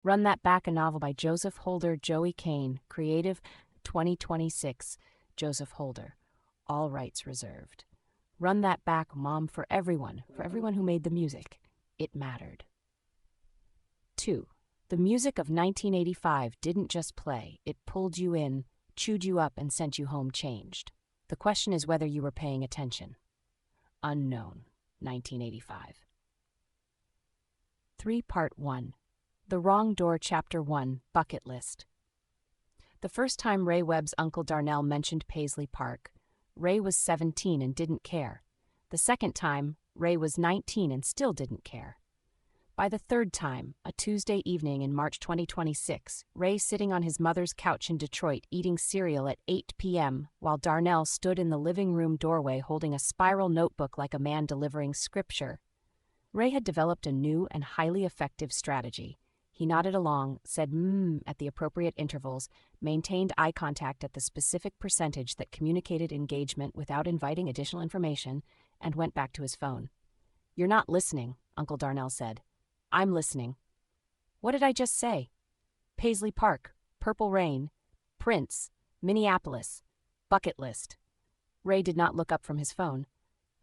Run That Back, a novel by Joseph Holder, Joey Kane, creative 2026, Joseph Holder. All rights reserved. Run That Back, Mom, for everyone who made the music. It mattered. 2. The music of 1985 didn't just play, it pulled you in, chewed you up, and sent you home changed. The question is whether you were paying attention. Unknown, 1985. 3. Part 1. The Wrong Door, Chapter 1, Bucket List. The first time Ray Webb's Uncle Darnell mentioned Paisley Park, Ray was 17 and didn't care. The second time, Ray was 19 and still didn't care. By the third time, a Tuesday evening in March 2026, Ray sitting on his mother's couch in Detroit eating cereal at 8 p.m. while Darnell stood in the living room doorway holding a spiral notebook like a man delivering scripture. Ray had developed a new and highly effective strategy. He nodded along, said at the appropriate intervals, maintained eye contact at the specific percentage that communicated engagement without inviting additional information, and went back to his phone. "You're not listening," Uncle Darnell said. "I'm listening." "What did I just say?" "Paisley Park, Purple Rain, Prince, Minneapolis, Bucket List." Ray did not look up from his phone.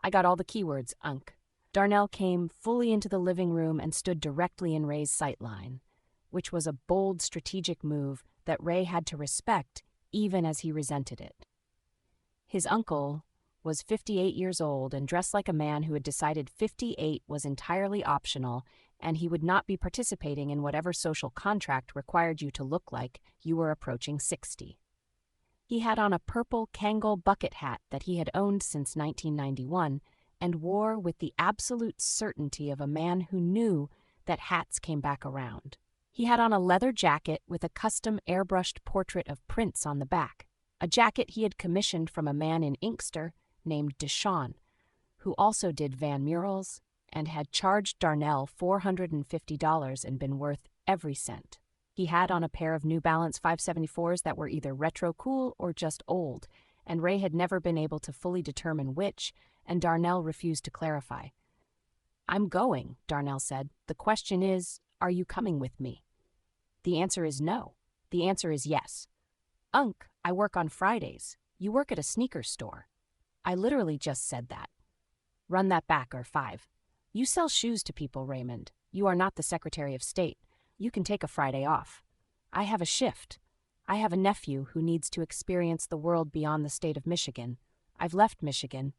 "I got all the keywords, Unc." Darnell came fully into the living room and stood directly in Ray's sightline, which was a bold strategic move that Ray had to respect even as he resented it. His uncle was 58 years old and dressed like a man who had decided 58 was entirely optional and he would not be participating in whatever social contract required you to look like you were approaching 60. He had on a purple Kangol bucket hat that he had owned since 1991 and wore with the absolute certainty of a man who knew that hats came back around. He had on a leather jacket with a custom airbrushed portrait of Prince on the back, a jacket he had commissioned from a man in Inkster named Deshawn, who also did Van murals and had charged Darnell $450 and been worth every cent. He had on a pair of New Balance 574s that were either retro cool or just old, and Ray had never been able to fully determine which, and Darnell refused to clarify. "I'm going," Darnell said. "The question is, are you coming with me?" "The answer is no. The answer is yes." "Unc, I work on Fridays. You work at a sneaker store." "I literally just said that." Run That Back, or 5. You sell shoes to people, Raymond. You are not the Secretary of State. You can take a Friday off. I have a shift. I have a nephew who needs to experience the world beyond the state of Michigan. I've left Michigan.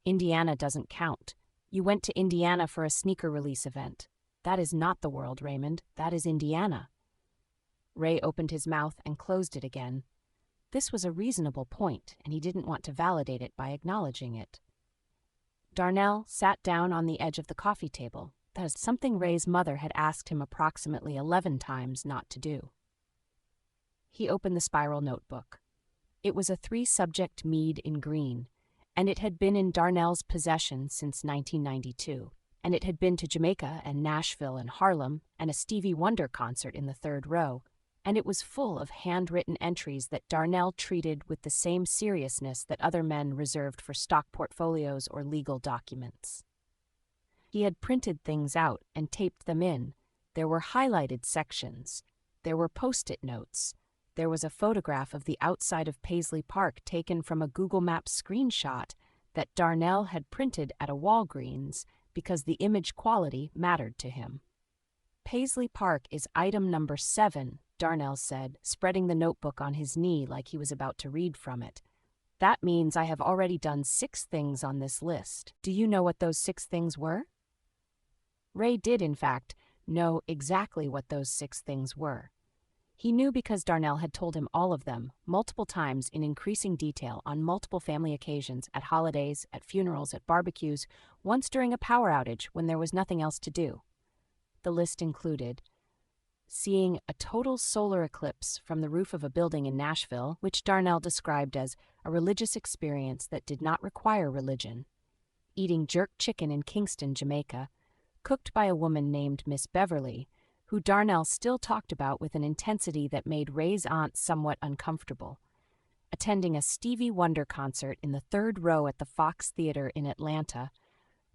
Indiana doesn't count. You went to Indiana for a sneaker release event. That is not the world, Raymond. That is Indiana. Ray opened his mouth and closed it again. This was a reasonable point, and he didn't want to validate it by acknowledging it. Darnell sat down on the edge of the coffee table. That is something Ray's mother had asked him approximately 11 times not to do. He opened the spiral notebook. It was a 3-subject mead in green, and it had been in Darnell's possession since 1992, and it had been to Jamaica and Nashville and Harlem and a Stevie Wonder concert in the third row, and it was full of handwritten entries that Darnell treated with the same seriousness that other men reserved for stock portfolios or legal documents. He had printed things out and taped them in. There were highlighted sections. There were post-it notes. There was a photograph of the outside of Paisley Park taken from a Google Maps screenshot that Darnell had printed at a Walgreens because the image quality mattered to him. "Paisley Park is item number 7, Darnell said, spreading the notebook on his knee like he was about to read from it. "That means I have already done 6 things on this list. Do you know what those 6 things were?" Ray did, in fact, know exactly what those 6 things were. He knew because Darnell had told him all of them, multiple times in increasing detail on multiple family occasions, at holidays, at funerals, at barbecues, once during a power outage when there was nothing else to do. The list included seeing a total solar eclipse from the roof of a building in Nashville, which Darnell described as a religious experience that did not require religion, eating jerk chicken in Kingston, Jamaica, cooked by a woman named Miss Beverly, who Darnell still talked about with an intensity that made Ray's aunt somewhat uncomfortable, attending a Stevie Wonder concert in the third row at the Fox Theater in Atlanta,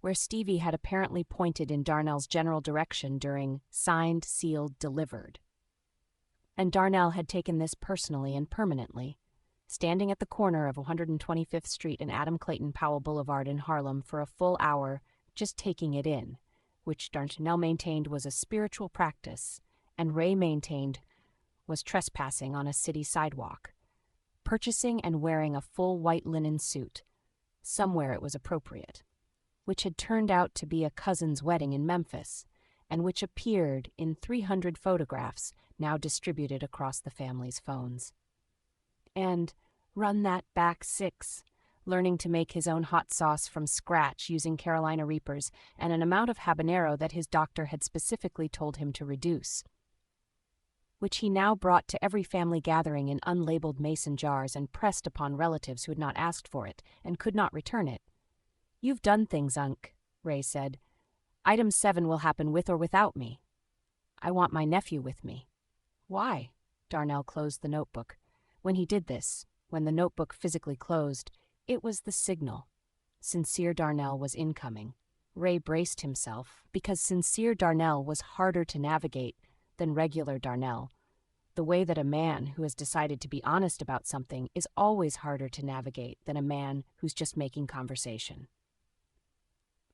where Stevie had apparently pointed in Darnell's general direction during signed, sealed, delivered. And Darnell had taken this personally and permanently, standing at the corner of 125th Street and Adam Clayton Powell Boulevard in Harlem for a full hour, just taking it in, which Darnell maintained was a spiritual practice, and Ray maintained was trespassing on a city sidewalk, purchasing and wearing a full white linen suit, somewhere it was appropriate, which had turned out to be a cousin's wedding in Memphis, and which appeared in 300 photographs now distributed across the family's phones. And run that back 6, learning to make his own hot sauce from scratch using Carolina Reapers and an amount of habanero that his doctor had specifically told him to reduce, which he now brought to every family gathering in unlabeled mason jars and pressed upon relatives who had not asked for it and could not return it. "You've done things, Unc," Ray said. "Item 7 will happen with or without me. I want my nephew with me." "Why?" Darnell closed the notebook. When he did this, when the notebook physically closed, it was the signal. Sincere Darnell was incoming. Ray braced himself, because Sincere Darnell was harder to navigate than regular Darnell. The way that a man who has decided to be honest about something is always harder to navigate than a man who's just making conversation.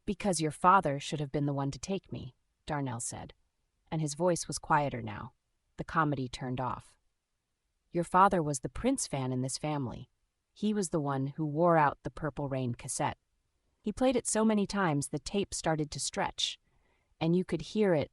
"Because your father should have been the one to take me," Darnell said, and his voice was quieter now. The comedy turned off. "Your father was the Prince fan in this family. He was the one who wore out the Purple Rain cassette. He played it so many times the tape started to stretch, and you could hear it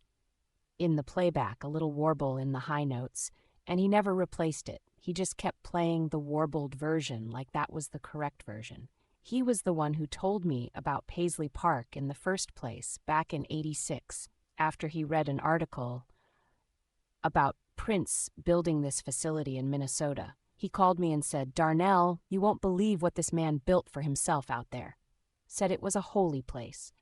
in the playback, a little warble in the high notes, and he never replaced it. He just kept playing the warbled version like that was the correct version. He was the one who told me about Paisley Park in the first place back in '86, after he read an article about Prince building this facility in Minnesota. He called me and said, 'Darnell, you won't believe what this man built for himself out there.' Said it was a holy place.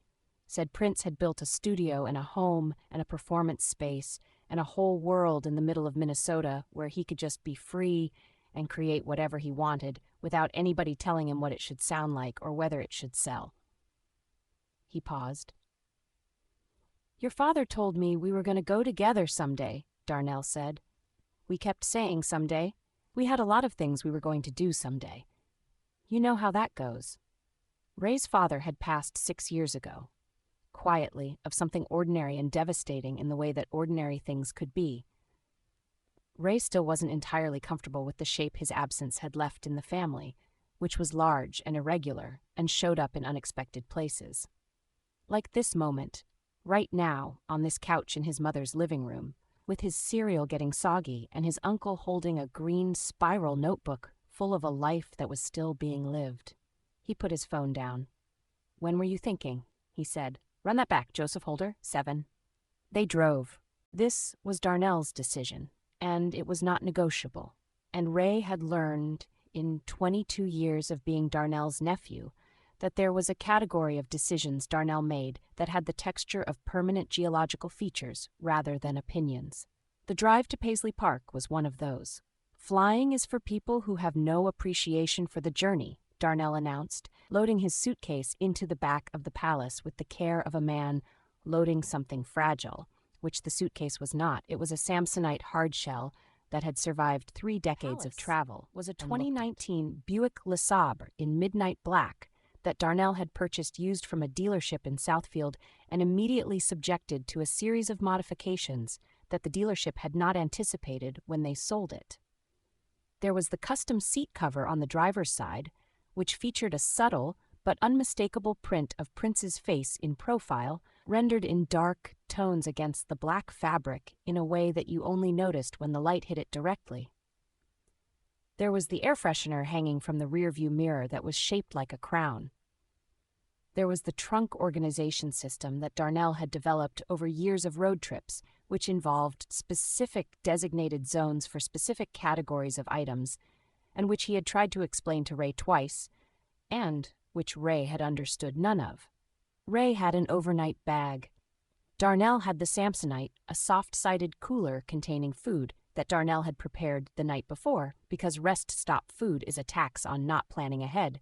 Said Prince had built a studio and a home and a performance space and a whole world in the middle of Minnesota where he could just be free and create whatever he wanted without anybody telling him what it should sound like or whether it should sell." He paused. "Your father told me we were going to go together someday," Darnell said. "We kept saying someday. We had a lot of things we were going to do someday. You know how that goes." Ray's father had passed 6 years ago, quietly, of something ordinary and devastating in the way that ordinary things could be. Ray still wasn't entirely comfortable with the shape his absence had left in the family, which was large and irregular and showed up in unexpected places. Like this moment, right now, on this couch in his mother's living room, with his cereal getting soggy and his uncle holding a green spiral notebook full of a life that was still being lived. He put his phone down. "When were you thinking?" he said. "Run that back, Joseph Holder, 7. They drove. This was Darnell's decision, and it was not negotiable. And Ray had learned, in 22 years of being Darnell's nephew, that there was a category of decisions Darnell made that had the texture of permanent geological features rather than opinions. The drive to Paisley Park was one of those. "Flying is for people who have no appreciation for the journey," Darnell announced, loading his suitcase into the back of the palace with the care of a man loading something fragile, which the suitcase was not. It was a Samsonite hardshell that had survived 3 decades of travel. Was a 2019 Buick LeSabre in midnight black that Darnell had purchased used from a dealership in Southfield and immediately subjected to a series of modifications that the dealership had not anticipated when they sold it. There was the custom seat cover on the driver's side, which featured a subtle but unmistakable print of Prince's face in profile, rendered in dark tones against the black fabric in a way that you only noticed when the light hit it directly. There was the air freshener hanging from the rearview mirror that was shaped like a crown. There was the trunk organization system that Darnell had developed over years of road trips, which involved specific designated zones for specific categories of items, and which he had tried to explain to Ray twice, and which Ray had understood none of. Ray had an overnight bag. Darnell had the Samsonite, a soft-sided cooler containing food that Darnell had prepared the night before, because rest-stop food is a tax on not planning ahead.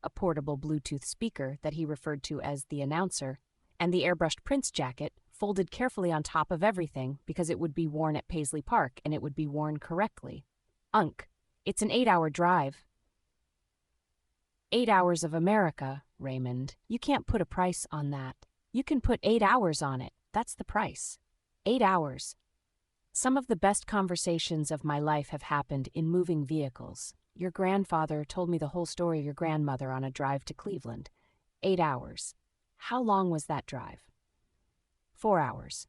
a portable Bluetooth speaker that he referred to as the announcer, and the airbrushed Prince jacket folded carefully on top of everything because it would be worn at Paisley Park and it would be worn correctly. Unc, it's an 8-hour drive. 8 hours of America, Raymond. You can't put a price on that. You can put 8 hours on it. That's the price. 8 hours. Some of the best conversations of my life have happened in moving vehicles. Your grandfather told me the whole story of your grandmother on a drive to Cleveland. 8 hours. How long was that drive? 4 hours.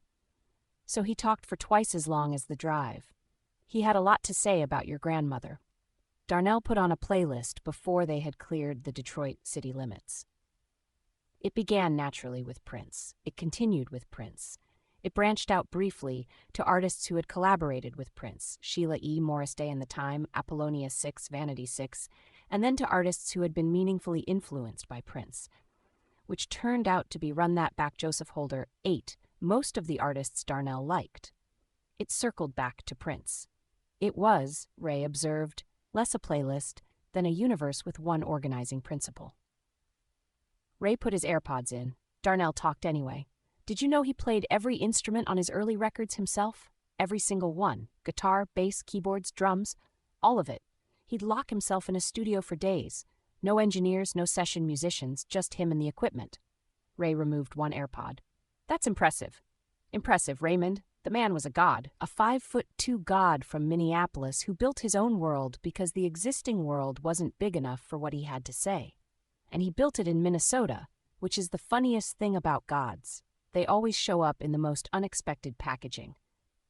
So he talked for twice as long as the drive. He had a lot to say about your grandmother. Darnell put on a playlist before they had cleared the Detroit city limits. It began naturally with Prince. It continued with Prince. It branched out briefly to artists who had collaborated with Prince, Sheila E., Morris Day and the Time, Apollonia 6, Vanity 6, and then to artists who had been meaningfully influenced by Prince, which turned out to be Run That Back, Joseph Holder, 8, most of the artists Darnell liked. It circled back to Prince. It was, Ray observed, less a playlist than a universe with one organizing principle. Ray put his AirPods in. Darnell talked anyway. Did you know he played every instrument on his early records himself? Every single one. Guitar, bass, keyboards, drums, all of it. He'd lock himself in a studio for days. No engineers, no session musicians, just him and the equipment. Ray removed one AirPod. That's impressive. Impressive, Raymond. The man was a god, a 5'2" god from Minneapolis who built his own world because the existing world wasn't big enough for what he had to say. And he built it in Minnesota, which is the funniest thing about gods. They always show up in the most unexpected packaging.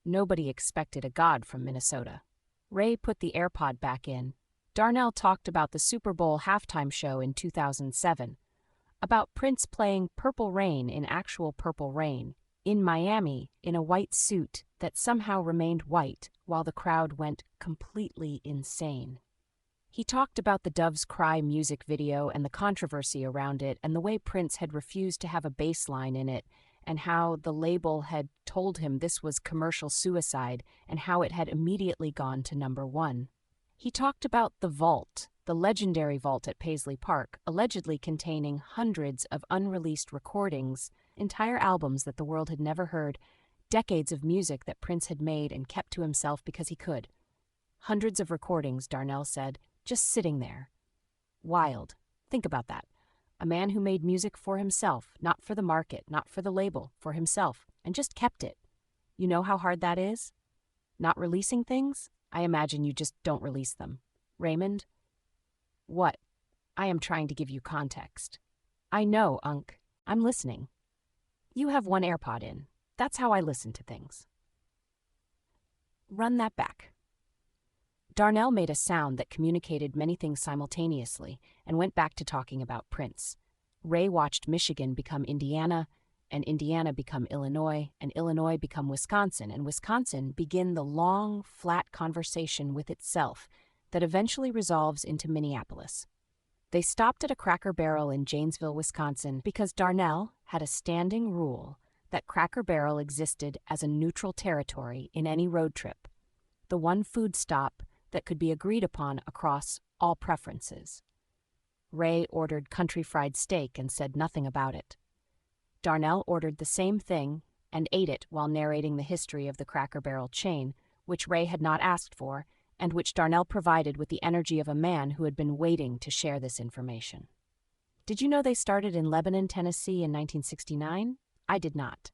Nobody expected a god from Minnesota. Ray put the AirPod back in. Darnell talked about the Super Bowl halftime show in 2007, about Prince playing Purple Rain in actual Purple Rain, in Miami, in a white suit that somehow remained white while the crowd went completely insane. He talked about the Doves Cry music video and the controversy around it and the way Prince had refused to have a bass line in it and how the label had told him this was commercial suicide and how it had immediately gone to #1. He talked about the vault, the legendary vault at Paisley Park, allegedly containing hundreds of unreleased recordings, entire albums that the world had never heard, decades of music that Prince had made and kept to himself because he could. Hundreds of recordings, Darnell said, just sitting there. Wild. Think about that. A man who made music for himself, not for the market, not for the label, for himself, and just kept it. You know how hard that is? Not releasing things? I imagine you just don't release them. Raymond? What? I am trying to give you context. I know, Unc. I'm listening. You have one AirPod in. That's how I listen to things. Run that back. Darnell made a sound that communicated many things simultaneously and went back to talking about Prince. Ray watched Michigan become Indiana, and Indiana become Illinois, and Illinois become Wisconsin, and Wisconsin begin the long, flat conversation with itself that eventually resolves into Minneapolis. They stopped at a Cracker Barrel in Janesville, Wisconsin, because Darnell had a standing rule that Cracker Barrel existed as a neutral territory in any road trip, the one food stop that could be agreed upon across all preferences. Ray ordered country fried steak and said nothing about it. Darnell ordered the same thing and ate it while narrating the history of the Cracker Barrel chain, which Ray had not asked for, and which Darnell provided with the energy of a man who had been waiting to share this information. Did you know they started in Lebanon, Tennessee in 1969? I did not.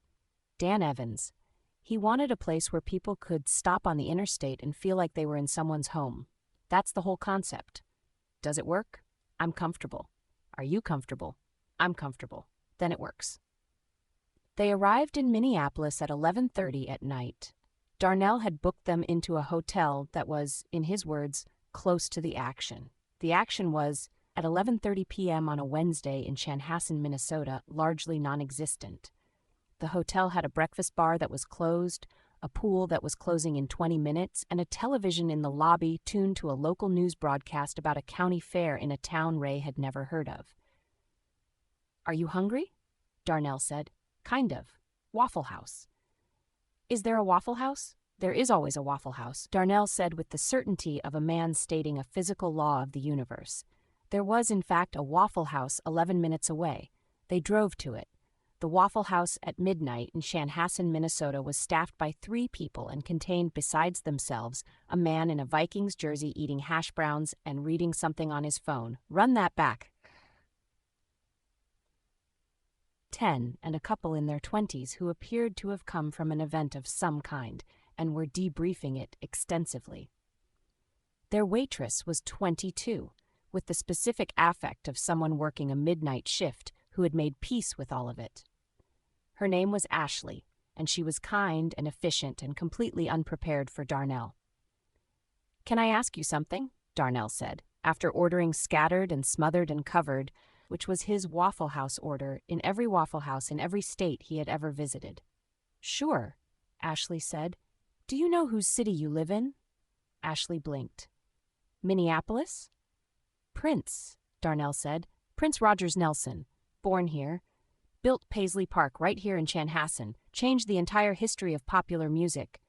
Dan Evans. He wanted a place where people could stop on the interstate and feel like they were in someone's home. That's the whole concept. Does it work? I'm comfortable. Are you comfortable? I'm comfortable. Then it works. They arrived in Minneapolis at 11:30 at night. Darnell had booked them into a hotel that was, in his words, close to the action. The action was, at 11:30 p.m. on a Wednesday in Chanhassen, Minnesota, largely non-existent. The hotel had a breakfast bar that was closed, a pool that was closing in 20 minutes, and a television in the lobby tuned to a local news broadcast about a county fair in a town Ray had never heard of. Are you hungry? Darnell said. Kind of. Waffle House. Is there a Waffle House? There is always a Waffle House, Darnell said with the certainty of a man stating a physical law of the universe. There was, in fact, a Waffle House 11 minutes away. They drove to it. The Waffle House at midnight in Chanhassen, Minnesota was staffed by 3 people and contained, besides themselves, a man in a Vikings jersey eating hash browns and reading something on his phone. Run that back. 10 and a couple in their 20s who appeared to have come from an event of some kind and were debriefing it extensively. Their waitress was 22, with the specific affect of someone working a midnight shift who had made peace with all of it. Her name was Ashley, and she was kind and efficient and completely unprepared for Darnell. "Can I ask you something?" Darnell said, after ordering scattered and smothered and covered, which was his Waffle House order in every Waffle House in every state he had ever visited. "Sure," Ashley said. "Do you know whose city you live in?" Ashley blinked. "Minneapolis?" "Prince," Darnell said. "Prince Rogers Nelson. Born here. Built Paisley Park right here in Chanhassen. Changed the entire history of popular music.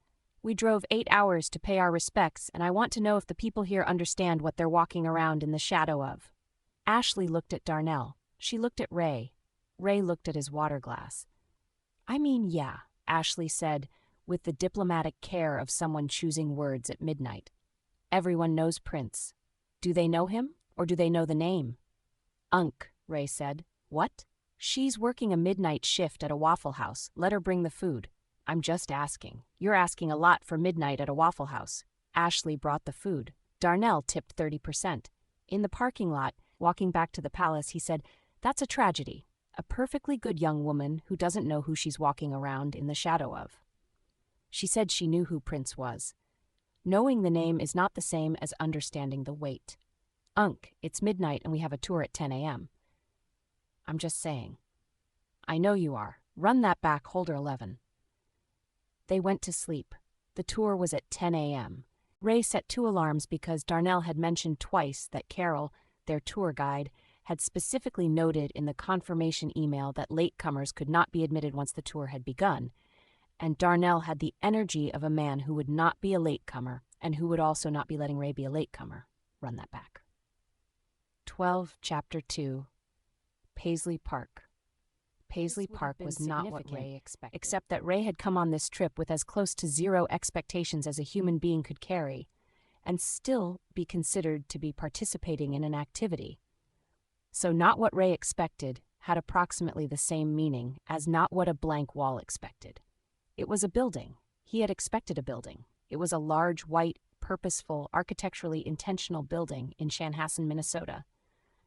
We drove 8 hours to pay our respects, and I want to know if the people here understand what they're walking around in the shadow of." Ashley looked at Darnell. She looked at Ray. Ray looked at his water glass. "I mean, yeah," Ashley said, with the diplomatic care of someone choosing words at midnight. "Everyone knows Prince. Do they know him, or do they know the name?" "Unk," Ray said. "What?" "She's working a midnight shift at a Waffle House. Let her bring the food." "I'm just asking. You're asking a lot for midnight at a Waffle House." Ashley brought the food. Darnell tipped 30%. In the parking lot, walking back to the palace, he said, "That's a tragedy. A perfectly good young woman who doesn't know who she's walking around in the shadow of." She said she knew who Prince was. Knowing the name is not the same as understanding the weight. "Unk, it's midnight and we have a tour at 10 a.m. "I'm just saying." "I know you are. Run that back, holder 11. They went to sleep. The tour was at 10 a.m. Ray set 2 alarms because Darnell had mentioned twice that Carol, their tour guide, had specifically noted in the confirmation email that latecomers could not be admitted once the tour had begun, and Darnell had the energy of a man who would not be a latecomer and who would also not be letting Ray be a latecomer. Run that back. 12, Chapter 2. Paisley Park. Paisley Park was not what Ray expected, except that Ray had come on this trip with as close to 0 expectations as a human being could carry, and still be considered to be participating in an activity. So not what Ray expected had approximately the same meaning as not what a blank wall expected. It was a building. He had expected a building. It was a large, white, purposeful, architecturally intentional building in Chanhassen, Minnesota,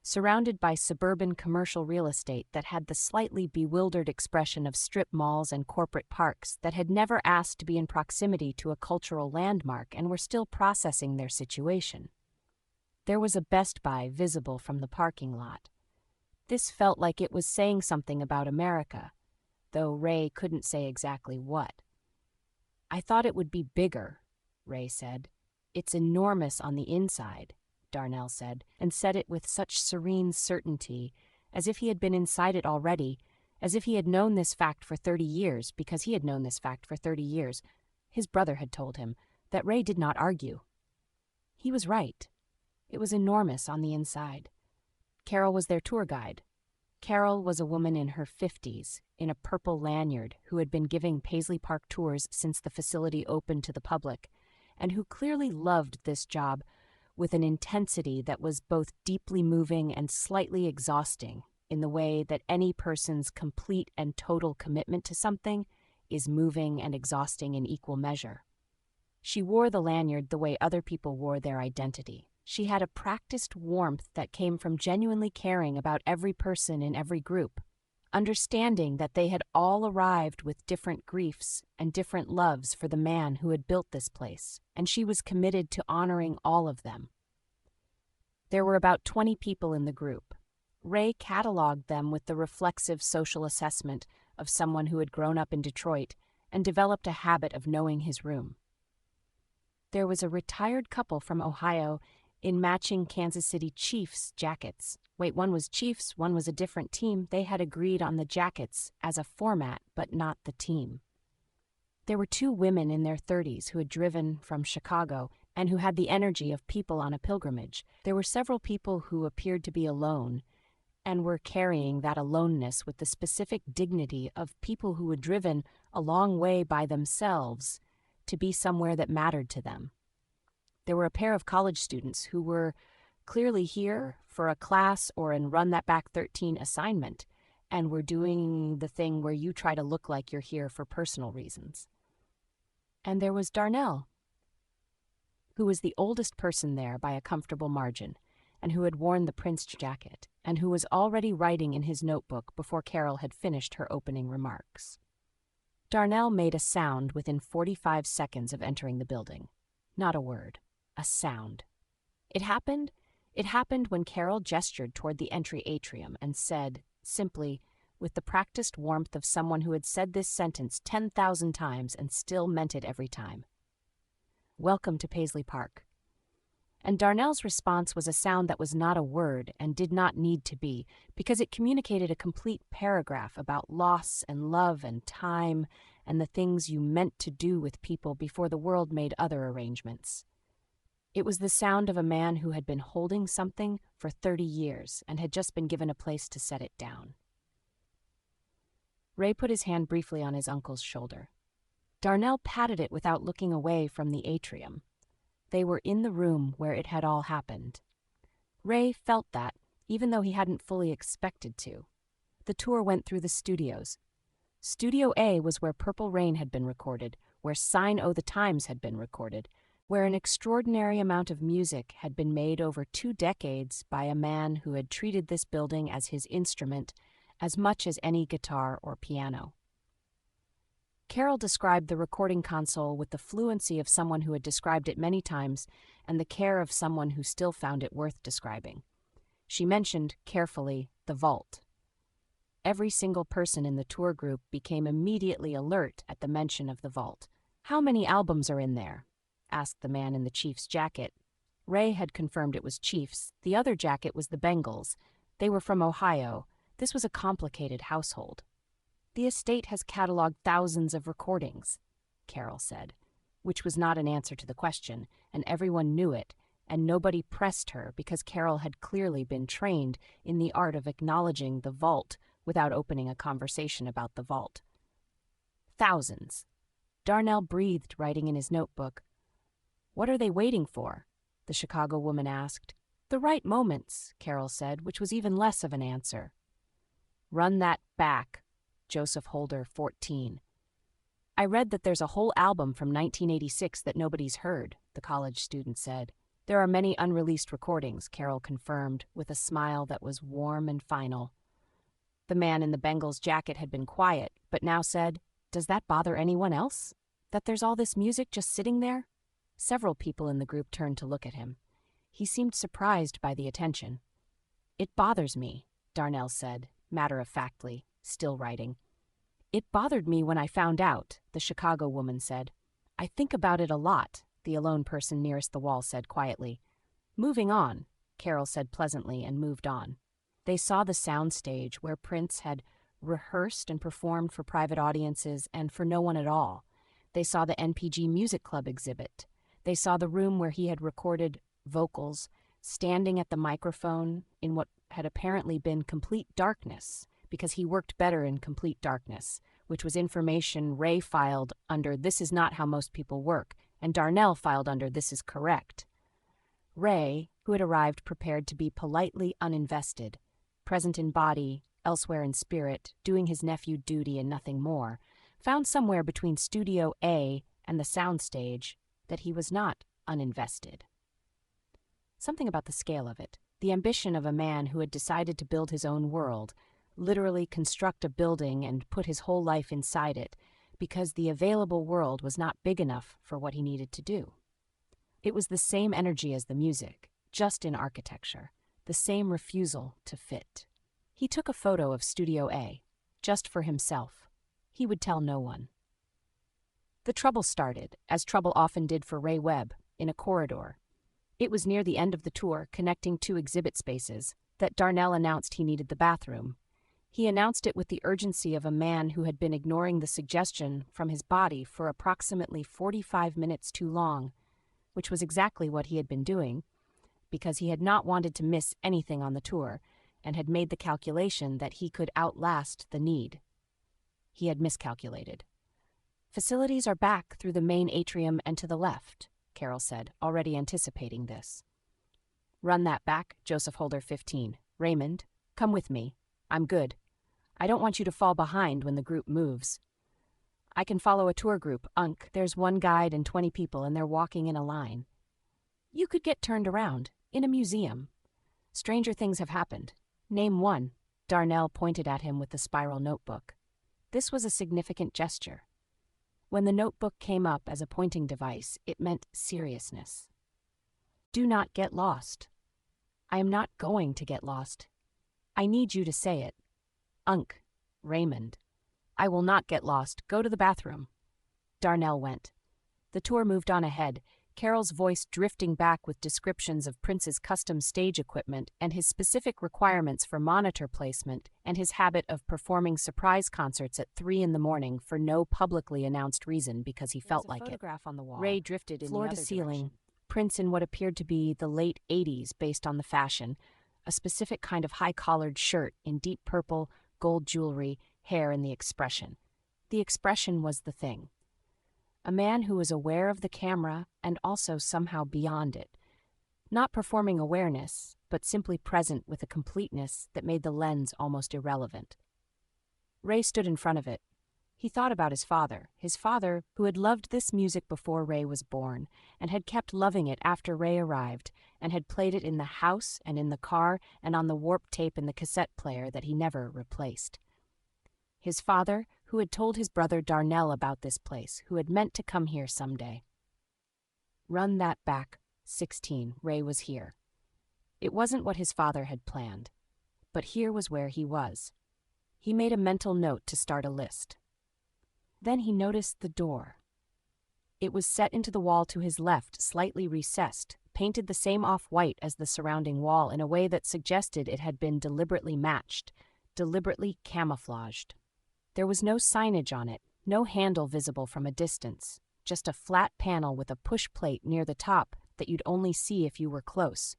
surrounded by suburban commercial real estate that had the slightly bewildered expression of strip malls and corporate parks that had never asked to be in proximity to a cultural landmark and were still processing their situation. There was a Best Buy visible from the parking lot. This felt like it was saying something about America, though Ray couldn't say exactly what. "I thought it would be bigger," Ray said. "It's enormous on the inside," Darnell said, and said it with such serene certainty, as if he had been inside it already, as if he had known this fact for 30 years, because he had known this fact for 30 years. His brother had told him that Ray did not argue. He was right. It was enormous on the inside. Carol was their tour guide. Carol was a woman in her 50s, in a purple lanyard, who had been giving Paisley Park tours since the facility opened to the public, and who clearly loved this job with an intensity that was both deeply moving and slightly exhausting, in the way that any person's complete and total commitment to something is moving and exhausting in equal measure. She wore the lanyard the way other people wore their identity. She had a practiced warmth that came from genuinely caring about every person in every group, understanding that they had all arrived with different griefs and different loves for the man who had built this place, and she was committed to honoring all of them. There were about 20 people in the group. Ray cataloged them with the reflexive social assessment of someone who had grown up in Detroit and developed a habit of knowing his room. There was a retired couple from Ohio in matching Kansas City Chiefs jackets. Wait, one was Chiefs, one was a different team. They had agreed on the jackets as a format, but not the team. There were 2 women in their 30s who had driven from Chicago, and who had the energy of people on a pilgrimage. There were several people who appeared to be alone, and were carrying that aloneness with the specific dignity of people who had driven a long way by themselves to be somewhere that mattered to them. There were a pair of college students who were clearly here for a class or an Run That Back 13 assignment, and were doing the thing where you try to look like you're here for personal reasons. And there was Darnell, who was the oldest person there by a comfortable margin, and who had worn the Prince jacket, and who was already writing in his notebook before Carol had finished her opening remarks. Darnell made a sound within 45 seconds of entering the building. Not a word. A sound. It happened when Carol gestured toward the entry atrium and said, simply, with the practiced warmth of someone who had said this sentence 10,000 times and still meant it every time, "Welcome to Paisley Park." And Darnell's response was a sound that was not a word and did not need to be, because it communicated a complete paragraph about loss and love and time and the things you meant to do with people before the world made other arrangements. It was the sound of a man who had been holding something for 30 years and had just been given a place to set it down. Ray put his hand briefly on his uncle's shoulder. Darnell patted it without looking away from the atrium. They were in the room where it had all happened. Ray felt that, even though he hadn't fully expected to. The tour went through the studios. Studio A was where Purple Rain had been recorded, where Sign O' the Times had been recorded, where an extraordinary amount of music had been made over 2 decades by a man who had treated this building as his instrument as much as any guitar or piano. Carol described the recording console with the fluency of someone who had described it many times and the care of someone who still found it worth describing. She mentioned, carefully, the vault. Every single person in the tour group became immediately alert at the mention of the vault. "How many albums are in there?" asked the man in the Chiefs jacket. Ray had confirmed it was Chiefs. The other jacket was the Bengals. They were from Ohio. This was a complicated household. "The estate has cataloged thousands of recordings," Carol said, which was not an answer to the question, and everyone knew it, and nobody pressed her because Carol had clearly been trained in the art of acknowledging the vault without opening a conversation about the vault. "Thousands." Darnell breathed, writing in his notebook. "What are they waiting for?" the Chicago woman asked. "The right moments," Carol said, which was even less of an answer. "Run That Back," Joseph Holder, 14. "I read that there's a whole album from 1986 that nobody's heard," the college student said. "There are many unreleased recordings," Carol confirmed, with a smile that was warm and final. The man in the Bengals jacket had been quiet, but now said, "Does that bother anyone else? That there's all this music just sitting there?" Several people in the group turned to look at him. He seemed surprised by the attention. "It bothers me," Darnell said, matter-of-factly, still writing. "It bothered me when I found out," the Chicago woman said. "I think about it a lot," the alone person nearest the wall said quietly. "Moving on," Carol said pleasantly, and moved on. They saw the sound stage where Prince had rehearsed and performed for private audiences and for no one at all. They saw the NPG Music Club exhibit. They saw the room where he had recorded vocals, standing at the microphone in what had apparently been complete darkness, because he worked better in complete darkness, which was information Ray filed under "This is not how most people work," and Darnell filed under "This is correct." Ray, who had arrived prepared to be politely uninvested, present in body, elsewhere in spirit, doing his nephew duty and nothing more, found somewhere between Studio A and the soundstage that he was not uninvested. Something about the scale of it, the ambition of a man who had decided to build his own world, literally construct a building and put his whole life inside it, because the available world was not big enough for what he needed to do. It was the same energy as the music, just in architecture, the same refusal to fit. He took a photo of Studio A, just for himself. He would tell no one. The trouble started, as trouble often did for Ray Webb, in a corridor. It was near the end of the tour, connecting 2 exhibit spaces, that Darnell announced he needed the bathroom. He announced it with the urgency of a man who had been ignoring the suggestion from his body for approximately 45 minutes too long. which was exactly what he had been doing, because he had not wanted to miss anything on the tour and had made the calculation that he could outlast the need. He had miscalculated. "Facilities are back through the main atrium and to the left," Carol said, already anticipating this. "Run that back, Joseph Holder 15. Raymond, come with me. I'm good. I don't want you to fall behind when the group moves. I can follow a tour group, Unc. There's one guide and 20 people, and they're walking in a line. You could get turned around, in a museum. Stranger things have happened. Name one." Darnell pointed at him with the spiral notebook. This was a significant gesture. When the notebook came up as a pointing device, it meant seriousness. "Do not get lost." "I am not going to get lost. I need you to say it. Unc, Raymond. I will not get lost. Go to the bathroom." Darnell went. The tour moved on ahead, Carol's voice drifting back with descriptions of Prince's custom stage equipment and his specific requirements for monitor placement and his habit of performing surprise concerts at 3 a.m. for no publicly announced reason because he felt like it. Photograph on the wall. Ray drifted in floor the to other ceiling. direction. Prince in what appeared to be the late 80s based on the fashion, a specific kind of high-collared shirt in deep purple, gold jewelry, hair, and the expression. The expression was the thing. A man who was aware of the camera and also somehow beyond it. Not performing awareness, but simply present with a completeness that made the lens almost irrelevant. Ray stood in front of it. He thought about his father who had loved this music before Ray was born, and had kept loving it after Ray arrived, and had played it in the house and in the car and on the warp tape in the cassette player that he never replaced. His father, who had told his brother Darnell about this place, who had meant to come here someday. Run that back, 16, Ray was here. It wasn't what his father had planned, but here was where he was. He made a mental note to start a list. Then he noticed the door. It was set into the wall to his left, slightly recessed, painted the same off-white as the surrounding wall in a way that suggested it had been deliberately matched, deliberately camouflaged. There was no signage on it, no handle visible from a distance, just a flat panel with a push plate near the top that you'd only see if you were close.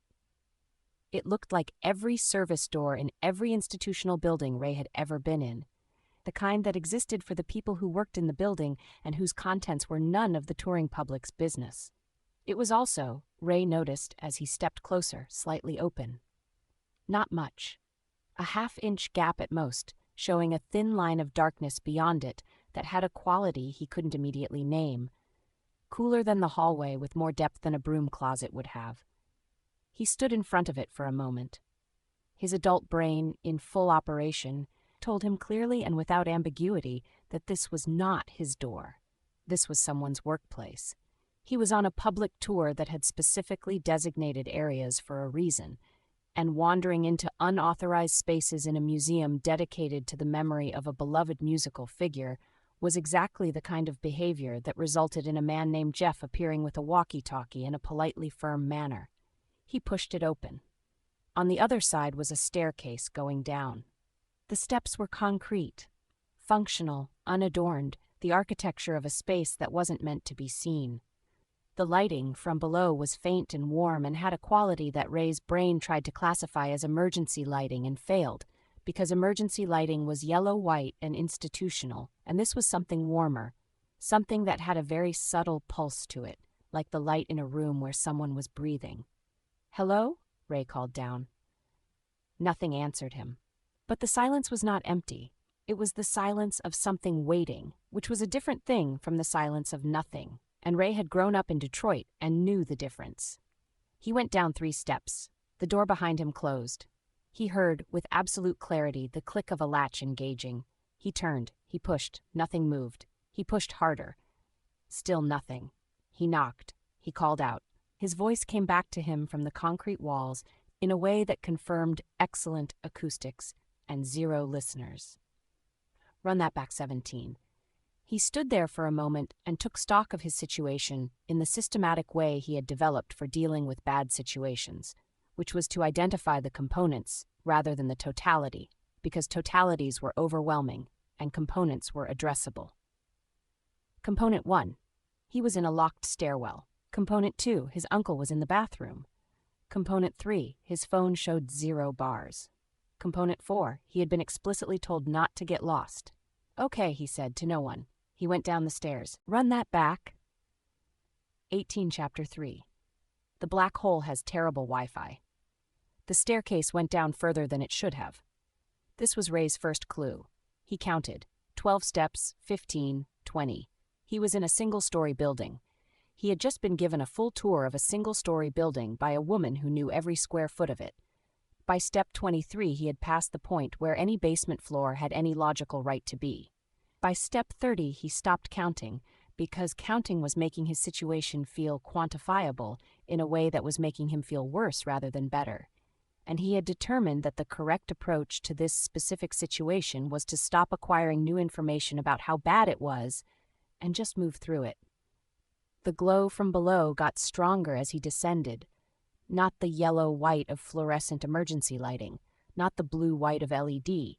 It looked like every service door in every institutional building Ray had ever been in, the kind that existed for the people who worked in the building and whose contents were none of the touring public's business. It was also, Ray noticed as he stepped closer, slightly open. Not much. A half-inch gap at most, showing a thin line of darkness beyond it that had a quality he couldn't immediately name. Cooler than the hallway with more depth than a broom closet would have. He stood in front of it for a moment. His adult brain, in full operation, told him clearly and without ambiguity that this was not his door. This was someone's workplace. He was on a public tour that had specifically designated areas for a reason, and wandering into unauthorized spaces in a museum dedicated to the memory of a beloved musical figure was exactly the kind of behavior that resulted in a man named Jeff appearing with a walkie-talkie in a politely firm manner. He pushed it open. On the other side was a staircase going down. The steps were concrete, functional, unadorned, the architecture of a space that wasn't meant to be seen. The lighting from below was faint and warm and had a quality that Ray's brain tried to classify as emergency lighting and failed, because emergency lighting was yellow-white and institutional, and this was something warmer, something that had a very subtle pulse to it, like the light in a room where someone was breathing. "Hello?" Ray called down. Nothing answered him. But the silence was not empty. It was the silence of something waiting, which was a different thing from the silence of nothing. And Ray had grown up in Detroit and knew the difference. He went down 3 steps. The door behind him closed. He heard, with absolute clarity, the click of a latch engaging. He turned. He pushed. Nothing moved. He pushed harder. Still nothing. He knocked. He called out. His voice came back to him from the concrete walls in a way that confirmed excellent acoustics and 0 listeners. Run that back, 17. He stood there for a moment and took stock of his situation in the systematic way he had developed for dealing with bad situations, which was to identify the components rather than the totality, because totalities were overwhelming and components were addressable. Component 1. He was in a locked stairwell. Component 2, his uncle was in the bathroom. Component 3, his phone showed 0 bars. Component 4, he had been explicitly told not to get lost. "Okay," he said to no one. He went down the stairs. "Run that back." 18 Chapter 3. The black hole has terrible Wi-Fi. The staircase went down further than it should have. This was Ray's first clue. He counted. 12 steps, 15, 20. He was in a single-story building. He had just been given a full tour of a single-story building by a woman who knew every square foot of it. By step 23, he had passed the point where any basement floor had any logical right to be. By step 30, he stopped counting, because counting was making his situation feel quantifiable in a way that was making him feel worse rather than better. And he had determined that the correct approach to this specific situation was to stop acquiring new information about how bad it was and just move through it. The glow from below got stronger as he descended, not the yellow-white of fluorescent emergency lighting, not the blue-white of LED.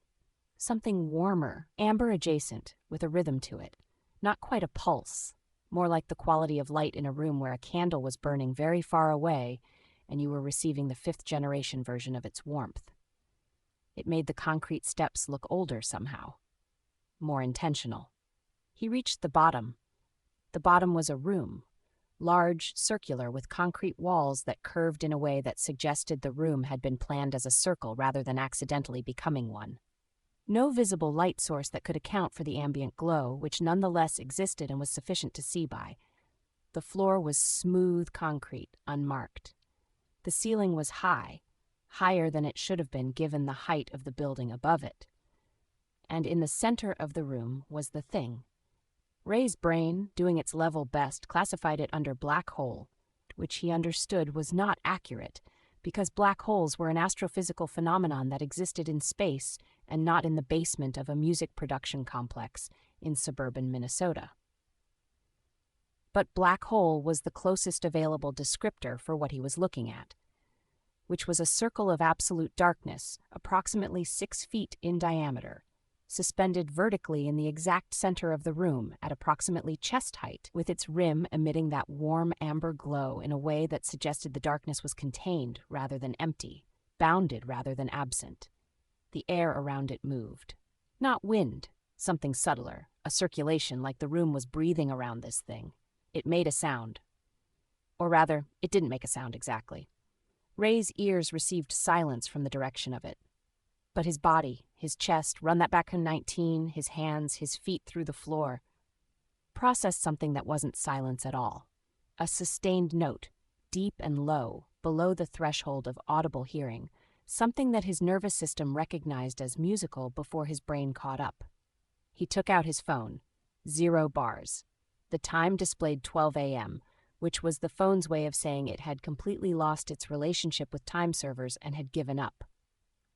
Something warmer, amber-adjacent, with a rhythm to it. Not quite a pulse, more like the quality of light in a room where a candle was burning very far away and you were receiving the 5th-generation version of its warmth. It made the concrete steps look older somehow, more intentional. He reached the bottom. The bottom was a room, large, circular, with concrete walls that curved in a way that suggested the room had been planned as a circle rather than accidentally becoming one. No visible light source that could account for the ambient glow, which nonetheless existed and was sufficient to see by. The floor was smooth concrete, unmarked. The ceiling was high, higher than it should have been given the height of the building above it. And in the center of the room was the thing. Ray's brain, doing its level best, classified it under black hole, which he understood was not accurate, because black holes were an astrophysical phenomenon that existed in space and not in the basement of a music production complex in suburban Minnesota. But black hole was the closest available descriptor for what he was looking at, which was a circle of absolute darkness, approximately 6 feet in diameter, suspended vertically in the exact center of the room at approximately chest height, with its rim emitting that warm amber glow in a way that suggested the darkness was contained rather than empty, bounded rather than absent. The air around it moved. Not wind, something subtler, a circulation like the room was breathing around this thing. It made a sound. Or rather, it didn't make a sound exactly. Ray's ears received silence from the direction of it. But his body, his chest, run that back to 19, his hands, his feet through the floor, processed something that wasn't silence at all. A sustained note, deep and low, below the threshold of audible hearing, something that his nervous system recognized as musical before his brain caught up. He took out his phone. 0 bars. The time displayed 12 a.m., which was the phone's way of saying it had completely lost its relationship with time servers and had given up.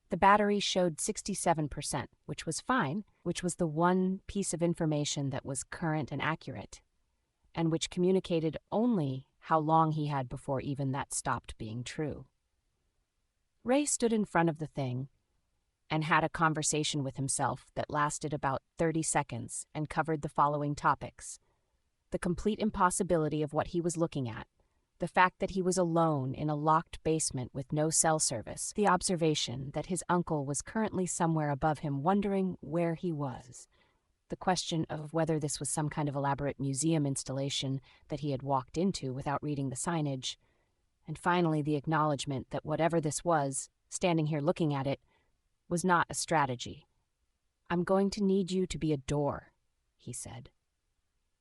The battery showed 67%, which was fine, which was the one piece of information that was current and accurate, and which communicated only how long he had before even that stopped being true. Ray stood in front of the thing and had a conversation with himself that lasted about 30 seconds and covered the following topics: the complete impossibility of what he was looking at, the fact that he was alone in a locked basement with no cell service, the observation that his uncle was currently somewhere above him wondering where he was, the question of whether this was some kind of elaborate museum installation that he had walked into without reading the signage, and finally the acknowledgement that whatever this was, standing here looking at it, was not a strategy. "I'm going to need you to be a door," he said.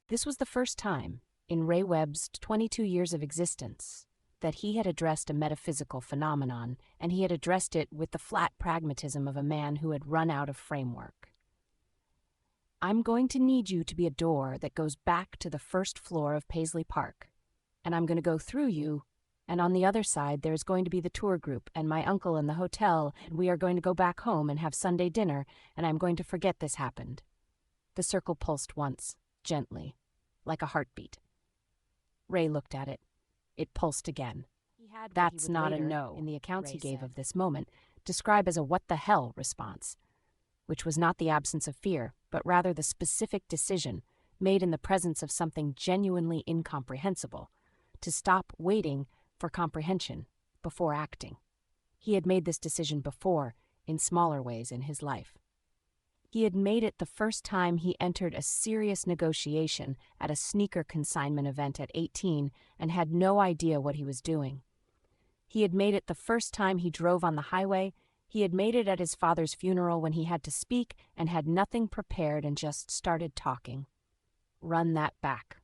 This was the first time, in Ray Webb's 22 years of existence, that he had addressed a metaphysical phenomenon, and he had addressed it with the flat pragmatism of a man who had run out of framework. "I'm going to need you to be a door that goes back to the first floor of Paisley Park, and I'm going to go through you, and on the other side there's going to be the tour group and my uncle and the hotel, and we are going to go back home and have Sunday dinner, and I'm going to forget this happened." The circle pulsed once, gently, like a heartbeat. Ray looked at it. It pulsed again. "That's not a no," in the accounts he gave of this moment, describe as a what the hell response, which was not the absence of fear, but rather the specific decision, made in the presence of something genuinely incomprehensible, to stop waiting for comprehension before acting. He had made this decision before, in smaller ways in his life. He had made it the first time he entered a serious negotiation at a sneaker consignment event at 18 and had no idea what he was doing. He had made it the first time he drove on the highway. He had made it at his father's funeral when he had to speak and had nothing prepared and just started talking. Run that back.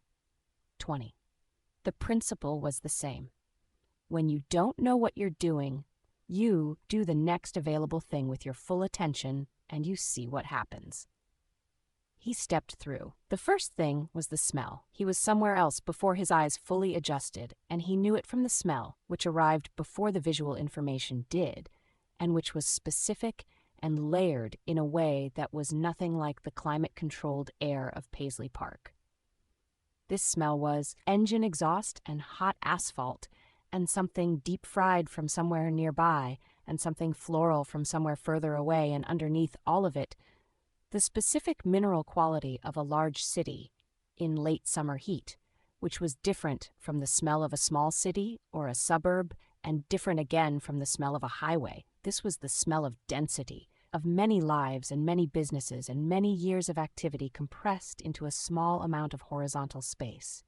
20. The principle was the same. When you don't know what you're doing, you do the next available thing with your full attention and you see what happens. He stepped through. The first thing was the smell. He was somewhere else before his eyes fully adjusted, and he knew it from the smell, which arrived before the visual information did, and which was specific and layered in a way that was nothing like the climate-controlled air of Paisley Park. This smell was engine exhaust and hot asphalt, and something deep-fried from somewhere nearby, and something floral from somewhere further away, and underneath all of it, the specific mineral quality of a large city in late summer heat, which was different from the smell of a small city or a suburb, and different again from the smell of a highway. This was the smell of density, of many lives and many businesses and many years of activity compressed into a small amount of horizontal space.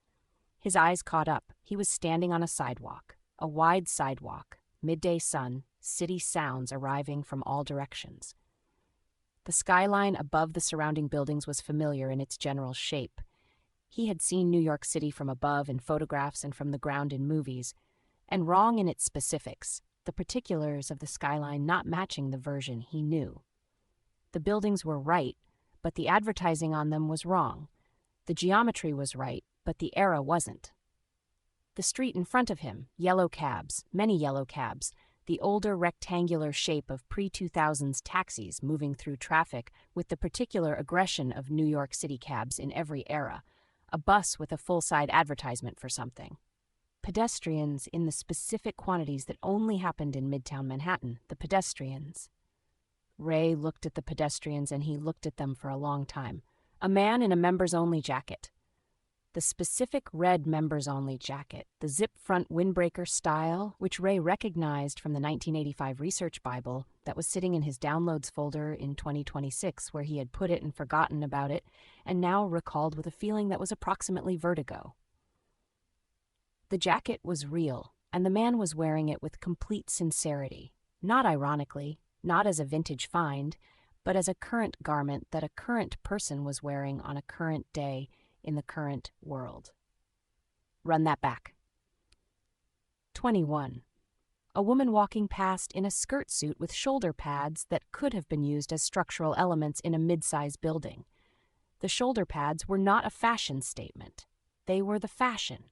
His eyes caught up. He was standing on a wide sidewalk, midday sun, city sounds arriving from all directions. The skyline above the surrounding buildings was familiar in its general shape. He had seen New York City from above in photographs and from the ground in movies, and wrong in its specifics, the particulars of the skyline not matching the version he knew. The buildings were right, but the advertising on them was wrong. The geometry was right, but the era wasn't. The street in front of him, yellow cabs, many yellow cabs, the older rectangular shape of pre-2000s taxis moving through traffic with the particular aggression of New York City cabs in every era, a bus with a full-side advertisement for something. Pedestrians in the specific quantities that only happened in Midtown Manhattan, the pedestrians. Ray looked at the pedestrians and he looked at them for a long time. A man in a members-only jacket. The specific red members-only jacket, the zip-front windbreaker style, which Ray recognized from the 1985 research Bible that was sitting in his downloads folder in 2026 where he had put it and forgotten about it, and now recalled with a feeling that was approximately vertigo. The jacket was real, and the man was wearing it with complete sincerity, not ironically, not as a vintage find, but as a current garment that a current person was wearing on a current day in the current world. Run that back. 21. A woman walking past in a skirt suit with shoulder pads that could have been used as structural elements in a mid-size building. The shoulder pads were not a fashion statement. They were the fashion.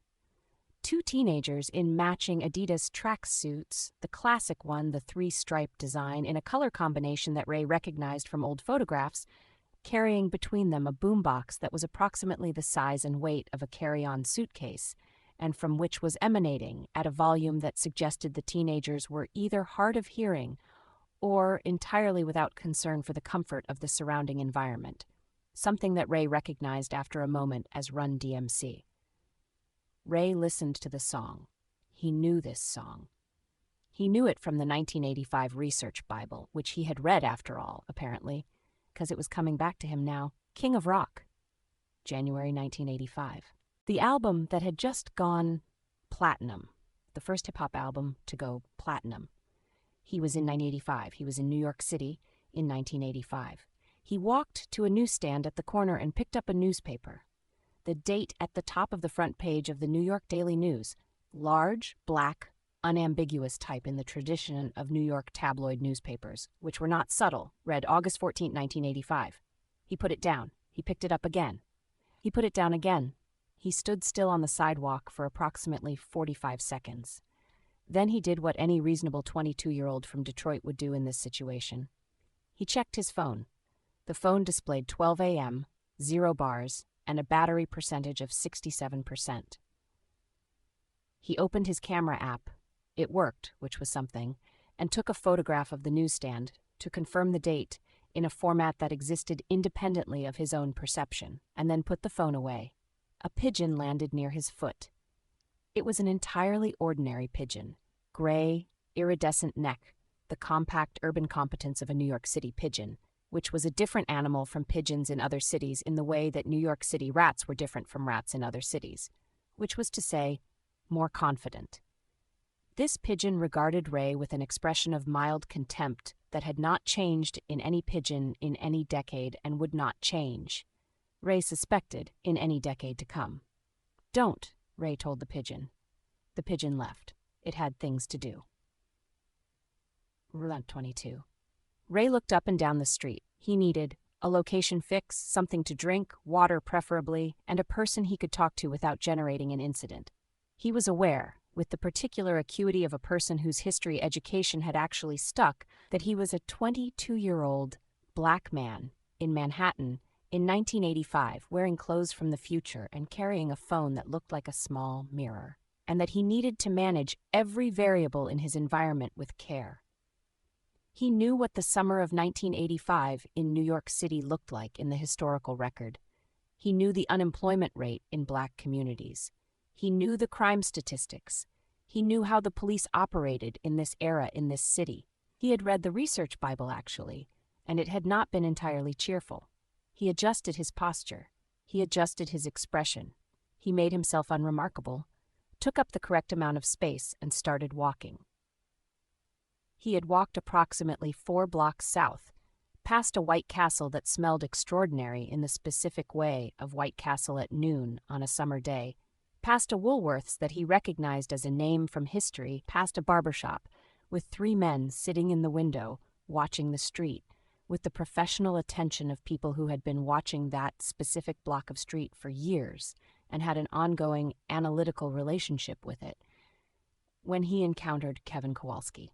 Two teenagers in matching Adidas tracksuits, the classic one, the three-stripe design, in a color combination that Ray recognized from old photographs, carrying between them a boombox that was approximately the size and weight of a carry-on suitcase, and from which was emanating, at a volume that suggested the teenagers were either hard of hearing or entirely without concern for the comfort of the surrounding environment, something that Ray recognized after a moment as Run DMC. Ray listened to the song. He knew this song. He knew it from the 1985 research Bible, which he had read after all, apparently, because it was coming back to him now. King of Rock, January 1985. The album that had just gone platinum, the first hip-hop album to go platinum. He was in 1985. He was in New York City in 1985. He walked to a newsstand at the corner and picked up a newspaper. The date at the top of the front page of the New York Daily News, large, black, unambiguous type in the tradition of New York tabloid newspapers, which were not subtle, read August 14, 1985. He put it down. He picked it up again. He put it down again. He stood still on the sidewalk for approximately 45 seconds. Then he did what any reasonable 22-year-old from Detroit would do in this situation. He checked his phone. The phone displayed 12 a.m., 0 bars, and a battery percentage of 67%. He opened his camera app. It worked, which was something, and took a photograph of the newsstand to confirm the date in a format that existed independently of his own perception, and then put the phone away. A pigeon landed near his foot. It was an entirely ordinary pigeon. Gray, iridescent neck, the compact urban competence of a New York City pigeon, which was a different animal from pigeons in other cities in the way that New York City rats were different from rats in other cities, which was to say, more confident. This pigeon regarded Ray with an expression of mild contempt that had not changed in any pigeon in any decade and would not change, Ray suspected, in any decade to come. "Don't," Ray told the pigeon. The pigeon left. It had things to do. Route 22. Ray looked up and down the street. He needed a location fix, something to drink, water preferably, and a person he could talk to without generating an incident. He was aware, with the particular acuity of a person whose history education had actually stuck, that he was a 22-year-old black man in Manhattan in 1985, wearing clothes from the future and carrying a phone that looked like a small mirror, and that he needed to manage every variable in his environment with care. He knew what the summer of 1985 in New York City looked like in the historical record. He knew the unemployment rate in black communities. He knew the crime statistics. He knew how the police operated in this era in this city. He had read the research Bible, actually, and it had not been entirely cheerful. He adjusted his posture. He adjusted his expression. He made himself unremarkable, took up the correct amount of space, and started walking. He had walked approximately 4 blocks south, past a White Castle that smelled extraordinary in the specific way of White Castle at noon on a summer day, past a Woolworth's that he recognized as a name from history, past a barber shop, with 3 men sitting in the window, watching the street, with the professional attention of people who had been watching that specific block of street for years and had an ongoing analytical relationship with it, when he encountered Kevin Kowalski.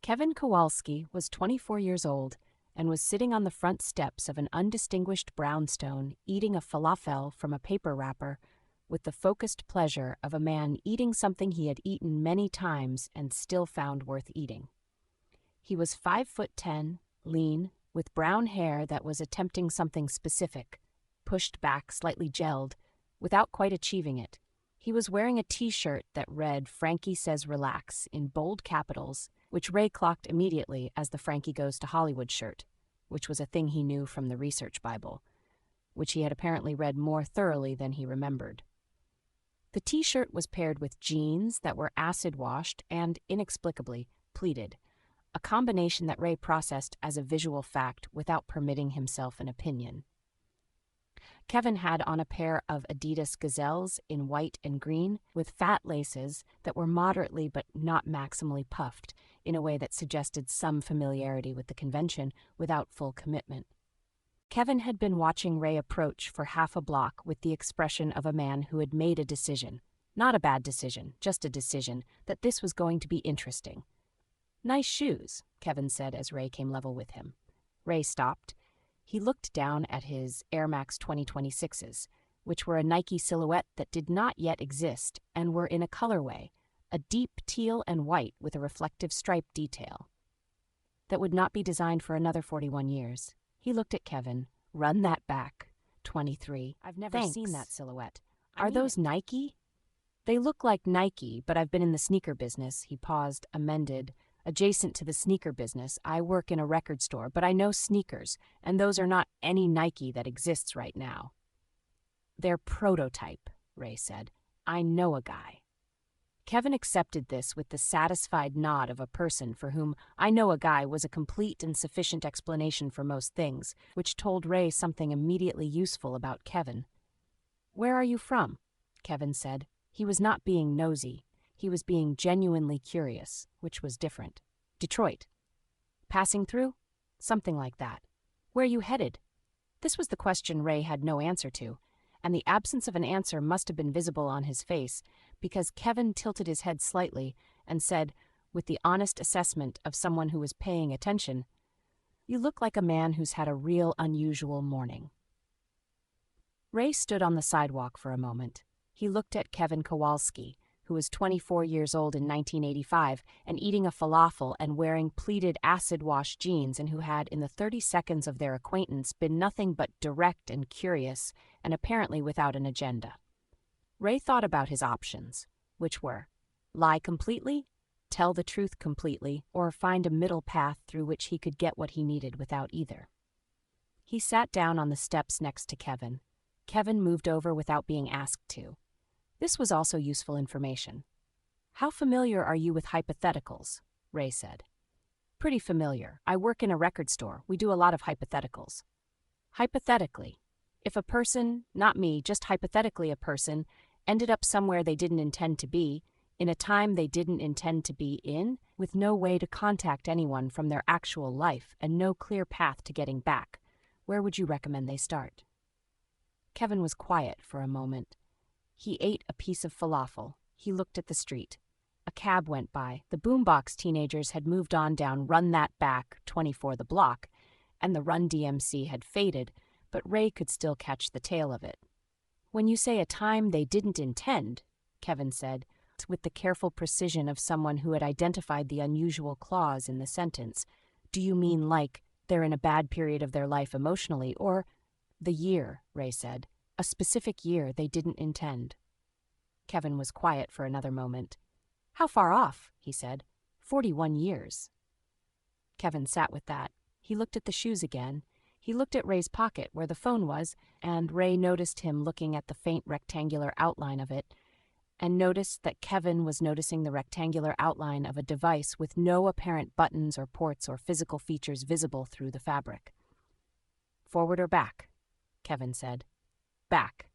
Kevin Kowalski was 24 years old and was sitting on the front steps of an undistinguished brownstone eating a falafel from a paper wrapper with the focused pleasure of a man eating something he had eaten many times and still found worth eating. He was 5'10", lean, with brown hair that was attempting something specific, pushed back, slightly gelled, without quite achieving it. He was wearing a T-shirt that read "Frankie Says Relax" in bold capitals, which Ray clocked immediately as the Frankie Goes to Hollywood shirt, which was a thing he knew from the research Bible, which he had apparently read more thoroughly than he remembered. The T-shirt was paired with jeans that were acid-washed and, inexplicably, pleated, a combination that Ray processed as a visual fact without permitting himself an opinion. Kevin had on a pair of Adidas Gazelles in white and green with fat laces that were moderately but not maximally puffed in a way that suggested some familiarity with the convention without full commitment. Kevin had been watching Ray approach for half a block with the expression of a man who had made a decision, not a bad decision, just a decision, that this was going to be interesting. "Nice shoes," Kevin said as Ray came level with him. Ray stopped. He looked down at his Air Max 2026s, which were a Nike silhouette that did not yet exist and were in a colorway, a deep teal and white with a reflective stripe detail, that would not be designed for another 41 years. He looked at Kevin. "Run that back. 23. I've never seen that silhouette. Are those Nike?" "They look like Nike, but I've been in the sneaker business." He paused, amended. "Adjacent to the sneaker business, I work in a record store, but I know sneakers, and those are not any Nike that exists right now." "They're prototype," Ray said. "I know a guy." Kevin accepted this with the satisfied nod of a person for whom "I know a guy" was a complete and sufficient explanation for most things, which told Ray something immediately useful about Kevin. "Where are you from?" Kevin said. He was not being nosy. He was being genuinely curious, which was different. "Detroit." "Passing through?" "Something like that." "Where are you headed?" This was the question Ray had no answer to, and the absence of an answer must have been visible on his face, because Kevin tilted his head slightly and said, with the honest assessment of someone who was paying attention, "You look like a man who's had a real unusual morning." Ray stood on the sidewalk for a moment. He looked at Kevin Kowalski, who was 24 years old in 1985 and eating a falafel and wearing pleated acid-wash jeans, and who had, in the 30 seconds of their acquaintance, been nothing but direct and curious and apparently without an agenda. Ray thought about his options. which were lie completely, tell the truth completely, or find a middle path through which he could get what he needed without either. He sat down on the steps next to Kevin. Kevin moved over without being asked to. This was also useful information. "How familiar are you with hypotheticals?" Ray said. "Pretty familiar. I work in a record store. We do a lot of hypotheticals." Hypothetically, if a person, not me, just hypothetically a person, ended up somewhere they didn't intend to be, in a time they didn't intend to be in, with no way to contact anyone from their actual life and no clear path to getting back, where would you recommend they start? Kevin was quiet for a moment. He ate a piece of falafel. He looked at the street. A cab went by. The boombox teenagers had moved on down Run That Back, 24 the block, and the Run DMC had faded, but Ray could still catch the tail of it. "When you say a time they didn't intend," Kevin said, with the careful precision of someone who had identified the unusual clause in the sentence, "do you mean like they're in a bad period of their life emotionally, or—" "The year," Ray said. "A specific year they didn't intend." Kevin was quiet for another moment. "How far off?" he said. 41 years. Kevin sat with that. He looked at the shoes again. He looked at Ray's pocket where the phone was, and Ray noticed him looking at the faint rectangular outline of it, and noticed that Kevin was noticing the rectangular outline of a device with no apparent buttons or ports or physical features visible through the fabric. "Forward or back?" Kevin said. "Back."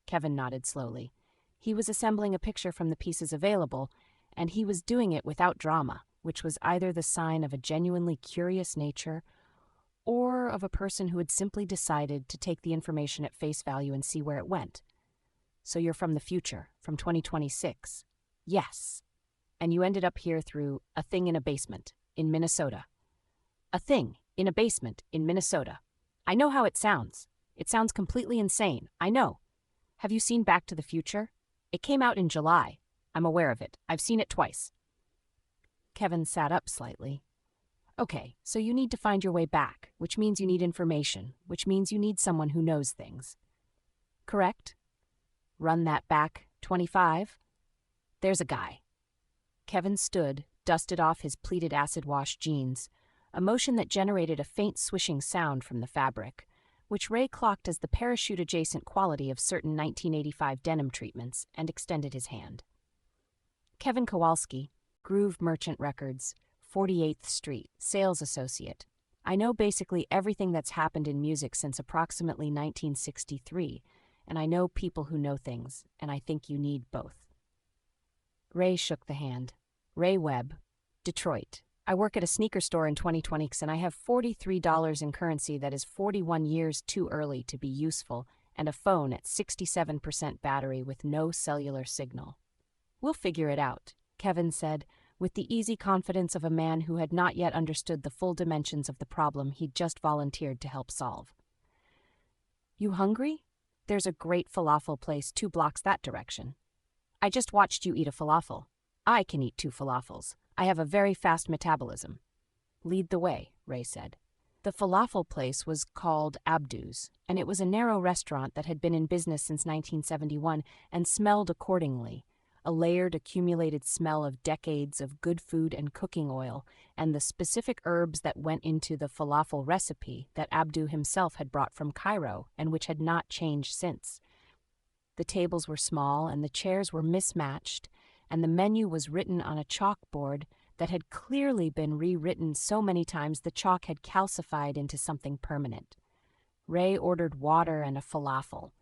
Kevin nodded slowly. He was assembling a picture from the pieces available, and he was doing it without drama, which was either the sign of a genuinely curious nature or of a person who had simply decided to take the information at face value and see where it went. "So you're from the future, from 2026. "Yes." "And you ended up here through a thing in a basement, in Minnesota." "A thing in a basement, in Minnesota. I know how it sounds. It sounds completely insane, I know. Have you seen Back to the Future? It came out in July. I'm aware of it. I've seen it twice." Kevin sat up slightly. "Okay, so you need to find your way back, which means you need information, which means you need someone who knows things. Correct? Run That Back, 25? There's a guy." Kevin stood, dusted off his pleated acid-wash jeans, a motion that generated a faint swishing sound from the fabric, which Ray clocked as the parachute-adjacent quality of certain 1985 denim treatments, and extended his hand. "Kevin Kowalski, Groove Merchant Records, 48th Street, sales associate. I know basically everything that's happened in music since approximately 1963, and I know people who know things, and I think you need both." Ray shook the hand. "Ray Webb, Detroit. I work at a sneaker store in 2020, and I have $43 in currency that is 41 years too early to be useful, and a phone at 67% battery with no cellular signal." "We'll figure it out," Kevin said, with the easy confidence of a man who had not yet understood the full dimensions of the problem he'd just volunteered to help solve. "You hungry? There's a great falafel place 2 blocks that direction." "I just watched you eat a falafel. I can eat 2 falafels. I have a very fast metabolism." "Lead the way," Ray said. The falafel place was called Abdu's, and it was a narrow restaurant that had been in business since 1971 and smelled accordingly, a layered, accumulated smell of decades of good food and cooking oil, and the specific herbs that went into the falafel recipe that Abdu himself had brought from Cairo and which had not changed since. The tables were small and the chairs were mismatched, and the menu was written on a chalkboard that had clearly been rewritten so many times the chalk had calcified into something permanent. Ray ordered water and a falafel,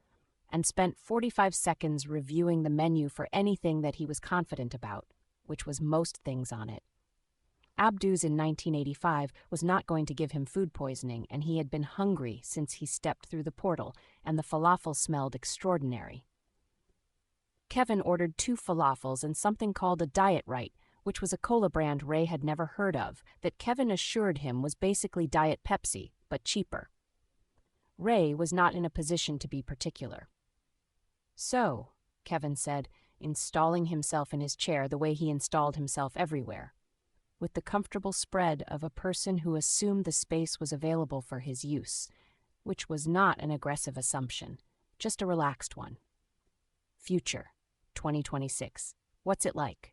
and spent 45 seconds reviewing the menu for anything that he was confident about, which was most things on it. Abdu's in 1985 was not going to give him food poisoning, and he had been hungry since he stepped through the portal, and the falafel smelled extraordinary. Kevin ordered 2 falafels and something called a Diet Right, which was a cola brand Ray had never heard of, that Kevin assured him was basically Diet Pepsi, but cheaper. Ray was not in a position to be particular. "So," Kevin said, installing himself in his chair the way he installed himself everywhere, with the comfortable spread of a person who assumed the space was available for his use, which was not an aggressive assumption, just a relaxed one. "Future, 2026. What's it like?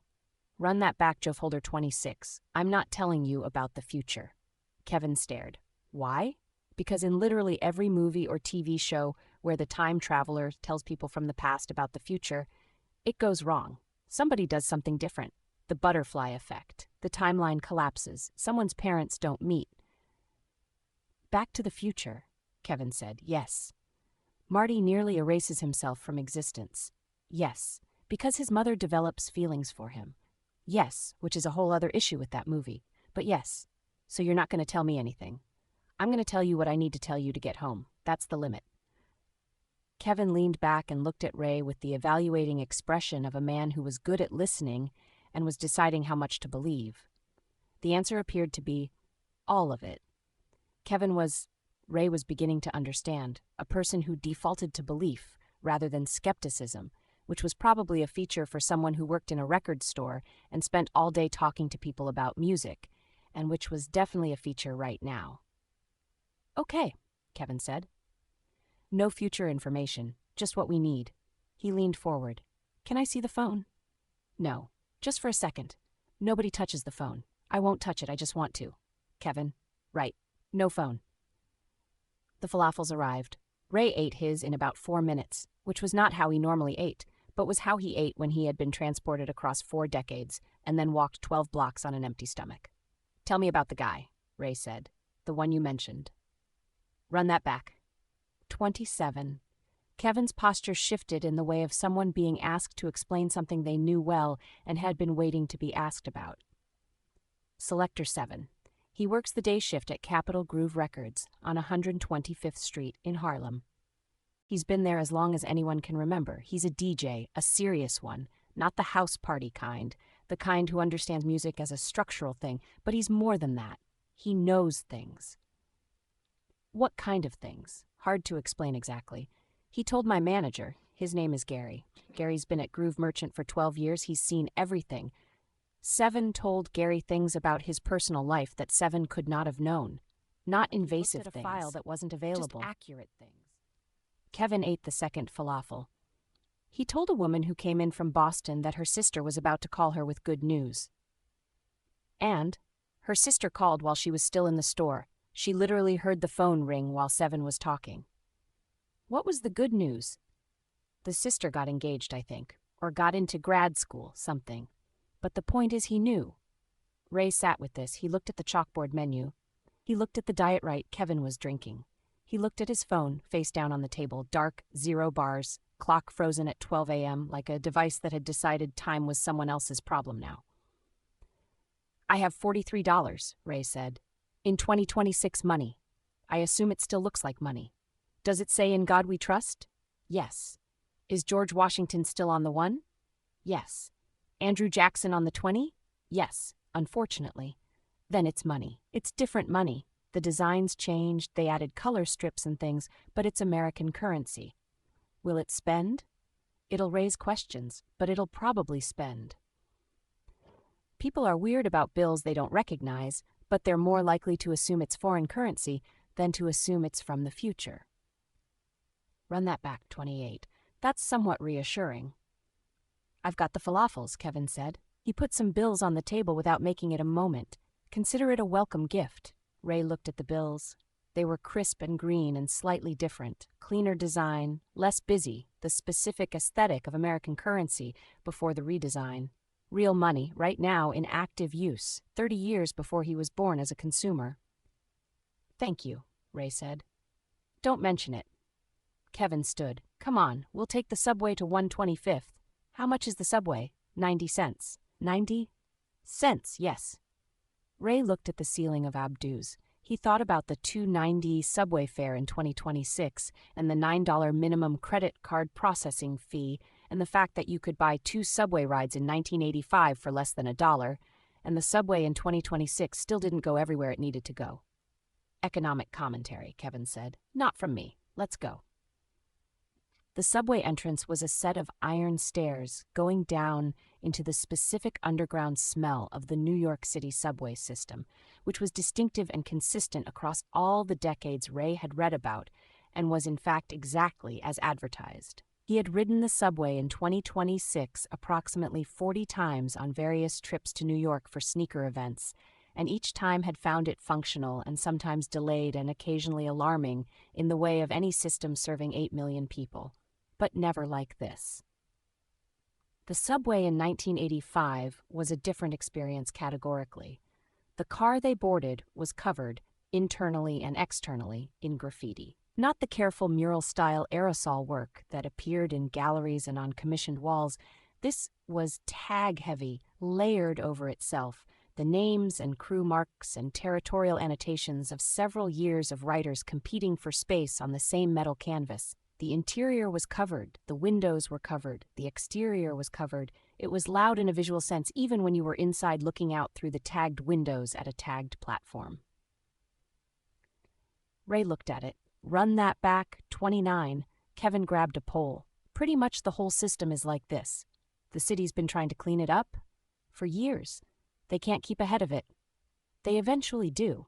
Run that back, Joe Folder 26. I'm not telling you about the future. Kevin stared. Why? Because in literally every movie or TV show where the time traveler tells people from the past about the future, it goes wrong. Somebody does something different. The butterfly effect. The timeline collapses. Someone's parents don't meet. Back to the Future, Kevin said. Yes. Marty nearly erases himself from existence. Yes, because his mother develops feelings for him. Yes, which is a whole other issue with that movie. But yes, so you're not going to tell me anything. I'm going to tell you what I need to tell you to get home. That's the limit. Kevin leaned back and looked at Ray with the evaluating expression of a man who was good at listening and was deciding how much to believe. The answer appeared to be all of it. Ray was beginning to understand, a person who defaulted to belief rather than skepticism, which was probably a feature for someone who worked in a record store and spent all day talking to people about music, and which was definitely a feature right now. Okay, Kevin said. No future information, just what we need. He leaned forward. Can I see the phone? No, just for a second. Nobody touches the phone. I won't touch it, I just want to. Kevin, right, no phone. The falafels arrived. Ray ate his in about 4 minutes, which was not how he normally ate, but was how he ate when he had been transported across 4 decades and then walked 12 blocks on an empty stomach. Tell me about the guy, Ray said. The one you mentioned. Run that back. 27. Kevin's posture shifted in the way of someone being asked to explain something they knew well and had been waiting to be asked about. Selector 7. He works the day shift at Capitol Groove Records on 125th Street in Harlem. He's been there as long as anyone can remember. He's a DJ, a serious one, not the house party kind, the kind who understands music as a structural thing, but he's more than that. He knows things. What kind of things? Hard to explain exactly. He told my manager, his name is Gary. Gary's been at Groove Merchant for 12 years. He's seen everything. 7 told Gary things about his personal life that 7 could not have known. Not invasive things. A file that wasn't available. Just accurate things. Kevin ate the second falafel. He told a woman who came in from Boston that her sister was about to call her with good news. And her sister called while she was still in the store. She literally heard the phone ring while 7 was talking. What was the good news? The sister got engaged, I think, or got into grad school, something. But the point is he knew. Ray sat with this. He looked at the chalkboard menu. He looked at the Diet Right Kevin was drinking. He looked at his phone, face down on the table, dark, 0 bars, clock frozen at 12 a.m., like a device that had decided time was someone else's problem now. I have $43, Ray said. In 2026 money. I assume it still looks like money. Does it say in God we trust? Yes. Is George Washington still on the 1? Yes. Andrew Jackson on the 20? Yes, unfortunately. Then it's money. It's different money. The designs changed, they added color strips and things, but it's American currency. Will it spend? It'll raise questions, but it'll probably spend. People are weird about bills they don't recognize, but they're more likely to assume it's foreign currency than to assume it's from the future. Run that back, 28. That's somewhat reassuring. I've got the falafels, Kevin said. He put some bills on the table without making it a moment. Consider it a welcome gift. Ray looked at the bills. They were crisp and green and slightly different. Cleaner design, less busy, the specific aesthetic of American currency before the redesign. Real money, right now in active use, 30 years before he was born as a consumer. Thank you, Ray said. Don't mention it. Kevin stood. Come on, we'll take the subway to 125th. How much is the subway? 90 cents. 90 cents, yes. Ray looked at the ceiling of Abdu's. He thought about the $2.90 subway fare in 2026 and the $9 minimum credit card processing fee and the fact that you could buy 2 subway rides in 1985 for less than $1, and the subway in 2026 still didn't go everywhere it needed to go. Economic commentary, Kevin said. Not from me. Let's go. The subway entrance was a set of iron stairs going down into the specific underground smell of the New York City subway system, which was distinctive and consistent across all the decades Ray had read about and was in fact exactly as advertised. He had ridden the subway in 2026 approximately 40 times on various trips to New York for sneaker events, and each time had found it functional and sometimes delayed and occasionally alarming in the way of any system serving 8 million people. But never like this. The subway in 1985 was a different experience categorically. The car they boarded was covered, internally and externally, in graffiti. Not the careful mural-style aerosol work that appeared in galleries and on commissioned walls. This was tag-heavy, layered over itself, the names and crew marks and territorial annotations of several years of writers competing for space on the same metal canvas. The interior was covered, the windows were covered, the exterior was covered. It was loud in a visual sense even when you were inside looking out through the tagged windows at a tagged platform. Ray looked at it. Run that back, 29. Kevin grabbed a pole. Pretty much the whole system is like this. The city's been trying to clean it up for years. They can't keep ahead of it. They eventually do.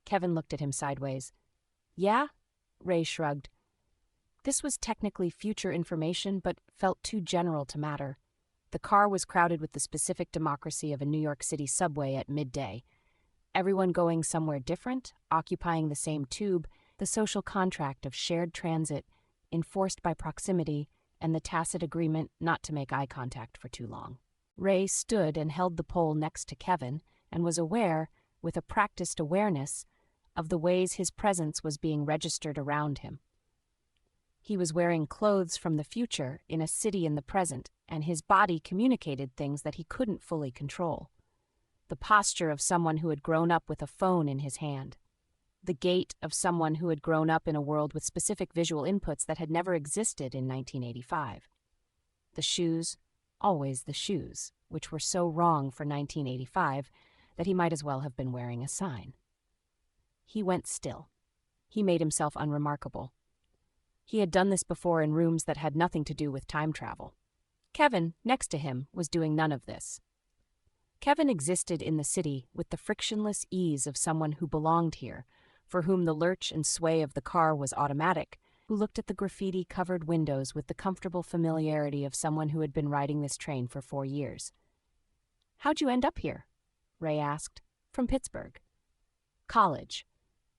Kevin looked at him sideways. Yeah? Ray shrugged. This was technically future information, but felt too general to matter. The car was crowded with the specific democracy of a New York City subway at midday. Everyone going somewhere different, occupying the same tube, the social contract of shared transit, enforced by proximity, and the tacit agreement not to make eye contact for too long. Ray stood and held the pole next to Kevin and was aware, with a practiced awareness, of the ways his presence was being registered around him. He was wearing clothes from the future in a city in the present, and his body communicated things that he couldn't fully control. The posture of someone who had grown up with a phone in his hand. The gait of someone who had grown up in a world with specific visual inputs that had never existed in 1985. The shoes, always the shoes, which were so wrong for 1985 that he might as well have been wearing a sign. He went still. He made himself unremarkable. He had done this before in rooms that had nothing to do with time travel. Kevin, next to him, was doing none of this. Kevin existed in the city with the frictionless ease of someone who belonged here, for whom the lurch and sway of the car was automatic, who looked at the graffiti-covered windows with the comfortable familiarity of someone who had been riding this train for 4 years. "How'd you end up here?" Ray asked. "From Pittsburgh." "College.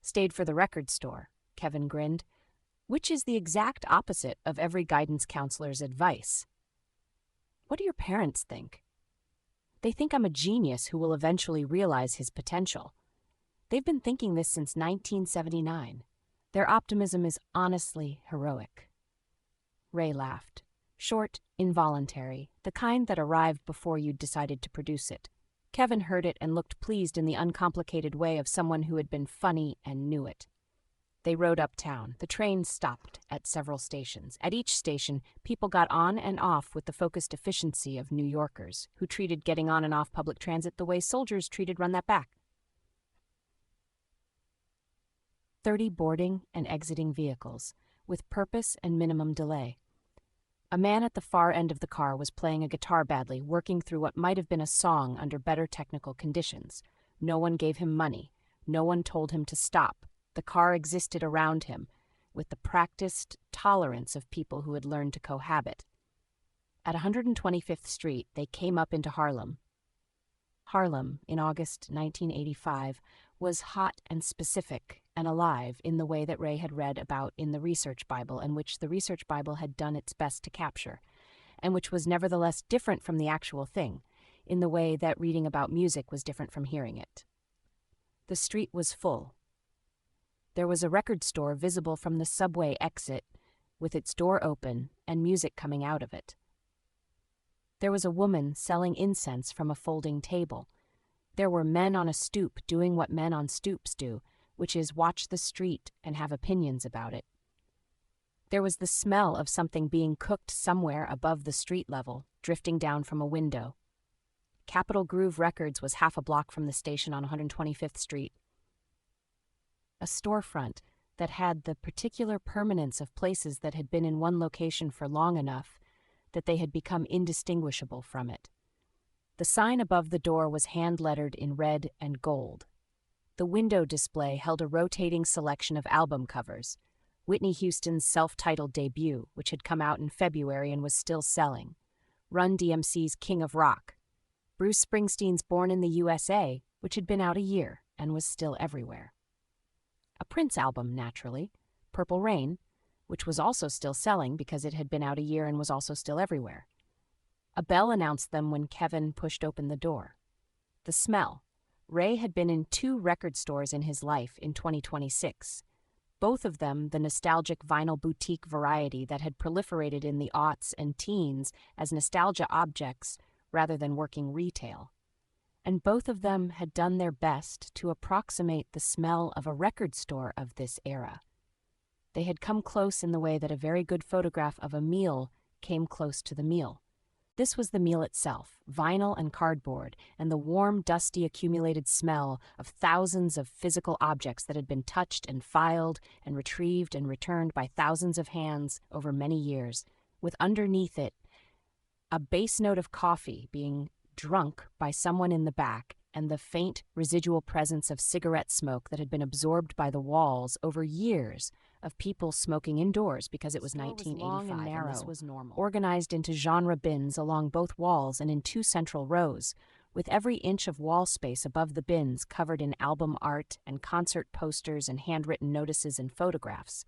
Stayed for the record store," Kevin grinned, which is the exact opposite of every guidance counselor's advice. "What do your parents think?" "They think I'm a genius who will eventually realize his potential. They've been thinking this since 1979. Their optimism is honestly heroic." Ray laughed. Short, involuntary, the kind that arrived before you'd decided to produce it. Kevin heard it and looked pleased in the uncomplicated way of someone who had been funny and knew it. They rode uptown. The train stopped at several stations. At each station, people got on and off with the focused efficiency of New Yorkers, who treated getting on and off public transit the way soldiers treated run that back. 30 boarding and exiting vehicles, with purpose and minimum delay. A man at the far end of the car was playing a guitar badly, working through what might have been a song under better technical conditions. No one gave him money. No one told him to stop. The car existed around him, with the practiced tolerance of people who had learned to cohabit. At 125th Street, they came up into Harlem. Harlem, in August 1985, was hot and specific and alive in the way that Ray had read about in the Research Bible, and which the Research Bible had done its best to capture, and which was nevertheless different from the actual thing, in the way that reading about music was different from hearing it. The street was full. There was a record store visible from the subway exit, with its door open and music coming out of it. There was a woman selling incense from a folding table. There were men on a stoop doing what men on stoops do, which is watch the street and have opinions about it. There was the smell of something being cooked somewhere above the street level, drifting down from a window. Capitol Groove Records was half a block from the station on 125th Street. A storefront that had the particular permanence of places that had been in one location for long enough that they had become indistinguishable from it. The sign above the door was hand-lettered in red and gold. The window display held a rotating selection of album covers. Whitney Houston's self-titled debut, which had come out in February and was still selling, Run DMC's King of Rock, Bruce Springsteen's Born in the USA, which had been out a year and was still everywhere. A Prince album, naturally, Purple Rain, which was also still selling because it had been out a year and was also still everywhere. A bell announced them when Kevin pushed open the door. The smell. Ray had been in 2 record stores in his life in 2026. Both of them the nostalgic vinyl boutique variety that had proliferated in the aughts and teens as nostalgia objects rather than working retail. And both of them had done their best to approximate the smell of a record store of this era. They had come close in the way that a very good photograph of a meal came close to the meal. This was the meal itself, vinyl and cardboard, and the warm, dusty, accumulated smell of thousands of physical objects that had been touched and filed and retrieved and returned by thousands of hands over many years, with underneath it a bass note of coffee being drunk by someone in the back and the faint residual presence of cigarette smoke that had been absorbed by the walls over years of people smoking indoors because it was 1985 and narrow, and this was normal. Organized into genre bins along both walls and in 2 central rows, with every inch of wall space above the bins covered in album art and concert posters and handwritten notices and photographs.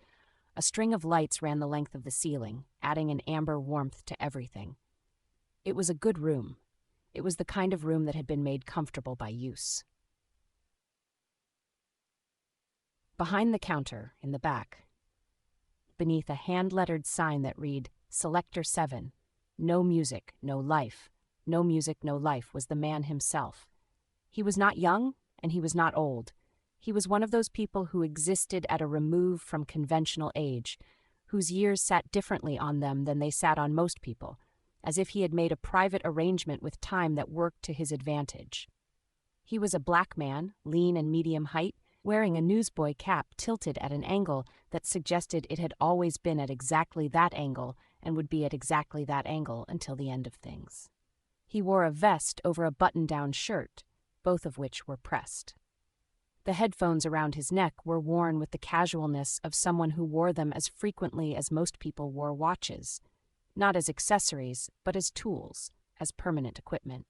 A string of lights ran the length of the ceiling, adding an amber warmth to everything. It was a good room. It was the kind of room that had been made comfortable by use. Behind the counter, in the back, beneath a hand-lettered sign that read, Selector 7, No Music, No Life, No Music, No Life, was the man himself. He was not young, and he was not old. He was one of those people who existed at a remove from conventional age, whose years sat differently on them than they sat on most people, as if he had made a private arrangement with time that worked to his advantage. He was a black man, lean and medium height, wearing a newsboy cap tilted at an angle that suggested it had always been at exactly that angle and would be at exactly that angle until the end of things. He wore a vest over a button-down shirt, both of which were pressed. The headphones around his neck were worn with the casualness of someone who wore them as frequently as most people wore watches, not as accessories, but as tools, as permanent equipment.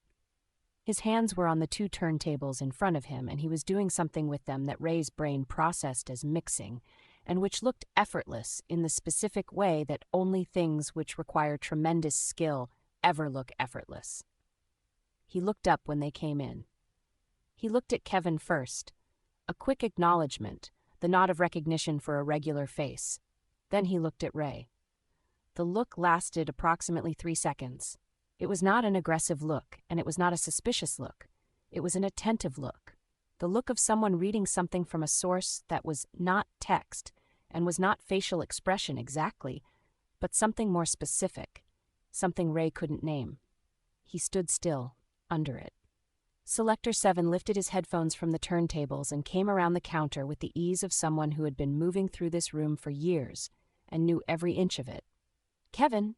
His hands were on the 2 turntables in front of him, and he was doing something with them that Ray's brain processed as mixing, and which looked effortless in the specific way that only things which require tremendous skill ever look effortless. He looked up when they came in. He looked at Kevin first, a quick acknowledgement, the nod of recognition for a regular face. Then he looked at Ray. The look lasted approximately 3 seconds. It was not an aggressive look, and it was not a suspicious look. It was an attentive look. The look of someone reading something from a source that was not text, and was not facial expression exactly, but something more specific, something Ray couldn't name. He stood still, under it. Selector 7 lifted his headphones from the turntables and came around the counter with the ease of someone who had been moving through this room for years and knew every inch of it. "Kevin,"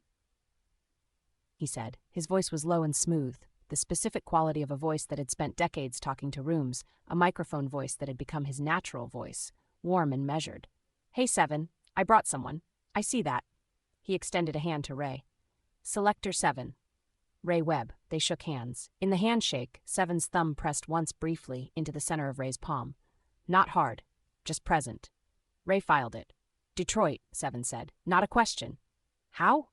he said. His voice was low and smooth, the specific quality of a voice that had spent decades talking to rooms, a microphone voice that had become his natural voice, warm and measured. "Hey, 7, I brought someone. I see that." He extended a hand to Ray. "Selector 7. Ray Webb." They shook hands. In the handshake, 7's thumb pressed once briefly into the center of Ray's palm. "Not hard, just present." Ray filed it. "Detroit," 7 said. "Not a question." "How?"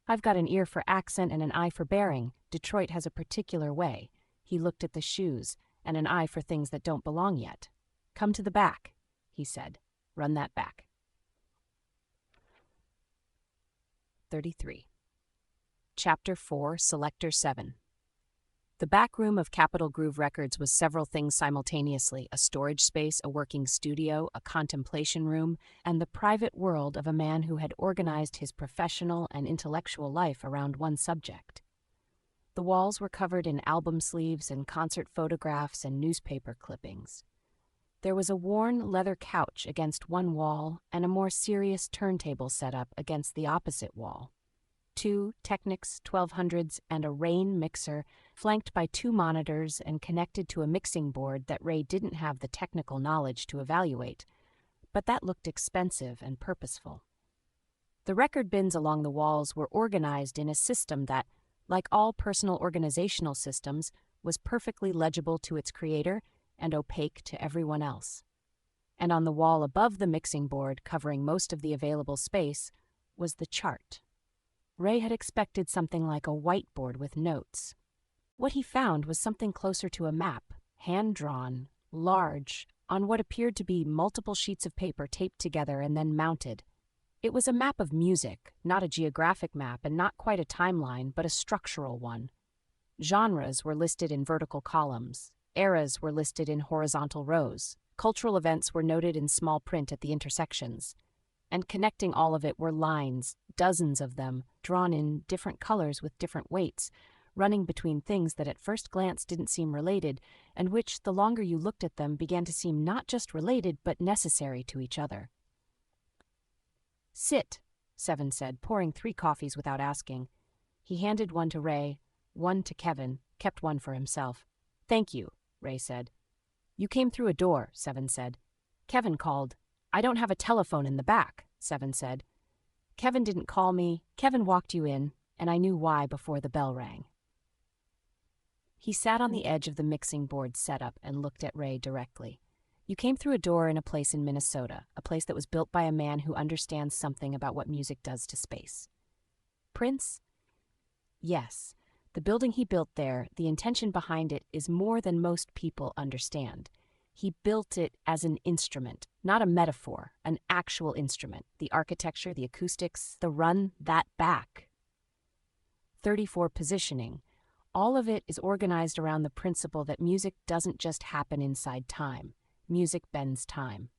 "I've got an ear for accent and an eye for bearing. Detroit has a particular way." He looked at the shoes, "and an eye for things that don't belong yet." "Come to the back," he said. "Run that back." 33. Chapter 4, Selector 7. The back room of Capitol Groove Records was several things simultaneously: a storage space, a working studio, a contemplation room, and the private world of a man who had organized his professional and intellectual life around one subject. The walls were covered in album sleeves and concert photographs and newspaper clippings. There was a worn leather couch against one wall and a more serious turntable set up against the opposite wall. 2 Technics 1200s and a Rain mixer, flanked by 2 monitors and connected to a mixing board that Ray didn't have the technical knowledge to evaluate, but that looked expensive and purposeful. The record bins along the walls were organized in a system that, like all personal organizational systems, was perfectly legible to its creator and opaque to everyone else. And on the wall above the mixing board, covering most of the available space, was the chart. Ray had expected something like a whiteboard with notes. What he found was something closer to a map, hand-drawn, large, on what appeared to be multiple sheets of paper taped together and then mounted. It was a map of music, not a geographic map and not quite a timeline, but a structural one. Genres were listed in vertical columns. Eras were listed in horizontal rows. Cultural events were noted in small print at the intersections. And connecting all of it were lines, dozens of them, drawn in different colors with different weights, running between things that at first glance didn't seem related, and which, the longer you looked at them, began to seem not just related but necessary to each other. "Sit," Seven said, pouring 3 coffees without asking. He handed one to Ray, one to Kevin, kept one for himself. "Thank you," Ray said. "You came through a door," Seven said. Kevin called. "I don't have a telephone in the back," Seven said. "Kevin didn't call me. Kevin walked you in, and I knew why before the bell rang." He sat on the edge of the mixing board setup and looked at Ray directly. "You came through a door in a place in Minnesota, a place that was built by a man who understands something about what music does to space." "Prince?" "Yes. The building he built there, the intention behind it is more than most people understand. He built it as an instrument, not a metaphor, an actual instrument. The architecture, the acoustics, the run that back. 34 positioning. All of it is organized around the principle that music doesn't just happen inside time. Music bends time."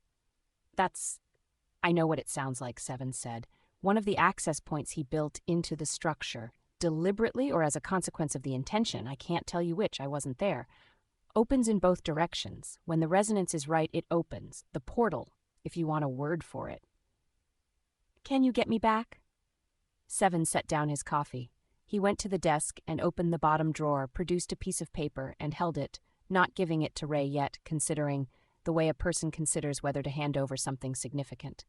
I know what it sounds like," Seven said. "One of the access points he built into the structure, deliberately or as a consequence of the intention, I can't tell you which, I wasn't there, opens in both directions. When the resonance is right, it opens. The portal, if you want a word for it." "Can you get me back?" Seven set down his coffee. He went to the desk and opened the bottom drawer, produced a piece of paper, and held it, not giving it to Ray yet, considering the way a person considers whether to hand over something significant.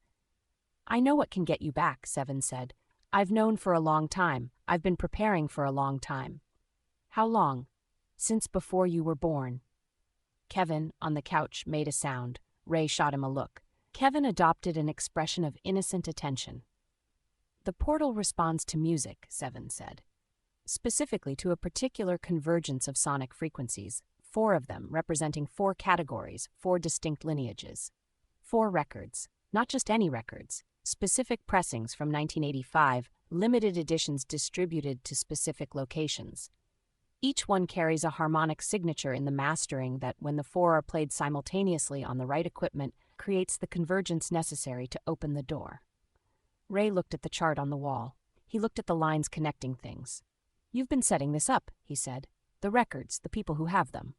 "I know what can get you back," Seven said. "I've known for a long time. I've been preparing for a long time." "How long?" "Since before you were born." Kevin, on the couch, made a sound. Ray shot him a look. Kevin adopted an expression of innocent attention. "The portal responds to music," Seven said. "Specifically to a particular convergence of sonic frequencies, 4 of them representing 4 categories, 4 distinct lineages. 4 records, not just any records, specific pressings from 1985, limited editions distributed to specific locations. Each one carries a harmonic signature in the mastering that, when the 4 are played simultaneously on the right equipment, creates the convergence necessary to open the door." Ray looked at the chart on the wall. He looked at the lines connecting things. "You've been setting this up," he said. "The records, the people who have them."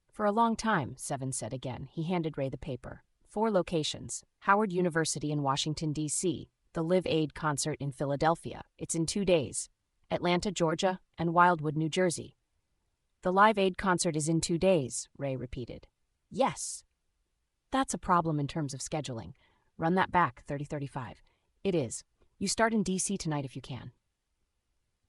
"For a long time," Seven said again. He handed Ray the paper. 4 locations: Howard University in Washington, D.C., the Live Aid concert in Philadelphia. It's in 2 days. Atlanta, Georgia, and Wildwood, New Jersey. "The Live Aid concert is in 2 days," Ray repeated. "Yes." "That's a problem in terms of scheduling. Run that back, 3035. "It is. You start in D.C. tonight if you can."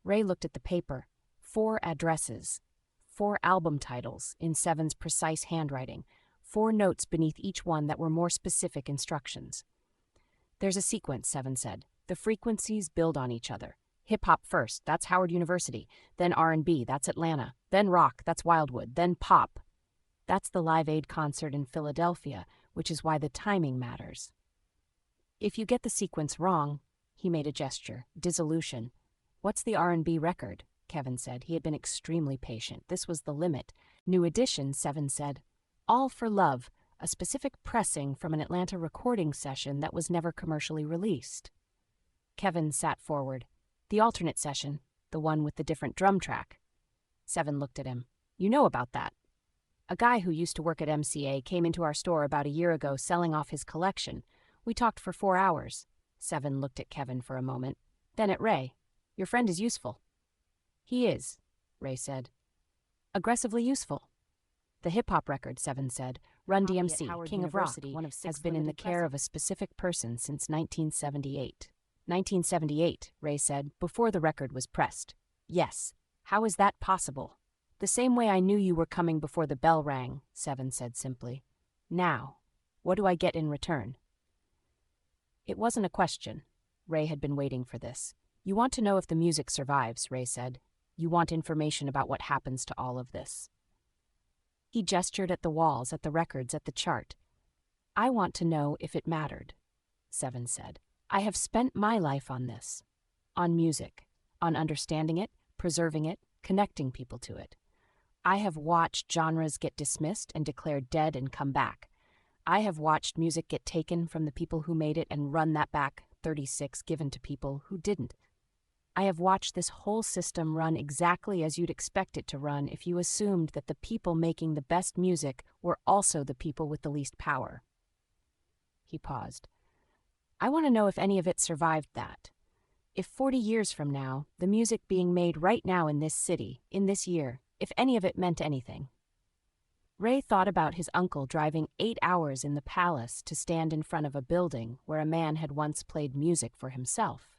Ray looked at the paper. 4 addresses. 4 album titles in Seven's precise handwriting. 4 notes beneath each one that were more specific instructions. "There's a sequence," Seven said. "The frequencies build on each other. Hip-hop first, that's Howard University. Then R&B, that's Atlanta. Then rock, that's Wildwood. Then pop. That's the Live Aid concert in Philadelphia, which is why the timing matters. If you get the sequence wrong," he made a gesture, dissolution. "What's the R&B record?" Kevin said. He had been extremely patient. This was the limit. "New edition," Seven said. "All for Love, a specific pressing from an Atlanta recording session that was never commercially released." Kevin sat forward. "The alternate session, the one with the different drum track." Seven looked at him. "You know about that." "A guy who used to work at MCA came into our store about a year ago selling off his collection. We talked for 4 hours. Seven looked at Kevin for a moment, then at Ray. "Your friend is useful." "He is," Ray said. "Aggressively useful." The hip-hop record, Seven said. Run Copy at DMC, Howard King University, of Rock, one of 6 has been in the limited care of a presses. specific person since 1978. 1978, Ray said, before the record was pressed. Yes. How is that possible? The same way I knew you were coming before the bell rang, Seven said simply. Now, what do I get in return? It wasn't a question. Ray had been waiting for this. You want to know if the music survives, Ray said. You want information about what happens to all of this. He gestured at the walls, at the records, at the chart. I want to know if it mattered, Seven said. I have spent my life on this, on music, on understanding it, preserving it, connecting people to it. I have watched genres get dismissed and declared dead and come back. I have watched music get taken from the people who made it and run that back, 36 given to people who didn't. I have watched this whole system run exactly as you'd expect it to run if you assumed that the people making the best music were also the people with the least power. He paused. I want to know if any of it survived that. If 40 years from now, the music being made right now in this city, in this year, if any of it meant anything. Ray thought about his uncle driving 8 hours in the palace to stand in front of a building where a man had once played music for himself.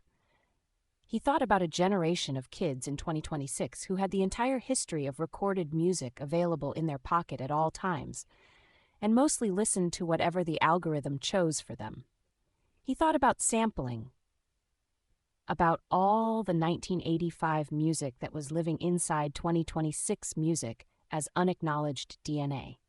He thought about a generation of kids in 2026 who had the entire history of recorded music available in their pocket at all times, and mostly listened to whatever the algorithm chose for them. He thought about sampling, about all the 1985 music that was living inside 2026 music as unacknowledged DNA.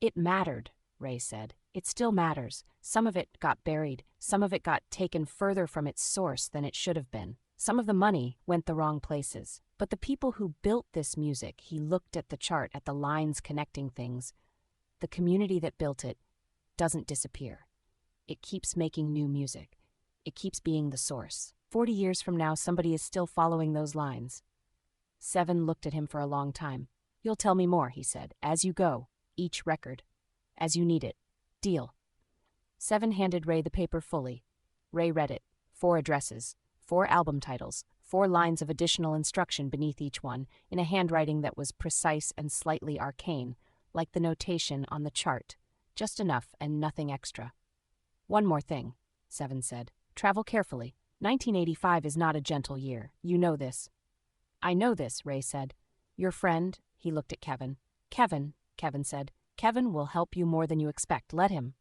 It mattered, Ray said. It still matters. Some of it got buried. Some of it got taken further from its source than it should have been. Some of the money went the wrong places. But the people who built this music, he looked at the chart, at the lines connecting things. The community that built it doesn't disappear. It keeps making new music. It keeps being the source. 40 years from now, somebody is still following those lines. Seven looked at him for a long time. You'll tell me more, he said, as you go, each record, as you need it. Deal. Seven handed Ray the paper fully. Ray read it. 4 addresses, 4 album titles, 4 lines of additional instruction beneath each one, in a handwriting that was precise and slightly arcane, like the notation on the chart. Just enough and nothing extra. One more thing, Seven said. Travel carefully. 1985 is not a gentle year. You know this. I know this, Ray said. Your friend, he looked at Kevin. Kevin, Kevin said. Kevin will help you more than you expect. Let him.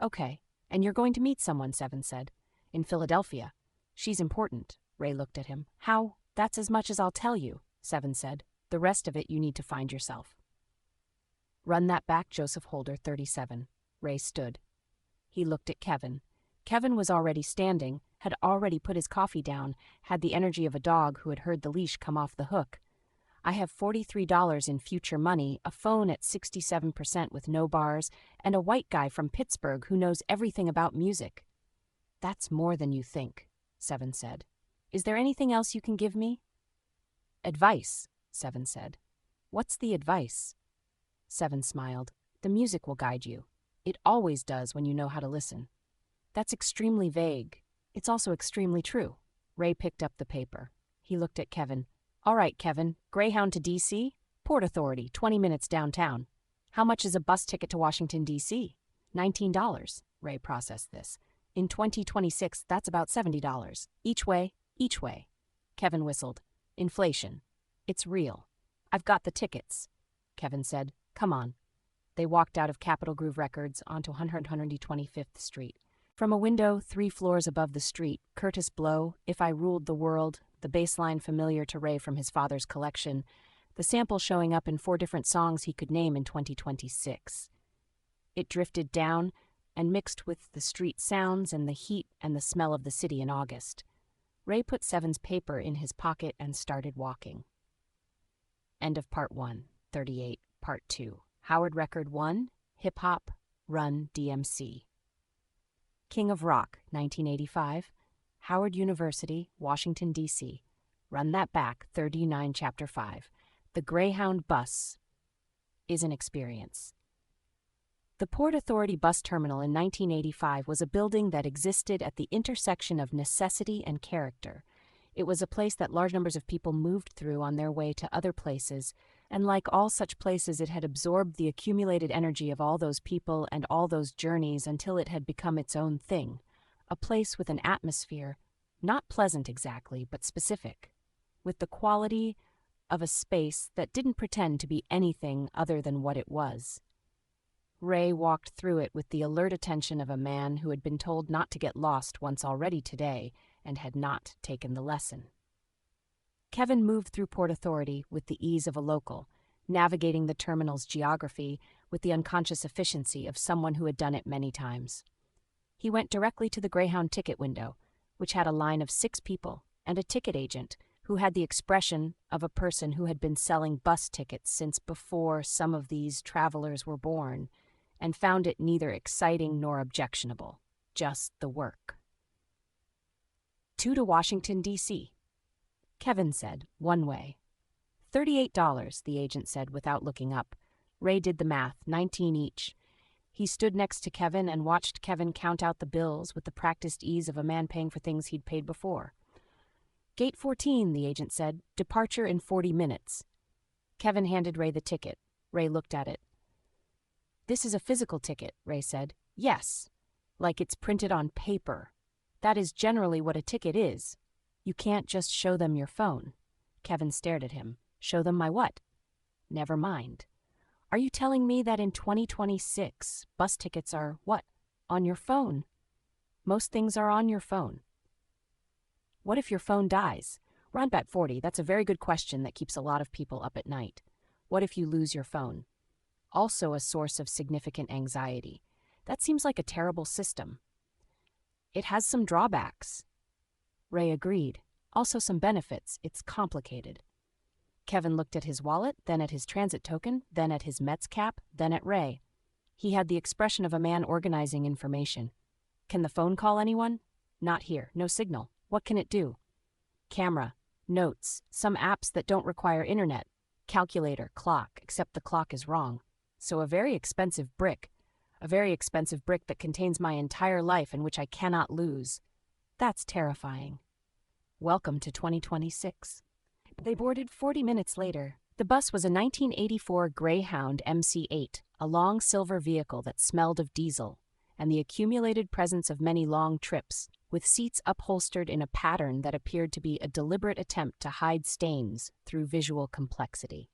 Okay, and you're going to meet someone, Seven said. In Philadelphia. She's important. Ray looked at him. How? That's as much as I'll tell you, Seven said. The rest of it you need to find yourself. Run that back, Joseph Holder, 37. Ray stood. He looked at Kevin. Kevin was already standing, had already put his coffee down, had the energy of a dog who had heard the leash come off the hook. I have $43 in future money, a phone at 67% with no bars, and a white guy from Pittsburgh who knows everything about music. That's more than you think, Seven said. Is there anything else you can give me? Advice, Seven said. What's the advice? Seven smiled. The music will guide you. It always does when you know how to listen. That's extremely vague. It's also extremely true. Ray picked up the paper. He looked at Kevin. All right, Kevin. Greyhound to D.C.? Port Authority, 20 minutes downtown. How much is a bus ticket to Washington, D.C.? $19. Ray processed this. In 2026, that's about $70. Each way, each way. Kevin whistled. Inflation. It's real. I've got the tickets. Kevin said, come on. They walked out of Capitol Groove Records onto 125th Street. From a window 3 floors above the street, Curtis Blow, If I Ruled the World, the bass line familiar to Ray from his father's collection, the sample showing up in 4 different songs he could name in 2026. It drifted down and mixed with the street sounds and the heat and the smell of the city in August. Ray put Seven's paper in his pocket and started walking. End of Part 1, 38, Part 2. Howard Record 1, Hip Hop, Run DMC. King of Rock, 1985. Howard University, Washington, D.C. Run that back, 39, Chapter 5. The Greyhound bus is an experience. The Port Authority Bus Terminal in 1985 was a building that existed at the intersection of necessity and character. It was a place that large numbers of people moved through on their way to other places, And like all such places, it had absorbed the accumulated energy of all those people and all those journeys until it had become its own thing, a place with an atmosphere, not pleasant exactly, but specific, with the quality of a space that didn't pretend to be anything other than what it was. Ray walked through it with the alert attention of a man who had been told not to get lost once already today and had not taken the lesson. Kevin moved through Port Authority with the ease of a local, navigating the terminal's geography with the unconscious efficiency of someone who had done it many times. He went directly to the Greyhound ticket window, which had a line of 6 people and a ticket agent who had the expression of a person who had been selling bus tickets since before some of these travelers were born, and found it neither exciting nor objectionable, just the work. 2 to Washington, D.C., Kevin said, one way. $38, the agent said without looking up. Ray did the math, 19 each. He stood next to Kevin and watched Kevin count out the bills with the practiced ease of a man paying for things he'd paid before. Gate 14, the agent said, departure in 40 minutes. Kevin handed Ray the ticket. Ray looked at it. This is a physical ticket, Ray said. Yes, like it's printed on paper. That is generally what a ticket is. You can't just show them your phone. Kevin stared at him. Show them my what? Never mind. Are you telling me that in 2026, bus tickets are, what, on your phone? Most things are on your phone. What if your phone dies? We're on bet 40. That's a very good question that keeps a lot of people up at night. What if you lose your phone? Also a source of significant anxiety. That seems like a terrible system. It has some drawbacks. Ray agreed. Also some benefits. It's complicated. Kevin looked at his wallet, then at his transit token, then at his Mets cap, then at Ray. He had the expression of a man organizing information. Can the phone call anyone? Not here. No signal. What can it do? Camera, notes, some apps that don't require internet, calculator, clock, except the clock is wrong. So a very expensive brick that contains my entire life and which I cannot lose. That's terrifying. Welcome to 2026. They boarded 40 minutes later. The bus was a 1984 Greyhound MC8, a long silver vehicle that smelled of diesel, and the accumulated presence of many long trips, with seats upholstered in a pattern that appeared to be a deliberate attempt to hide stains through visual complexity.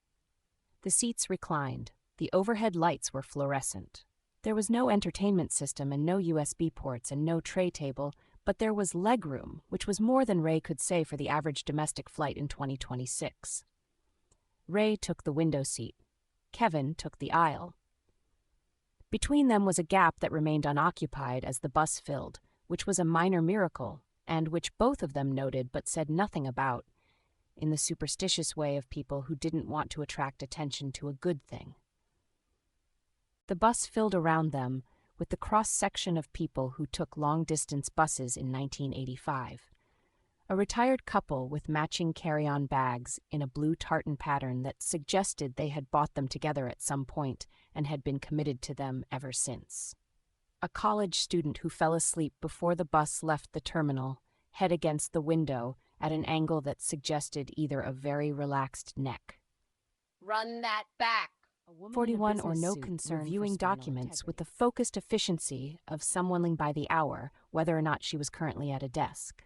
The seats reclined. The overhead lights were fluorescent. There was no entertainment system and no USB ports and no tray table, but there was legroom, which was more than Ray could say for the average domestic flight in 2026. Ray took the window seat. Kevin took the aisle. Between them was a gap that remained unoccupied as the bus filled, which was a minor miracle, and which both of them noted but said nothing about, in the superstitious way of people who didn't want to attract attention to a good thing. The bus filled around them with the cross-section of people who took long-distance buses in 1985. A retired couple with matching carry-on bags in a blue tartan pattern that suggested they had bought them together at some point and had been committed to them ever since. A college student who fell asleep before the bus left the terminal, head against the window at an angle that suggested either a very relaxed neck. Run that back. 41 or no concern reviewing documents with the focused efficiency of someone by the hour, whether or not she was currently at a desk.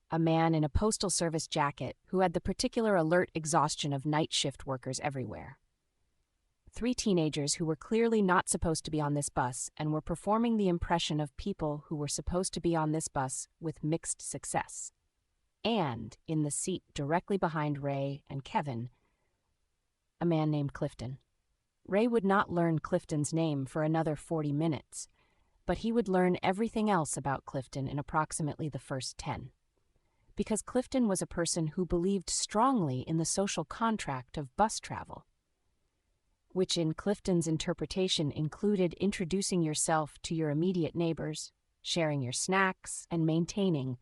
A man in a postal service jacket who had the particular alert exhaustion of night shift workers everywhere. 3 teenagers who were clearly not supposed to be on this bus and were performing the impression of people who were supposed to be on this bus with mixed success. And, in the seat directly behind Ray and Kevin, a man named Clifton. Ray would not learn Clifton's name for another 40 minutes, but he would learn everything else about Clifton in approximately the first 10. Because Clifton was a person who believed strongly in the social contract of bus travel, which in Clifton's interpretation included introducing yourself to your immediate neighbors, sharing your snacks, and maintaining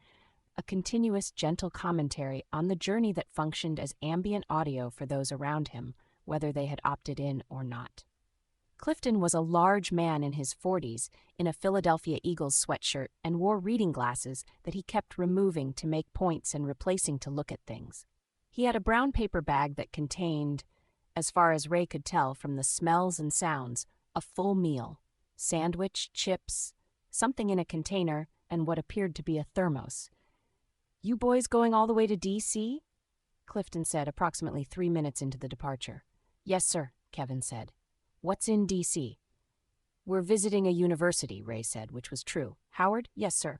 a continuous gentle commentary on the journey that functioned as ambient audio for those around him, whether they had opted in or not. Clifton was a large man in his 40s in a Philadelphia Eagles sweatshirt and wore reading glasses that he kept removing to make points and replacing to look at things. He had a brown paper bag that contained, as far as Ray could tell from the smells and sounds, a full meal: sandwich, chips, something in a container, and what appeared to be a thermos. "You boys going all the way to D.C.?" Clifton said approximately 3 minutes into the departure. "Yes, sir," Kevin said. "What's in D.C.?" "We're visiting a university," Ray said, which was true. "Howard?" "Yes, sir."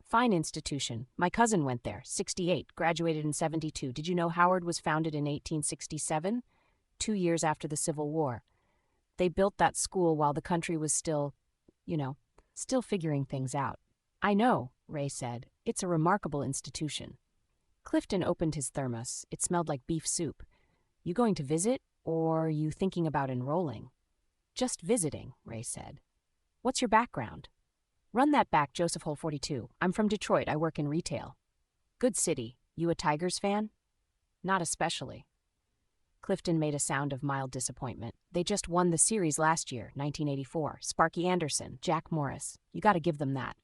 "Fine institution. My cousin went there, 68, graduated in 72. Did you know Howard was founded in 1867? 2 years after the Civil War. They built that school while the country was still figuring things out." "I know," Ray said. "It's a remarkable institution." Clifton opened his thermos. It smelled like beef soup. "You going to visit, or you thinking about enrolling?" "Just visiting," Ray said. "What's your background?" "Run that back, Joseph Hole 42. I'm from Detroit. I work in retail." "Good city. You a Tigers fan?" "Not especially." Clifton made a sound of mild disappointment. "They just won the series last year, 1984. Sparky Anderson, Jack Morris. You got to give them that."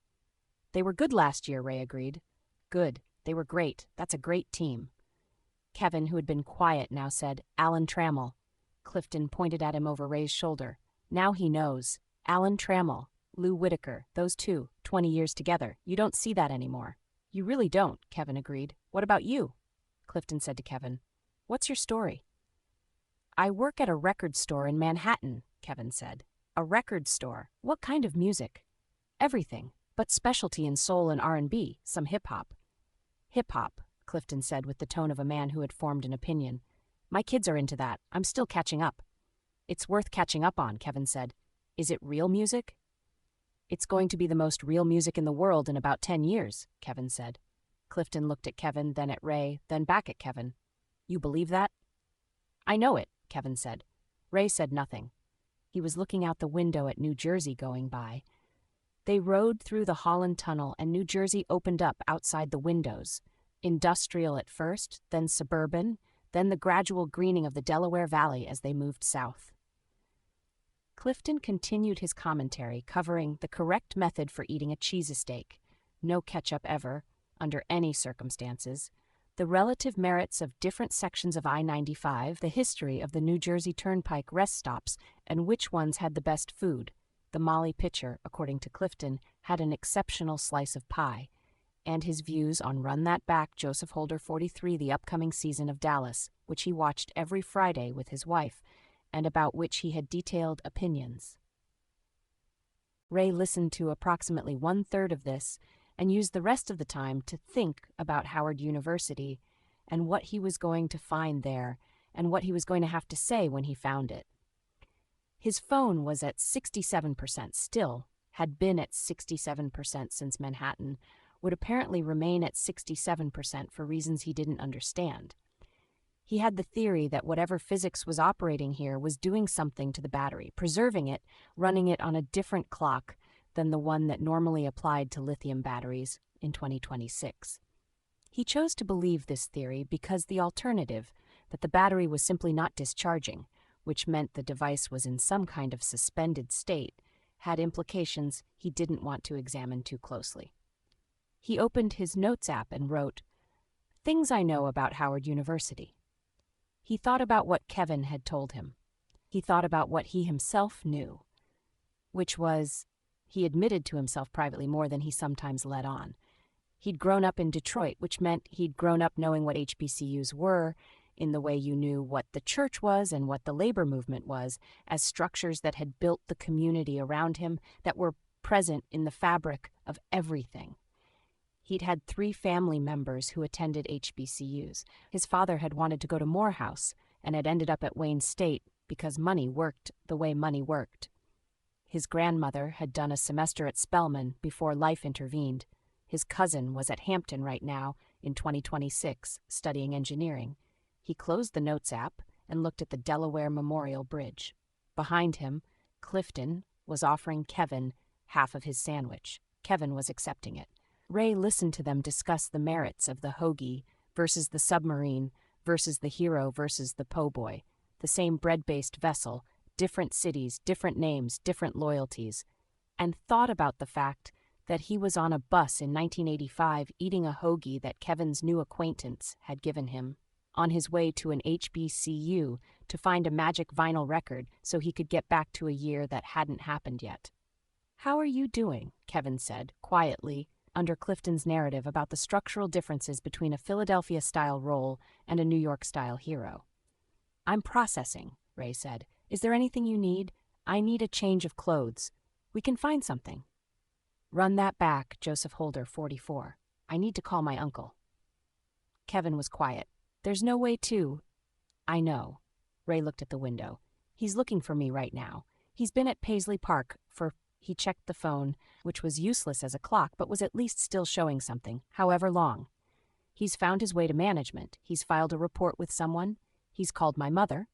"They were good last year," Ray agreed. "Good. They were great. That's a great team." Kevin, who had been quiet, now said, "Alan Trammell." Clifton pointed at him over Ray's shoulder. "Now he knows. Alan Trammell, Lou Whitaker, those two, 20 years together. You don't see that anymore." "You really don't," Kevin agreed. "What about you?" Clifton said to Kevin. "What's your story?" "I work at a record store in Manhattan," Kevin said. "A record store? What kind of music?" "Everything, but specialty in soul and R&B, some hip-hop." "Hip-hop," Clifton said with the tone of a man who had formed an opinion. "My kids are into that. I'm still catching up." "It's worth catching up on," Kevin said. "Is it real music?" "It's going to be the most real music in the world in about 10 years, Kevin said. Clifton looked at Kevin, then at Ray, then back at Kevin. "You believe that?" "I know it," Kevin said. Ray said nothing. He was looking out the window at New Jersey going by. They rode through the Holland Tunnel, and New Jersey opened up outside the windows. Industrial at first, then suburban, then the gradual greening of the Delaware Valley as they moved south. Clifton continued his commentary, covering the correct method for eating a cheese-steak, no ketchup ever, under any circumstances, the relative merits of different sections of I-95, the history of the New Jersey Turnpike rest stops, and which ones had the best food. The Molly pitcher, according to Clifton, had an exceptional slice of pie, and his views on Run That Back, Joseph Holder 43, the upcoming season of Dallas, which he watched every Friday with his wife, and about which he had detailed opinions. Ray listened to approximately 1/3 of this and used the rest of the time to think about Howard University and what he was going to find there and what he was going to have to say when he found it. His phone was at 67% still, had been at 67% since Manhattan, would apparently remain at 67% for reasons he didn't understand. He had the theory that whatever physics was operating here was doing something to the battery, preserving it, running it on a different clock than the one that normally applied to lithium batteries in 2026. He chose to believe this theory because the alternative, that the battery was simply not discharging, which meant the device was in some kind of suspended state, had implications he didn't want to examine too closely. He opened his notes app and wrote, "Things I know about Howard University." He thought about what Kevin had told him. He thought about what he himself knew, which was, he admitted to himself privately more than he sometimes let on. He'd grown up in Detroit, which meant he'd grown up knowing what HBCUs were, in the way you knew what the church was and what the labor movement was, as structures that had built the community around him, that were present in the fabric of everything. He'd had 3 family members who attended HBCUs. His father had wanted to go to Morehouse and had ended up at Wayne State because money worked the way money worked. His grandmother had done a semester at Spelman before life intervened. His cousin was at Hampton right now in 2026 studying engineering. He closed the notes app and looked at the Delaware Memorial Bridge. Behind him, Clifton was offering Kevin half of his sandwich. Kevin was accepting it. Ray listened to them discuss the merits of the hoagie versus the submarine versus the hero versus the po' boy, the same bread-based vessel, different cities, different names, different loyalties, and thought about the fact that he was on a bus in 1985 eating a hoagie that Kevin's new acquaintance had given him. on his way to an HBCU to find a magic vinyl record so he could get back to a year that hadn't happened yet. "How are you doing?" Kevin said, quietly, under Clifton's narrative about the structural differences between a Philadelphia-style role and a New York-style hero. "I'm processing," Ray said. "Is there anything you need? I need a change of clothes. We can find something." "Run that back," Joseph Holder, 44. "I need to call my uncle." Kevin was quiet. "There's no way to." "I know." Ray looked at the window. "He's looking for me right now. He's been at Paisley Park for..." He checked the phone, which was useless as a clock but was at least still showing something, however long. "He's found his way to management. He's filed a report with someone. He's called my mother."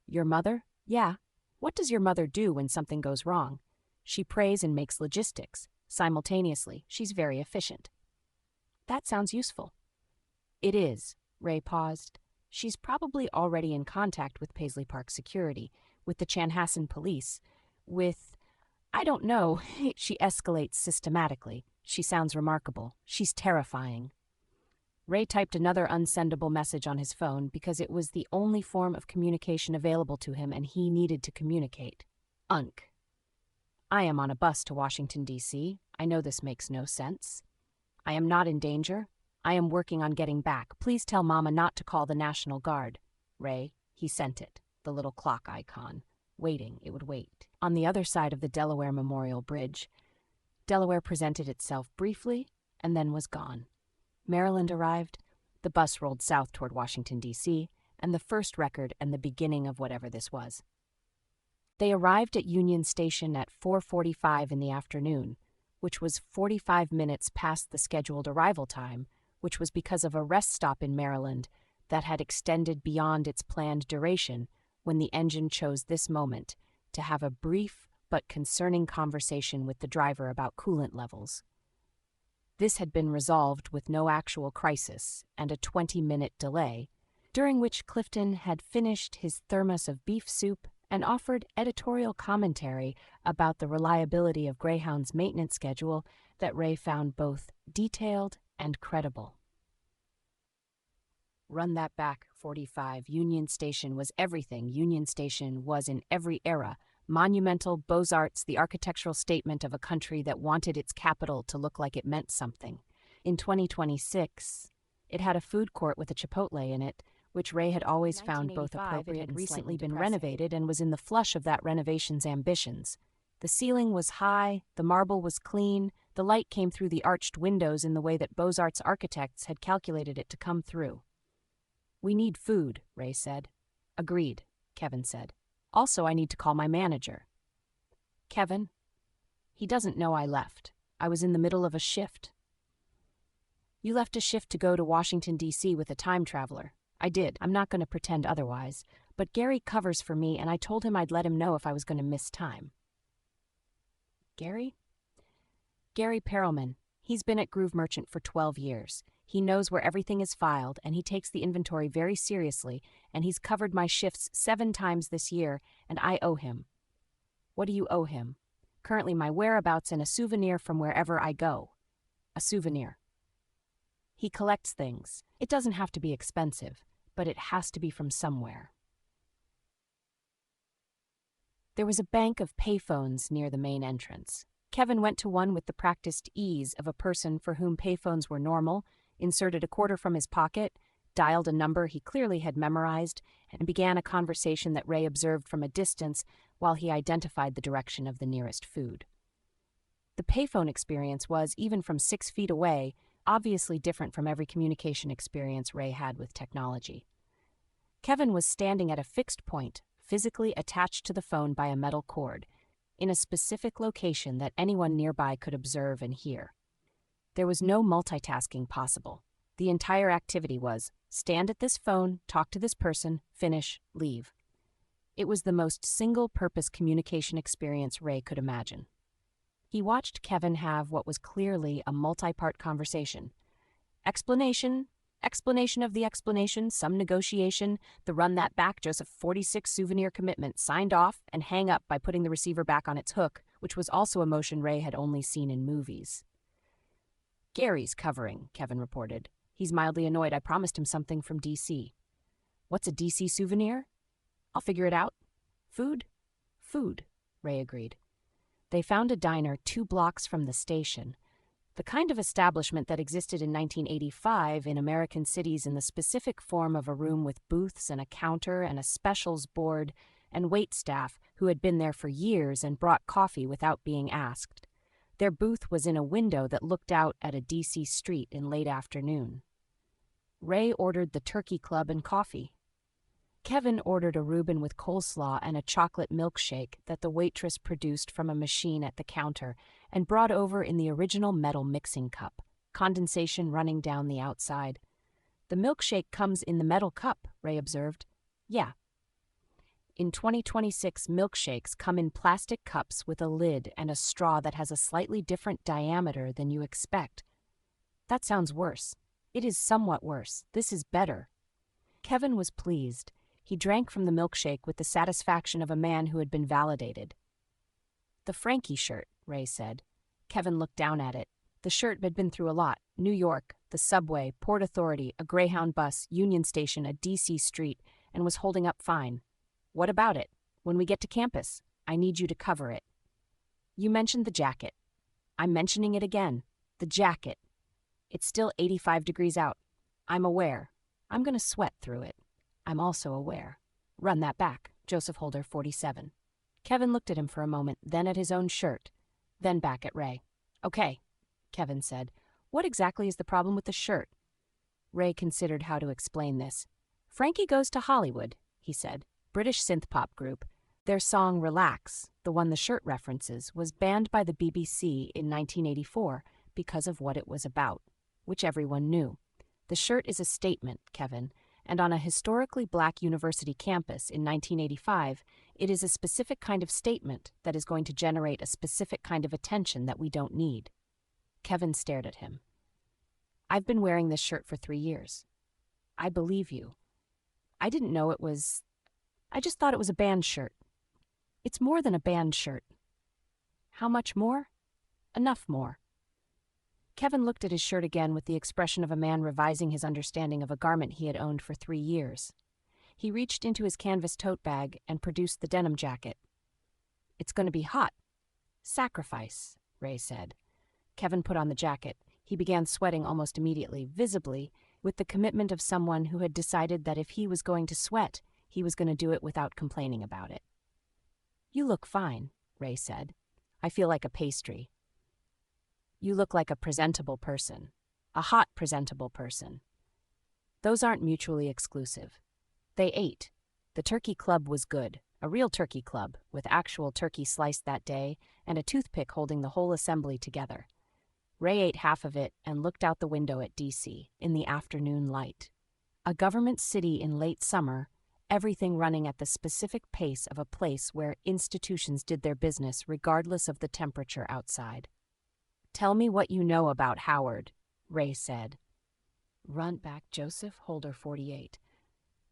"Your mother?" "Yeah. What does your mother do when something goes wrong?" "She prays and makes logistics. Simultaneously, she's very efficient." "That sounds useful." "It is." Ray paused. "She's probably already in contact with Paisley Park security, with the Chanhassen police, with... I don't know." "She escalates systematically. She sounds remarkable. She's terrifying." Ray typed another unsendable message on his phone because it was the only form of communication available to him and he needed to communicate. "Unc. I am on a bus to Washington, D.C. I know this makes no sense. I am not in danger. I am working on getting back. Please tell Mama not to call the National Guard." Ray, he sent it, the little clock icon. Waiting, it would wait. On the other side of the Delaware Memorial Bridge, Delaware presented itself briefly and then was gone. Maryland arrived, the bus rolled south toward Washington, D.C., and the first record and the beginning of whatever this was. They arrived at Union Station at 4:45 in the afternoon, which was 45 minutes past the scheduled arrival time, which was because of a rest stop in Maryland that had extended beyond its planned duration when the engine chose this moment to have a brief but concerning conversation with the driver about coolant levels. This had been resolved with no actual crisis and a 20-minute delay, during which Clifton had finished his thermos of beef soup and offered editorial commentary about the reliability of Greyhound's maintenance schedule that Ray found both detailed and credible. "Run that back, 45. Union Station was everything Union Station was in every era. Monumental, Beaux-Arts, the architectural statement of a country that wanted its capital to look like it meant something. In 2026, it had a food court with a Chipotle in it, which Ray had always found both appropriate and recently been renovated and was in the flush of that renovation's ambitions. The ceiling was high, the marble was clean, the light came through the arched windows in the way that Beaux-Arts architects had calculated it to come through." "We need food," Ray said. "Agreed," Kevin said. "Also, I need to call my manager." "Kevin? He doesn't know I left. I was in the middle of a shift." "You left a shift to go to Washington, D.C. with a time traveler." "I did. I'm not going to pretend otherwise. But Gary covers for me, and I told him I'd let him know if I was going to miss time." "Gary?" "Gary Perelman. He's been at Groove Merchant for 12 years. He knows where everything is filed, and he takes the inventory very seriously, and he's covered my shifts 7 times this year, and I owe him." "What do you owe him?" "Currently my whereabouts and a souvenir from wherever I go." "A souvenir." "He collects things. It doesn't have to be expensive, but it has to be from somewhere." There was a bank of payphones near the main entrance. Kevin went to one with the practiced ease of a person for whom payphones were normal, inserted a quarter from his pocket, dialed a number he clearly had memorized, and began a conversation that Ray observed from a distance while he identified the direction of the nearest food. The payphone experience was, even from 6 feet away, obviously different from every communication experience Ray had with technology. Kevin was standing at a fixed point, physically attached to the phone by a metal cord, in a specific location that anyone nearby could observe and hear. There was no multitasking possible. The entire activity was, stand at this phone, talk to this person, finish, leave. It was the most single-purpose communication experience Ray could imagine. He watched Kevin have what was clearly a multi-part conversation. Explanation of the explanation, some negotiation, the run that back Joseph 46 souvenir commitment signed off and hang up by putting the receiver back on its hook, which was also a motion Ray had only seen in movies. "Gary's covering," Kevin reported. "He's mildly annoyed I promised him something from D.C. What's a DC souvenir? I'll figure it out. Food? Food, Ray agreed. They found a diner 2 blocks from the station, the kind of establishment that existed in 1985 in American cities in the specific form of a room with booths and a counter and a specials board and wait staff who had been there for years and brought coffee without being asked. Their booth was in a window that looked out at a DC street in late afternoon. Ray ordered the Turkey Club and coffee. Kevin ordered a Reuben with coleslaw and a chocolate milkshake that the waitress produced from a machine at the counter and brought over in the original metal mixing cup, condensation running down the outside. The milkshake comes in the metal cup, Ray observed. Yeah. In 2026, milkshakes come in plastic cups with a lid and a straw that has a slightly different diameter than you expect. That sounds worse. It is somewhat worse. This is better. Kevin was pleased. He drank from the milkshake with the satisfaction of a man who had been validated. The Frankie shirt, Ray said. Kevin looked down at it. The shirt had been through a lot. New York, the subway, Port Authority, a Greyhound bus, Union Station, a DC street, and was holding up fine. What about it? When we get to campus, I need you to cover it. You mentioned the jacket. I'm mentioning it again. The jacket. It's still 85 degrees out. I'm aware. I'm going to sweat through it. I'm also aware. Run that back. Joseph Holder, 47. Kevin looked at him for a moment, then at his own shirt, then back at Ray. Okay, Kevin said. What exactly is the problem with the shirt? Ray considered how to explain this. Frankie Goes to Hollywood, he said. British synth-pop group. Their song Relax, the one the shirt references, was banned by the BBC in 1984 because of what it was about, which everyone knew. The shirt is a statement, Kevin, and on a historically black university campus in 1985, it is a specific kind of statement that is going to generate a specific kind of attention that we don't need. Kevin stared at him. I've been wearing this shirt for 3 years. I believe you. I didn't know it was... I just thought it was a band shirt. It's more than a band shirt. How much more? Enough more. Kevin looked at his shirt again with the expression of a man revising his understanding of a garment he had owned for 3 years. He reached into his canvas tote bag and produced the denim jacket. It's going to be hot. Sacrifice, Ray said. Kevin put on the jacket. He began sweating almost immediately, visibly, with the commitment of someone who had decided that if he was going to sweat, he was going to do it without complaining about it. You look fine, Ray said. I feel like a pastry. You look like a presentable person. A hot, presentable person. Those aren't mutually exclusive. They ate. The turkey club was good, a real turkey club, with actual turkey sliced that day, and a toothpick holding the whole assembly together. Ray ate half of it and looked out the window at DC, in the afternoon light. A government city in late summer, everything running at the specific pace of a place where institutions did their business regardless of the temperature outside. Tell me what you know about Howard, Ray said. Run back Joseph Holder, 48.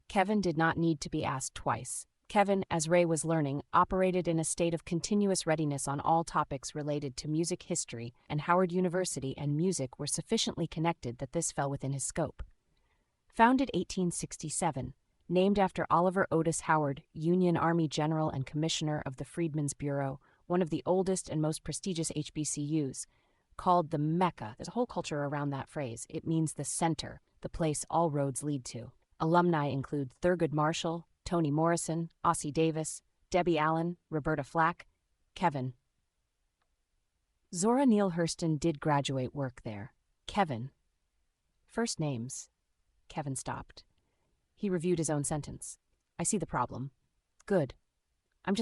Kevin did not need to be asked twice. Kevin, as Ray was learning, operated in a state of continuous readiness on all topics related to music history, and Howard University and music were sufficiently connected that this fell within his scope. Founded 1867, named after Oliver Otis Howard, Union Army General and Commissioner of the Freedmen's Bureau, one of the oldest and most prestigious HBCUs, called the Mecca. There's a whole culture around that phrase. It means the center, the place all roads lead to. Alumni include Thurgood Marshall, Toni Morrison, Ossie Davis, Debbie Allen, Roberta Flack, Kevin. Zora Neale Hurston did graduate work there. Kevin. First names. Kevin stopped. He reviewed his own sentence. I see the problem. Good.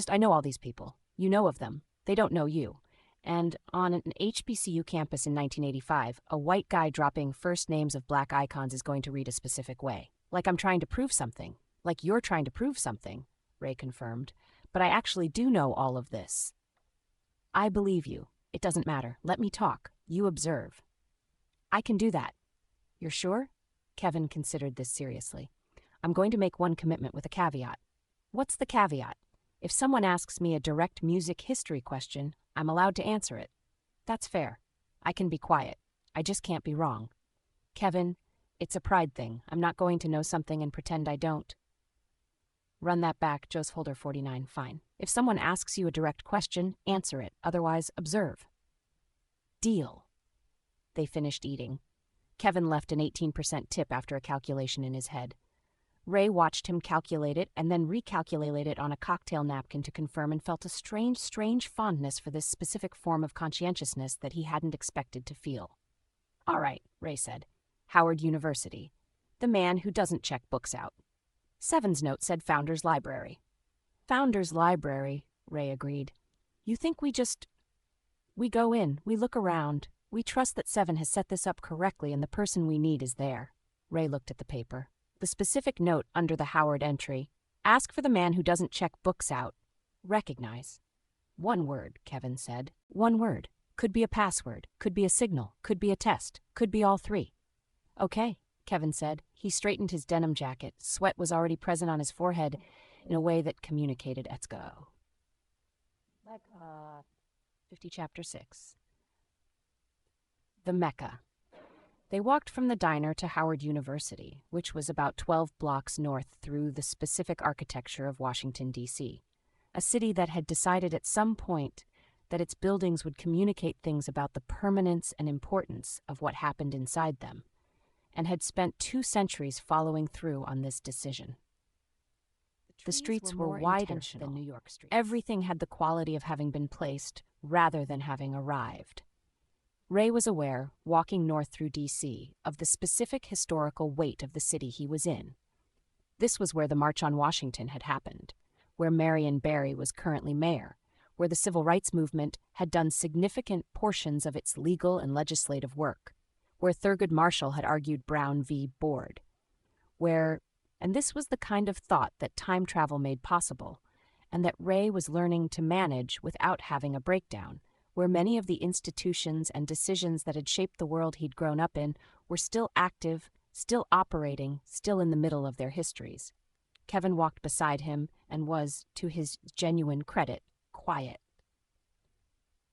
I know all these people. You know of them. They don't know you. And on an HBCU campus in 1985, a white guy dropping first names of black icons is going to read a specific way. Like I'm trying to prove something. Like you're trying to prove something, Ray confirmed. But I actually do know all of this. I believe you. It doesn't matter. Let me talk. You observe. I can do that. You're sure? Kevin considered this seriously. I'm going to make one commitment with a caveat. What's the caveat? If someone asks me a direct music history question, I'm allowed to answer it. That's fair. I can be quiet. I just can't be wrong. Kevin, it's a pride thing. I'm not going to know something and pretend I don't. Run that back, Joseph Holder 49. Fine. If someone asks you a direct question, answer it. Otherwise, observe. Deal. They finished eating. Kevin left an 18% tip after a calculation in his head. Ray watched him calculate it and then recalculate it on a cocktail napkin to confirm, and felt a strange fondness for this specific form of conscientiousness that he hadn't expected to feel. All right, Ray said. Howard University. The man who doesn't check books out. Seven's note said Founders Library. Founders Library, Ray agreed. You think we go in, we look around, we trust that Seven has set this up correctly and the person we need is there. Ray looked at the paper. The specific note under the Howard entry, ask for the man who doesn't check books out. Recognize. One word, Kevin said. One word. Could be a password, could be a signal, could be a test, could be all three. Okay, Kevin said. He straightened his denim jacket. Sweat was already present on his forehead in a way that communicated, let's go. 50 Chapter 6. The Mecca. They walked from the diner to Howard University, which was about 12 blocks north through the specific architecture of Washington, D.C., a city that had decided at some point that its buildings would communicate things about the permanence and importance of what happened inside them, and had spent 2 centuries following through on this decision. The streets were wider than New York streets. Everything had the quality of having been placed rather than having arrived. Ray was aware, walking north through D.C., of the specific historical weight of the city he was in. This was where the March on Washington had happened, where Marion Barry was currently mayor, where the Civil Rights Movement had done significant portions of its legal and legislative work, where Thurgood Marshall had argued Brown v. Board, where, and this was the kind of thought that time travel made possible, and that Ray was learning to manage without having a breakdown, where many of the institutions and decisions that had shaped the world he'd grown up in were still active, still operating, still in the middle of their histories. Kevin walked beside him and was, to his genuine credit, quiet.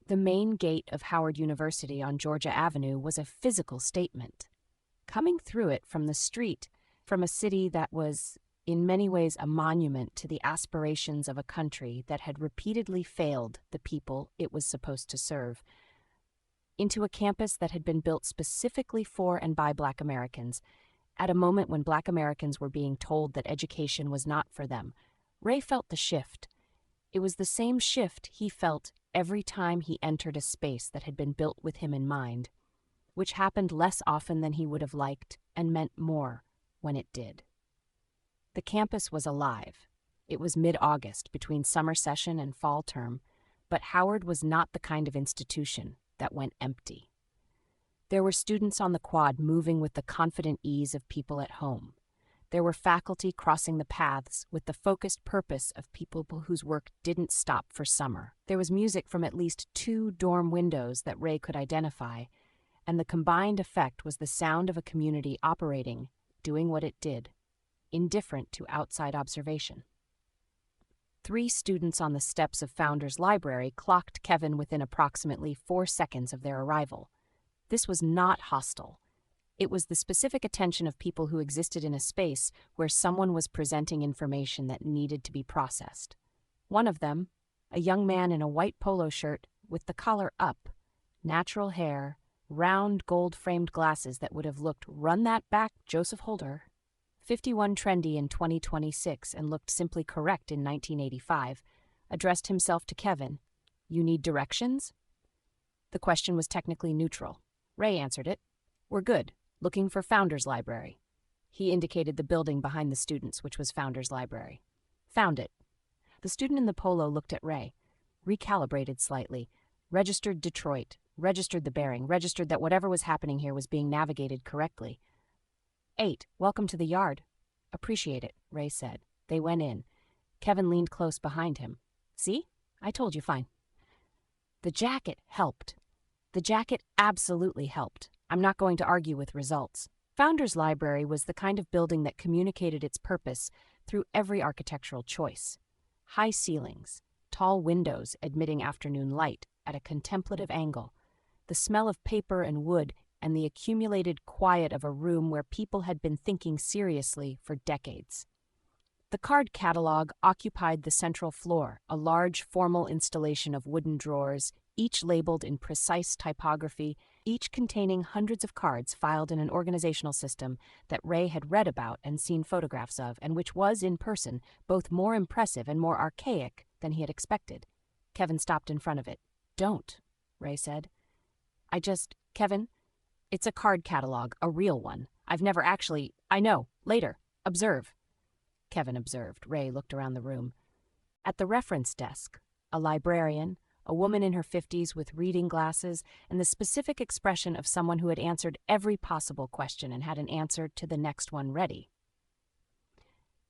The main gate of Howard University on Georgia Avenue was a physical statement. Coming through it from the street, from a city that was, in many ways, a monument to the aspirations of a country that had repeatedly failed the people it was supposed to serve, into a campus that had been built specifically for and by Black Americans, at a moment when Black Americans were being told that education was not for them, Ray felt the shift. It was the same shift he felt every time he entered a space that had been built with him in mind, which happened less often than he would have liked and meant more when it did. The campus was alive. It was mid-August, between summer session and fall term, but Howard was not the kind of institution that went empty. There were students on the quad moving with the confident ease of people at home. There were faculty crossing the paths with the focused purpose of people whose work didn't stop for summer. There was music from at least 2 dorm windows that Ray could identify, and the combined effect was the sound of a community operating, doing what it did, indifferent to outside observation. 3 students on the steps of Founders Library clocked Kevin within approximately 4 seconds of their arrival. This was not hostile. It was the specific attention of people who existed in a space where someone was presenting information that needed to be processed. One of them, a young man in a white polo shirt with the collar up, natural hair, round gold-framed glasses that would have looked "run that back, Joseph Holder," 51 trendy in 2026 and looked simply correct in 1985, addressed himself to Kevin. "You need directions?" The question was technically neutral. Ray answered it. "We're good. Looking for Founders Library." He indicated the building behind the students, which was Founders Library. "Found it." The student in the polo looked at Ray, recalibrated slightly, registered Detroit, registered the bearing, registered that whatever was happening here was being navigated correctly. 8, welcome to the yard." "Appreciate it," Ray said. They went in. Kevin leaned close behind him. "See? I told you fine." The jacket helped. The jacket absolutely helped. I'm not going to argue with results. Founders Library was the kind of building that communicated its purpose through every architectural choice. High ceilings, tall windows admitting afternoon light at a contemplative angle, the smell of paper and wood, and the accumulated quiet of a room where people had been thinking seriously for decades. The card catalog occupied the central floor, a large formal installation of wooden drawers, each labeled in precise typography, each containing hundreds of cards filed in an organizational system that Ray had read about and seen photographs of, and which was, in person, both more impressive and more archaic than he had expected. Kevin stopped in front of it. "Don't," Ray said. Kevin, it's a card catalog, a real one. I've never actually— I know, later. Observe." Kevin observed. Ray looked around the room. At the reference desk, a librarian, a woman in her 50s with reading glasses, and the specific expression of someone who had answered every possible question and had an answer to the next one ready.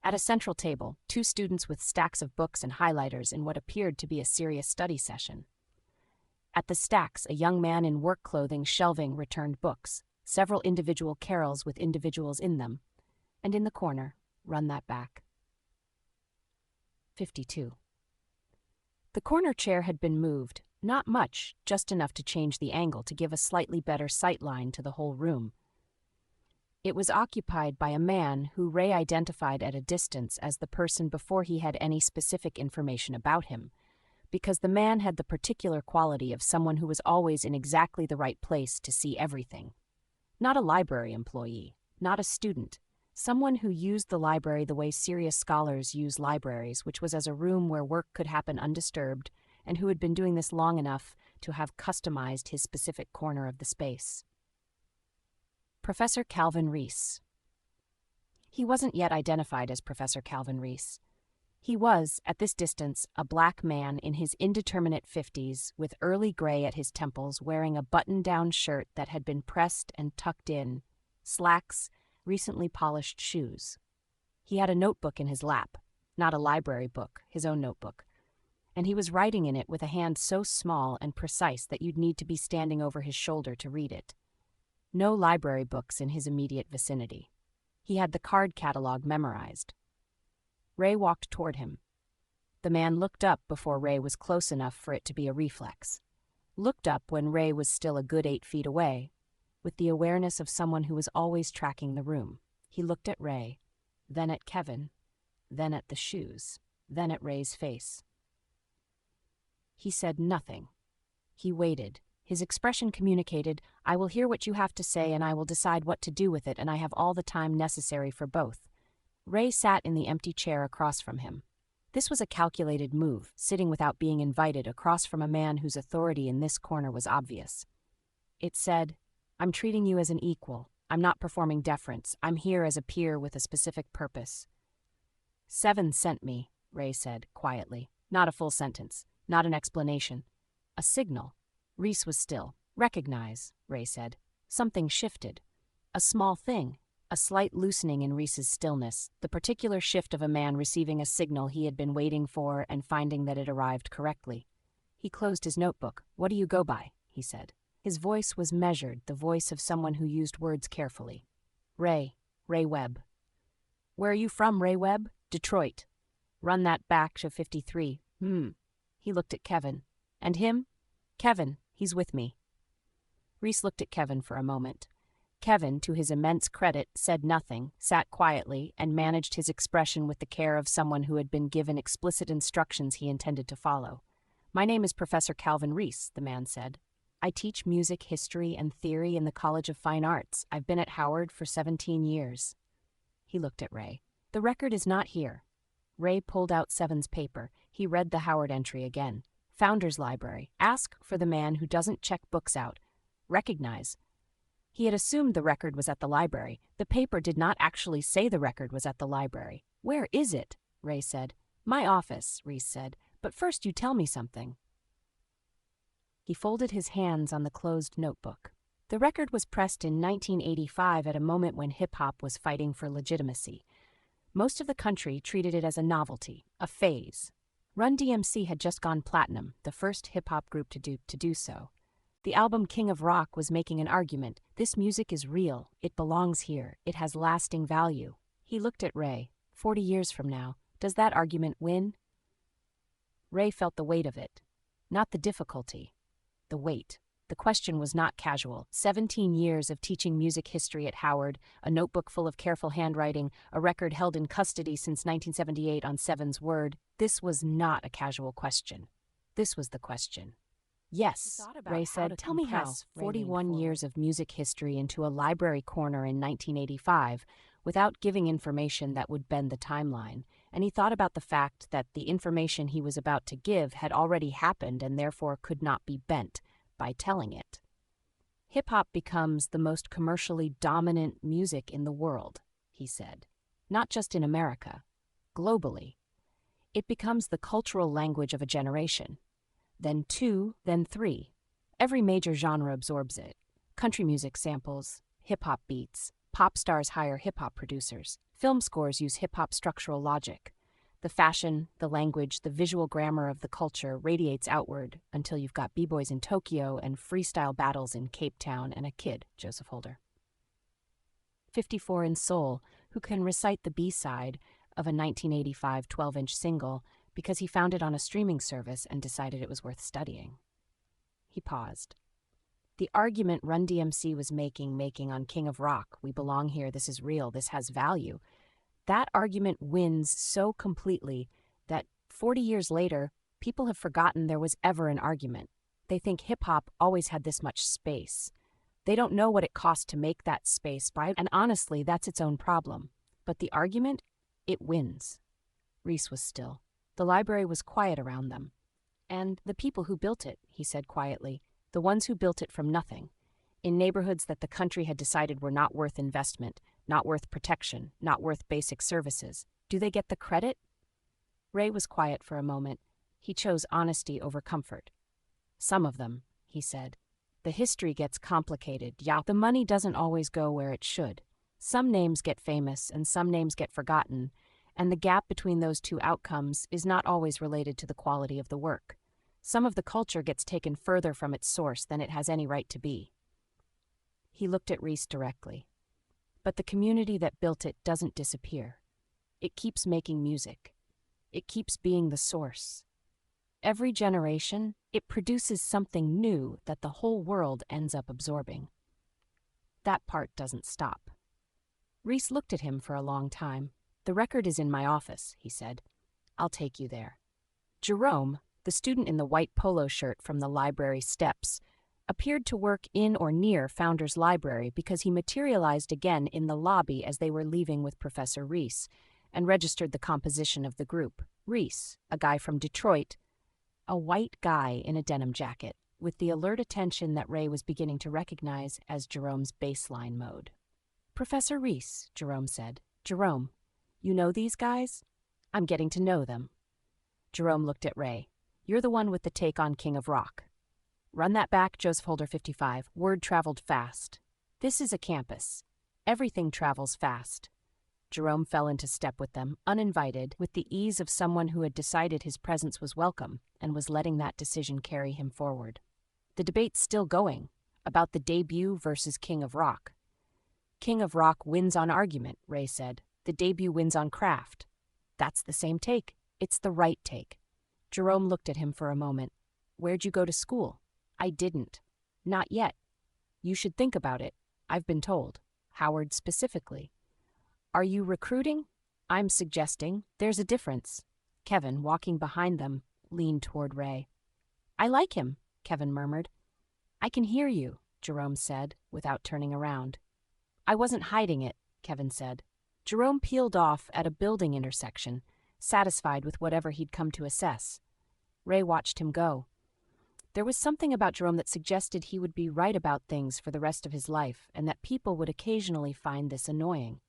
At a central table, 2 students with stacks of books and highlighters in what appeared to be a serious study session. At the stacks, a young man in work clothing shelving returned books, several individual carols with individuals in them, and in the corner, "Run that back." 52. The corner chair had been moved, not much, just enough to change the angle to give a slightly better sight line to the whole room. It was occupied by a man who Ray identified at a distance as the person before he had any specific information about him, because the man had the particular quality of someone who was always in exactly the right place to see everything. Not a library employee, not a student, someone who used the library the way serious scholars use libraries, which was as a room where work could happen undisturbed, and who had been doing this long enough to have customized his specific corner of the space. Professor Calvin Reese. He wasn't yet identified as Professor Calvin Reese. He was, at this distance, a black man in his indeterminate 50s, with early gray at his temples, wearing a button-down shirt that had been pressed and tucked in, slacks, recently polished shoes. He had a notebook in his lap, not a library book, his own notebook, and he was writing in it with a hand so small and precise that you'd need to be standing over his shoulder to read it. No library books in his immediate vicinity. He had the card catalog memorized. Ray walked toward him. The man looked up before Ray was close enough for it to be a reflex. Looked up when Ray was still a good 8 feet away, with the awareness of someone who was always tracking the room. He looked at Ray, then at Kevin, then at the shoes, then at Ray's face. He said nothing. He waited. His expression communicated, "I will hear what you have to say and I will decide what to do with it, and I have all the time necessary for both." Ray sat in the empty chair across from him. This was a calculated move, sitting without being invited across from a man whose authority in this corner was obvious. It said, "I'm treating you as an equal. I'm not performing deference. I'm here as a peer with a specific purpose." "Seven sent me," Ray said, quietly. Not a full sentence, not an explanation. A signal. Reese was still. "Recognize," Ray said. Something shifted. A small thing. A slight loosening in Reese's stillness, the particular shift of a man receiving a signal he had been waiting for and finding that it arrived correctly. He closed his notebook. "What do you go by?" he said. His voice was measured, the voice of someone who used words carefully. Ray Webb." "Where are you from, Ray Webb?" "Detroit." "Run that back to 53. He looked at Kevin. "And him?" "Kevin, he's with me." Reese looked at Kevin for a moment. Kevin, to his immense credit, said nothing, sat quietly, and managed his expression with the care of someone who had been given explicit instructions he intended to follow. "My name is Professor Calvin Reese," the man said. "I teach music, history, and theory in the College of Fine Arts. I've been at Howard for 17 years. He looked at Ray. "The record is not here." Ray pulled out Seven's paper. He read the Howard entry again. "Founders Library. Ask for the man who doesn't check books out. Recognize." He had assumed the record was at the library. The paper did not actually say the record was at the library. "Where is it?" Ray said. "My office," Reese said. "But first you tell me something." He folded his hands on the closed notebook. The record was pressed in 1985 at a moment when hip-hop was fighting for legitimacy. Most of the country treated it as a novelty, a phase. Run DMC had just gone platinum, the first hip-hop group to do so. The album King of Rock was making an argument. This music is real. It belongs here. It has lasting value. He looked at Ray. 40 years from now, does that argument win? Ray felt the weight of it. Not the difficulty. The weight. The question was not casual. 17 years of teaching music history at Howard, a notebook full of careful handwriting, a record held in custody since 1978 on Seven's word. This was not a casual question. This was the question. Yes, Ray said, tell me how. 41 years of music history into a library corner in 1985 without giving information that would bend the timeline, and he thought about the fact that the information he was about to give had already happened and therefore could not be bent by telling it. Hip-hop becomes the most commercially dominant music in the world, he said. Not just in America, globally. It becomes the cultural language of a generation. Then two, then three. Every major genre absorbs it. Country music samples, hip-hop beats. Pop stars hire hip-hop producers. Film scores use hip-hop structural logic. The fashion, the language, the visual grammar of the culture radiates outward until you've got b-boys in Tokyo and freestyle battles in Cape Town and a kid, Joseph Holder. 54 in soul, who can recite the B-side of a 1985 12-inch single because he found it on a streaming service and decided it was worth studying. He paused. The argument Run DMC was making on King of Rock, we belong here, this is real, this has value, that argument wins so completely that 40 years later, people have forgotten there was ever an argument. They think hip-hop always had this much space. They don't know what it cost to make that space, and honestly, that's its own problem. But the argument, it wins. Reese was still. The library was quiet around them. And the people who built it, he said quietly, the ones who built it from nothing, in neighborhoods that the country had decided were not worth investment, not worth protection, not worth basic services. Do they get the credit? Ray was quiet for a moment. He chose honesty over comfort. Some of them, he said. The history gets complicated. Yeah, the money doesn't always go where it should. Some names get famous and some names get forgotten, and the gap between those two outcomes is not always related to the quality of the work. Some of the culture gets taken further from its source than it has any right to be. He looked at Reese directly. But the community that built it doesn't disappear. It keeps making music. It keeps being the source. Every generation, it produces something new that the whole world ends up absorbing. That part doesn't stop. Reese looked at him for a long time. The record is in my office, he said. I'll take you there. Jerome, the student in the white polo shirt from the library steps, appeared to work in or near Founders Library because he materialized again in the lobby as they were leaving with Professor Reese, and registered the composition of the group. Reese, a guy from Detroit, a white guy in a denim jacket, with the alert attention that Ray was beginning to recognize as Jerome's baseline mode. Professor Reese, Jerome said. Jerome, you know these guys? I'm getting to know them. Jerome looked at Ray. You're the one with the take on King of Rock. Run that back, Joseph Holder 55. Word traveled fast. This is a campus. Everything travels fast. Jerome fell into step with them, uninvited, with the ease of someone who had decided his presence was welcome and was letting that decision carry him forward. The debate's still going, about the debut versus King of Rock. King of Rock wins on argument, Ray said. The debut wins on craft. That's the same take. It's the right take. Jerome looked at him for a moment. Where'd you go to school? I didn't. Not yet. You should think about it. I've been told. Howard specifically. Are you recruiting? I'm suggesting there's a difference. Kevin, walking behind them, leaned toward Ray. I like him, Kevin murmured. I can hear you, Jerome said, without turning around. I wasn't hiding it, Kevin said. Jerome peeled off at a building intersection, satisfied with whatever he'd come to assess. Ray watched him go. There was something about Jerome that suggested he would be right about things for the rest of his life, and that people would occasionally find this annoying.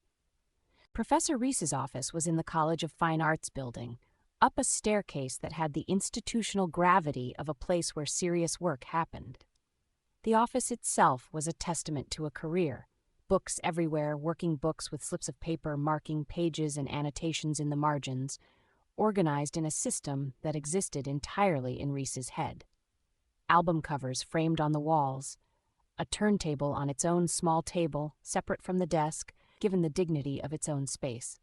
Professor Reese's office was in the College of Fine Arts building, up a staircase that had the institutional gravity of a place where serious work happened. The office itself was a testament to a career. Books everywhere, working books with slips of paper marking pages and annotations in the margins, organized in a system that existed entirely in Reese's head. Album covers framed on the walls, a turntable on its own small table, separate from the desk, given the dignity of its own space.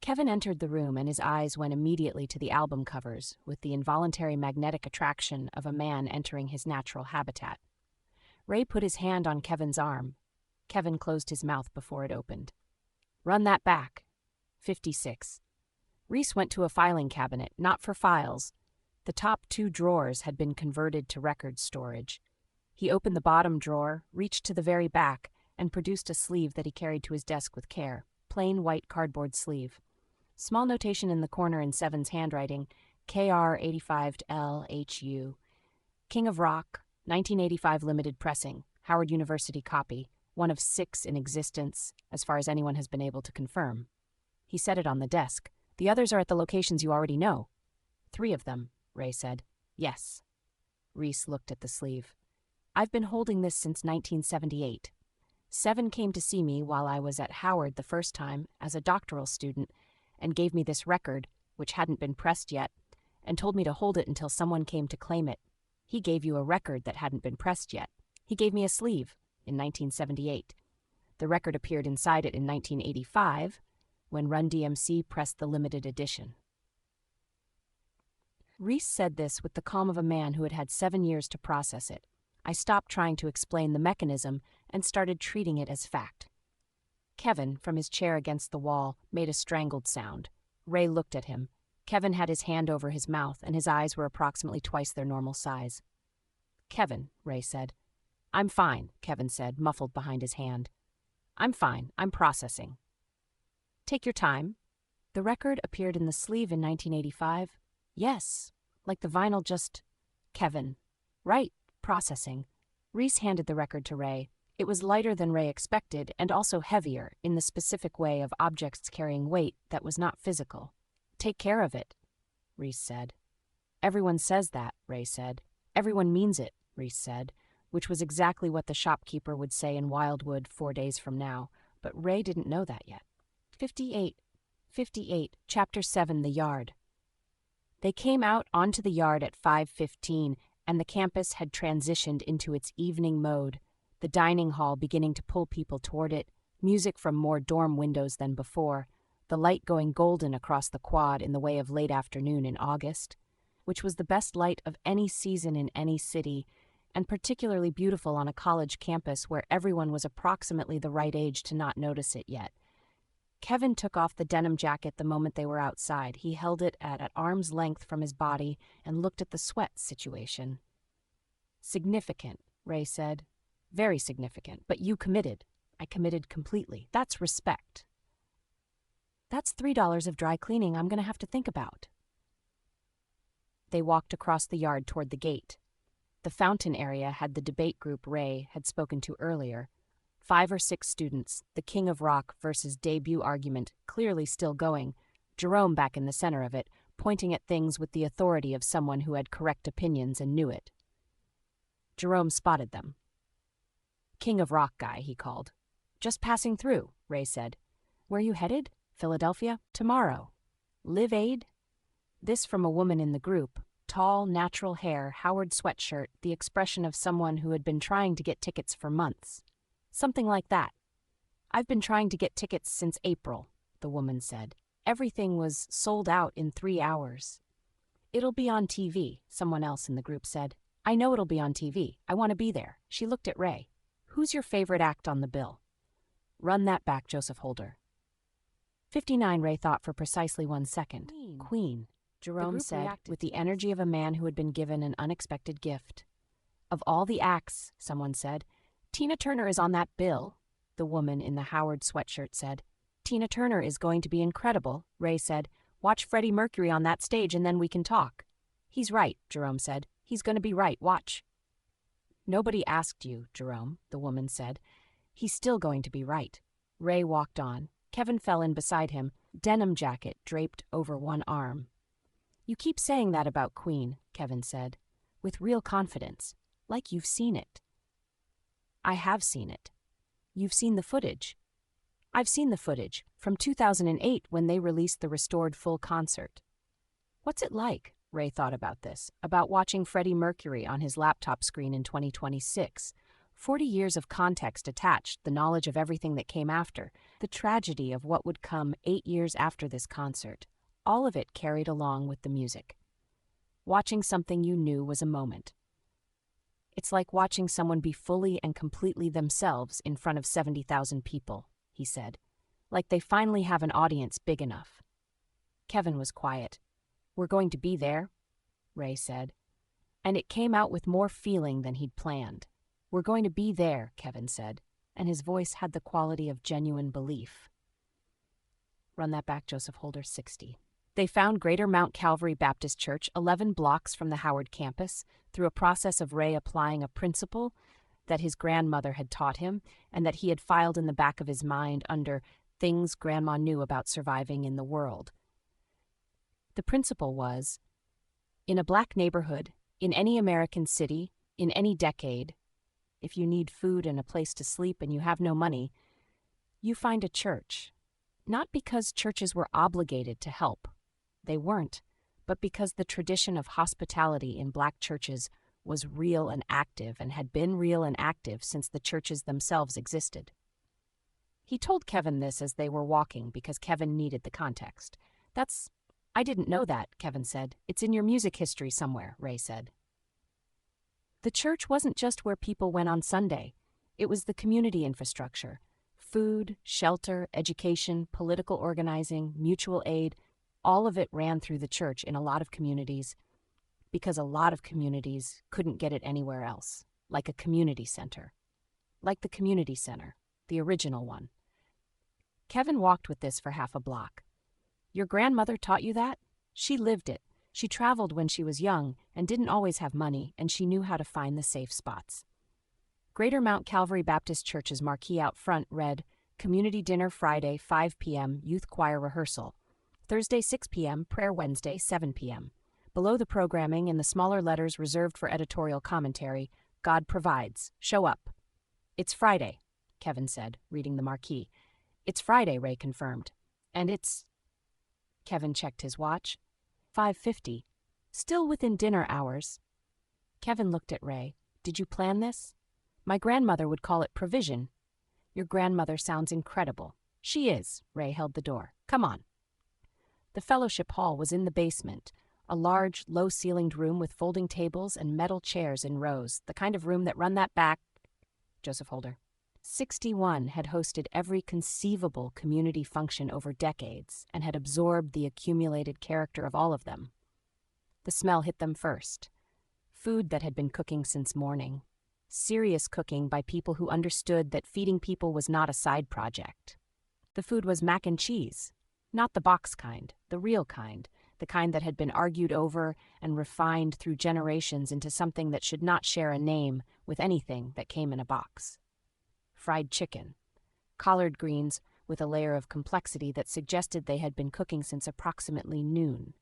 Kevin entered the room and his eyes went immediately to the album covers with the involuntary magnetic attraction of a man entering his natural habitat. Ray put his hand on Kevin's arm. Kevin closed his mouth before it opened. "Run that back." 56. Reese went to a filing cabinet, not for files. The top 2 drawers had been converted to record storage. He opened the bottom drawer, reached to the very back, and produced a sleeve that he carried to his desk with care. Plain white cardboard sleeve. Small notation in the corner in Seven's handwriting, KR85LHU. King of Rock, 1985 limited pressing, Howard University copy, one of 6 in existence, as far as anyone has been able to confirm. He set it on the desk. "The others are at the locations you already know." 3 of them, Ray said. "Yes." Reese looked at the sleeve. "I've been holding this since 1978. 7 came to see me while I was at Howard the first time as a doctoral student and gave me this record, which hadn't been pressed yet, and told me to hold it until someone came to claim it. He gave you a record that hadn't been pressed yet. He gave me a sleeve in 1978. The record appeared inside it in 1985 when Run DMC pressed the limited edition." Reese said this with the calm of a man who had had 7 years to process it. "I stopped trying to explain the mechanism and started treating it as fact." Kevin, from his chair against the wall, made a strangled sound. Ray looked at him. Kevin had his hand over his mouth, and his eyes were approximately twice their normal size. "Kevin," Ray said. "I'm fine," Kevin said, muffled behind his hand. "I'm fine. I'm processing." "Take your time." "The record appeared in the sleeve in 1985? "Yes. Like the vinyl just—" Kevin. "Right. Processing." Reese handed the record to Ray. It was lighter than Ray expected and also heavier in the specific way of objects carrying weight that was not physical. "Take care of it," Reese said. "Everyone says that," Ray said. "Everyone means it," Reese said, which was exactly what the shopkeeper would say in Wildwood 4 days from now, but Ray didn't know that yet. 58, Chapter 7, The Yard. They came out onto the yard at 5:15, and the campus had transitioned into its evening mode, the dining hall beginning to pull people toward it, music from more dorm windows than before, the light going golden across the quad in the way of late afternoon in August, which was the best light of any season in any city, and particularly beautiful on a college campus where everyone was approximately the right age to not notice it yet. Kevin took off the denim jacket the moment they were outside. He held it at arm's length from his body and looked at the sweat situation. "Significant," Ray said. "Very significant. But you committed." "I committed completely. That's respect." "That's $3 of dry cleaning I'm going to have to think about." They walked across the yard toward the gate. The fountain area had the debate group Ray had spoken to earlier. 5 or 6 students, the King of Rock versus debut argument clearly still going, Jerome back in the center of it, pointing at things with the authority of someone who had correct opinions and knew it. Jerome spotted them. "King of Rock guy," he called. "Just passing through," Ray said. "Where you headed?" "Philadelphia. Tomorrow." "Live Aid?" This from a woman in the group. Tall, natural hair, Howard sweatshirt, the expression of someone who had been trying to get tickets for months. "Something like that." "I've been trying to get tickets since April," the woman said. "Everything was sold out in 3 hours." "It'll be on TV," someone else in the group said. "I know it'll be on TV. I want to be there." She looked at Ray. "Who's your favorite act on the bill?" "Run that back, Joseph Holder." 59, Ray thought for precisely 1 second. Queen, Jerome said, with the energy of a man who had been given an unexpected gift. "Of all the acts," someone said, "Tina Turner is on that bill," the woman in the Howard sweatshirt said. "Tina Turner is going to be incredible," Ray said. "Watch Freddie Mercury on that stage and then we can talk." "He's right," Jerome said. "He's going to be right, watch." "Nobody asked you, Jerome," the woman said. "He's still going to be right." Ray walked on. Kevin fell in beside him, denim jacket draped over one arm. "You keep saying that about Queen," Kevin said, with real confidence, like you've seen it. "I have seen it." "You've seen the footage." "I've seen the footage, from 2008 when they released the restored full concert." What's it like? Ray thought about this, about watching Freddie Mercury on his laptop screen in 2026, 40 years of context attached, the knowledge of everything that came after, the tragedy of what would come 8 years after this concert, all of it carried along with the music. Watching something you knew was a moment. It's like watching someone be fully and completely themselves in front of 70,000 people, he said. Like they finally have an audience big enough. Kevin was quiet. We're going to be there, Ray said. And it came out with more feeling than he'd planned. We're going to be there, Kevin said, and his voice had the quality of genuine belief. Run that back, Joseph Holder, 60. They found Greater Mount Calvary Baptist Church 11 blocks from the Howard campus through a process of Ray applying a principle that his grandmother had taught him and that he had filed in the back of his mind under things Grandma knew about surviving in the world. The principle was, in a black neighborhood, in any American city, in any decade, if you need food and a place to sleep and you have no money, you find a church. Not because churches were obligated to help. They weren't, but because the tradition of hospitality in black churches was real and active and had been real and active since the churches themselves existed. He told Kevin this as they were walking because Kevin needed the context. I didn't know that, Kevin said. It's in your music history somewhere, Ray said. The church wasn't just where people went on Sunday. It was the community infrastructure. Food, shelter, education, political organizing, mutual aid, all of it ran through the church in a lot of communities because a lot of communities couldn't get it anywhere else, like a community center. Like the community center, the original one. Kevin walked with this for half a block. Your grandmother taught you that? She lived it. She traveled when she was young and didn't always have money, and she knew how to find the safe spots. Greater Mount Calvary Baptist Church's marquee out front read, Community Dinner Friday, 5 p.m., Youth Choir Rehearsal. Thursday, 6 p.m., Prayer Wednesday, 7 p.m. Below the programming, in the smaller letters reserved for editorial commentary, God provides. Show up. It's Friday, Kevin said, reading the marquee. It's Friday, Ray confirmed. And it's... Kevin checked his watch. 5:50. Still within dinner hours. Kevin looked at Ray. Did you plan this? My grandmother would call it provision. Your grandmother sounds incredible. She is. Ray held the door. Come on. The fellowship hall was in the basement, a large, low-ceilinged room with folding tables and metal chairs in rows, the kind of room that run that back. Joseph Holder. 61 had hosted every conceivable community function over decades and had absorbed the accumulated character of all of them. The smell hit them first. Food that had been cooking since morning. Serious cooking by people who understood that feeding people was not a side project. The food was mac and cheese, not the box kind, the real kind, the kind that had been argued over and refined through generations into something that should not share a name with anything that came in a box. Fried chicken, collard greens with a layer of complexity that suggested they had been cooking since approximately noon.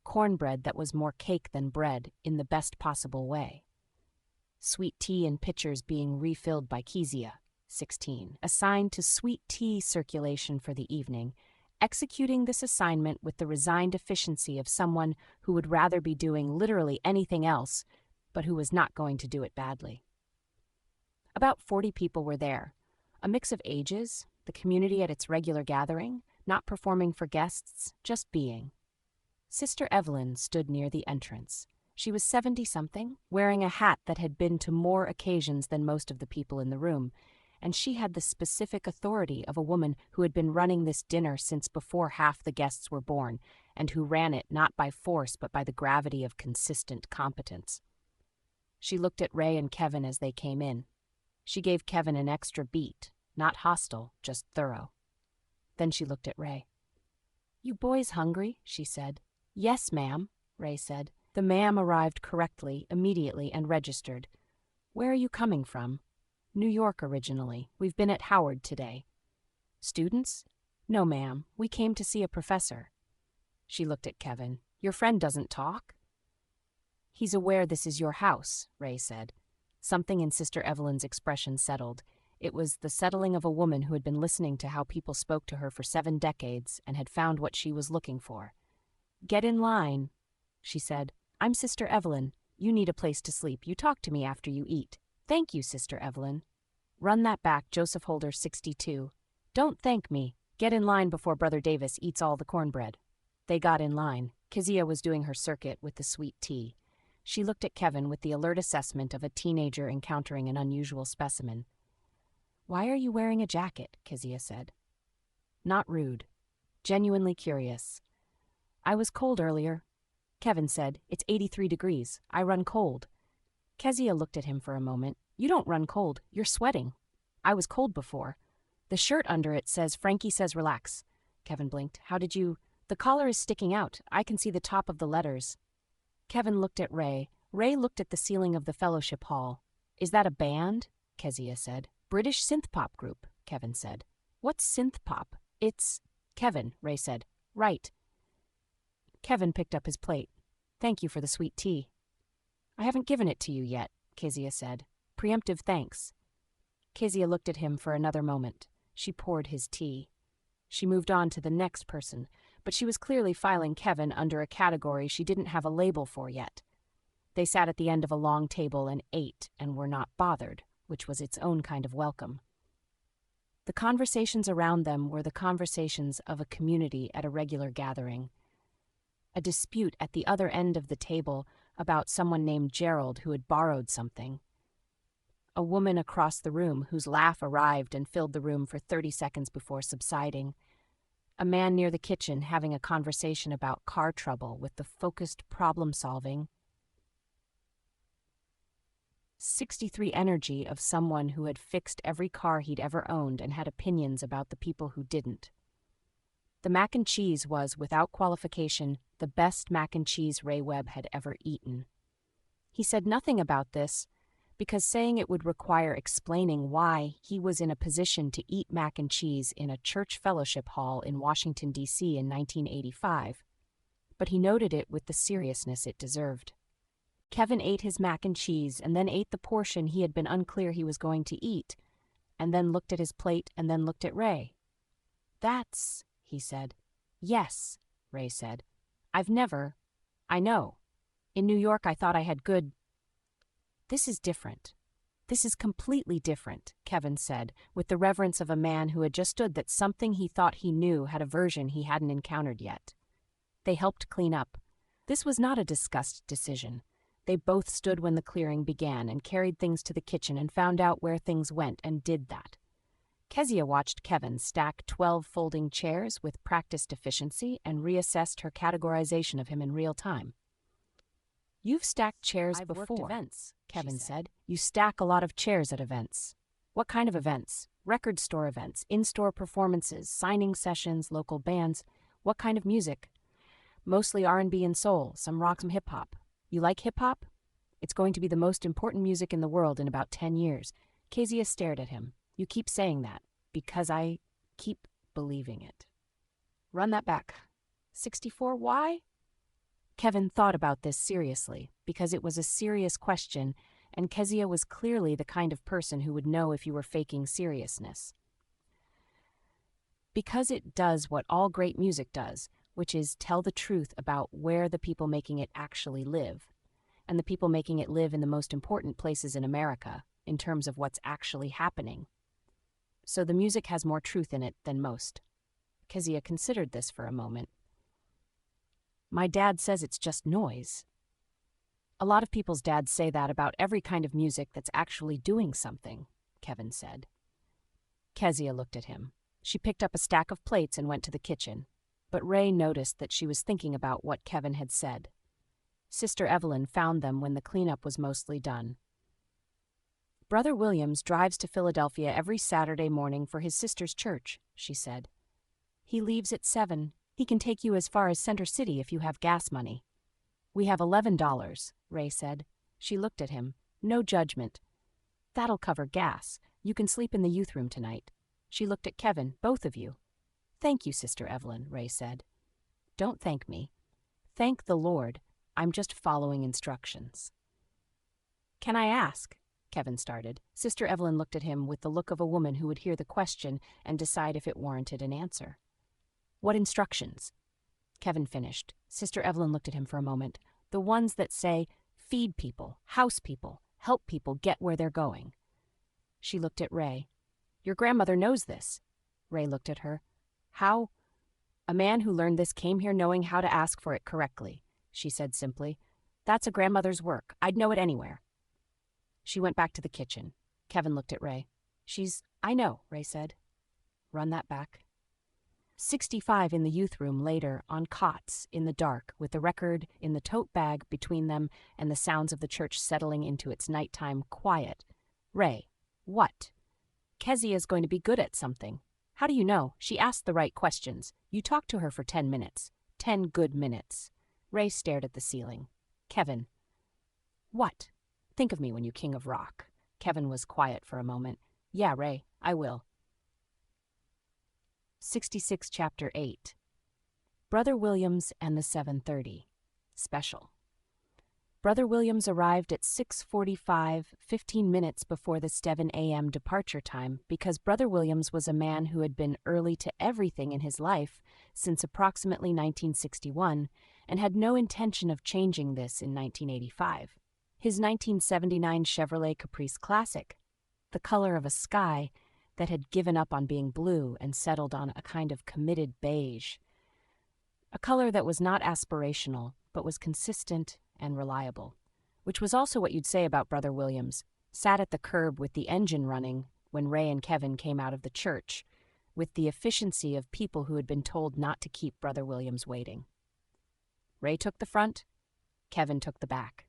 Cornbread that was more cake than bread in the best possible way. Sweet tea in pitchers being refilled by Kezia, 16, assigned to sweet tea circulation for the evening, executing this assignment with the resigned efficiency of someone who would rather be doing literally anything else, but who was not going to do it badly. About 40 people were there, a mix of ages, the community at its regular gathering, not performing for guests, just being. Sister Evelyn stood near the entrance. She was 70-something, wearing a hat that had been to more occasions than most of the people in the room, and she had the specific authority of a woman who had been running this dinner since before half the guests were born, and who ran it not by force but by the gravity of consistent competence. She looked at Ray and Kevin as they came in. She gave Kevin an extra beat, not hostile, just thorough. Then she looked at Ray. You boys hungry? She said. Yes, ma'am, Ray said. The ma'am arrived correctly, immediately, and registered. Where are you coming from? New York originally. We've been at Howard today. Students? No, ma'am. We came to see a professor. She looked at Kevin. Your friend doesn't talk? He's aware this is your house, Ray said. Something in Sister Evelyn's expression settled. It was the settling of a woman who had been listening to how people spoke to her for 7 decades and had found what she was looking for. Get in line, she said. I'm Sister Evelyn. You need a place to sleep. You talk to me after you eat. Thank you, Sister Evelyn. Run that back, Joseph Holder, 62. Don't thank me. Get in line before Brother Davis eats all the cornbread. They got in line. Kezia was doing her circuit with the sweet tea. She looked at Kevin with the alert assessment of a teenager encountering an unusual specimen. Why are you wearing a jacket? Kezia said. Not rude. Genuinely curious. I was cold earlier. Kevin said, It's 83 degrees. I run cold. Kezia looked at him for a moment. You don't run cold. You're sweating. I was cold before. The shirt under it says, Frankie says relax. Kevin blinked. How did you... The collar is sticking out. I can see the top of the letters. Kevin looked at Ray. Ray looked at the ceiling of the fellowship hall. Is that a band? Kezia said. British synth pop group, Kevin said. What's synth pop? It's... Kevin, Ray said. Right. Kevin picked up his plate. Thank you for the sweet tea. I haven't given it to you yet, Kezia said. Preemptive thanks. Kezia looked at him for another moment. She poured his tea. She moved on to the next person, but she was clearly filing Kevin under a category she didn't have a label for yet. They sat at the end of a long table and ate and were not bothered, which was its own kind of welcome. The conversations around them were the conversations of a community at a regular gathering. A dispute at the other end of the table about someone named Gerald who had borrowed something. A woman across the room whose laugh arrived and filled the room for 30 seconds before subsiding. A man near the kitchen having a conversation about car trouble with the focused problem-solving 63 energy of someone who had fixed every car he'd ever owned and had opinions about the people who didn't. The mac and cheese was, without qualification, the best mac and cheese Ray Webb had ever eaten. He said nothing about this, because saying it would require explaining why he was in a position to eat mac and cheese in a church fellowship hall in Washington, D.C. in 1985. But he noted it with the seriousness it deserved. Kevin ate his mac and cheese and then ate the portion he had been unclear he was going to eat, and then looked at his plate and then looked at Ray. That's... he said. Yes, Ray said. I know. In New York I thought I had good... This is different. This is completely different, Kevin said, with the reverence of a man who had just stood that something he thought he knew had a version he hadn't encountered yet. They helped clean up. This was not a discussed decision. They both stood when the clearing began and carried things to the kitchen and found out where things went and did that. Kezia watched Kevin stack 12 folding chairs with practiced efficiency and reassessed her categorization of him in real time. You've stacked chairs before, worked events, Kevin said. You stack a lot of chairs at events. What kind of events? Record store events, in-store performances, signing sessions, local bands. What kind of music? Mostly R&B and soul, some rock, some hip-hop. You like hip-hop? It's going to be the most important music in the world in about 10 years. Kezia stared at him. You keep saying that, because I keep believing it. Run that back. 64, why? Kevin thought about this seriously, because it was a serious question, and Kezia was clearly the kind of person who would know if you were faking seriousness. Because it does what all great music does, which is tell the truth about where the people making it actually live, and the people making it live in the most important places in America, in terms of what's actually happening. So the music has more truth in it than most. Kezia considered this for a moment. My dad says it's just noise. A lot of people's dads say that about every kind of music that's actually doing something, Kevin said. Kezia looked at him. She picked up a stack of plates and went to the kitchen, but Ray noticed that she was thinking about what Kevin had said. Sister Evelyn found them when the cleanup was mostly done. Brother Williams drives to Philadelphia every Saturday morning for his sister's church, she said. He leaves at 7. He can take you as far as Center City if you have gas money. We have $11, Ray said. She looked at him. No judgment. That'll cover gas. You can sleep in the youth room tonight. She looked at Kevin, both of you. Thank you, Sister Evelyn, Ray said. Don't thank me. Thank the Lord. I'm just following instructions. Can I ask? Kevin started. Sister Evelyn looked at him with the look of a woman who would hear the question and decide if it warranted an answer. What instructions? Kevin finished. Sister Evelyn looked at him for a moment. The ones that say, feed people, house people, help people get where they're going. She looked at Ray. Your grandmother knows this. Ray looked at her. How? A man who learned this came here knowing how to ask for it correctly, she said simply. That's a grandmother's work. I'd know it anywhere. She went back to the kitchen. Kevin looked at Ray. I know, Ray said. Run that back. 65 in the youth room later, on cots, in the dark, with the record in the tote bag between them and the sounds of the church settling into its nighttime quiet. Ray, what? Kezia's going to be good at something. How do you know? She asked the right questions. You talked to her for 10 minutes. 10 good minutes. Ray stared at the ceiling. Kevin. What? Think of me when you king of rock. Kevin was quiet for a moment. Yeah, Ray, I will. 66 Chapter 8. Brother Williams and the 7:30. Special. Brother Williams arrived at 6:45, 15 minutes before the 7 a.m. departure time, because Brother Williams was a man who had been early to everything in his life since approximately 1961 and had no intention of changing this in 1985. His 1979 Chevrolet Caprice Classic, the color of a sky that had given up on being blue and settled on a kind of committed beige. A color that was not aspirational, but was consistent and reliable, which was also what you'd say about Brother Williams, sat at the curb with the engine running when Ray and Kevin came out of the church, with the efficiency of people who had been told not to keep Brother Williams waiting. Ray took the front, Kevin took the back.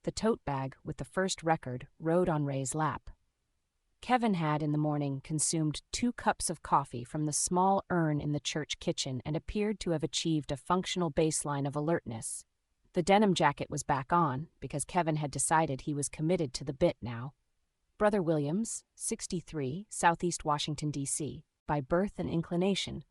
The tote bag with the first record rode on Ray's lap. Kevin had, in the morning, consumed 2 cups of coffee from the small urn in the church kitchen and appeared to have achieved a functional baseline of alertness. The denim jacket was back on, because Kevin had decided he was committed to the bit now. Brother Williams, 63, Southeast Washington, D.C., by birth and inclination.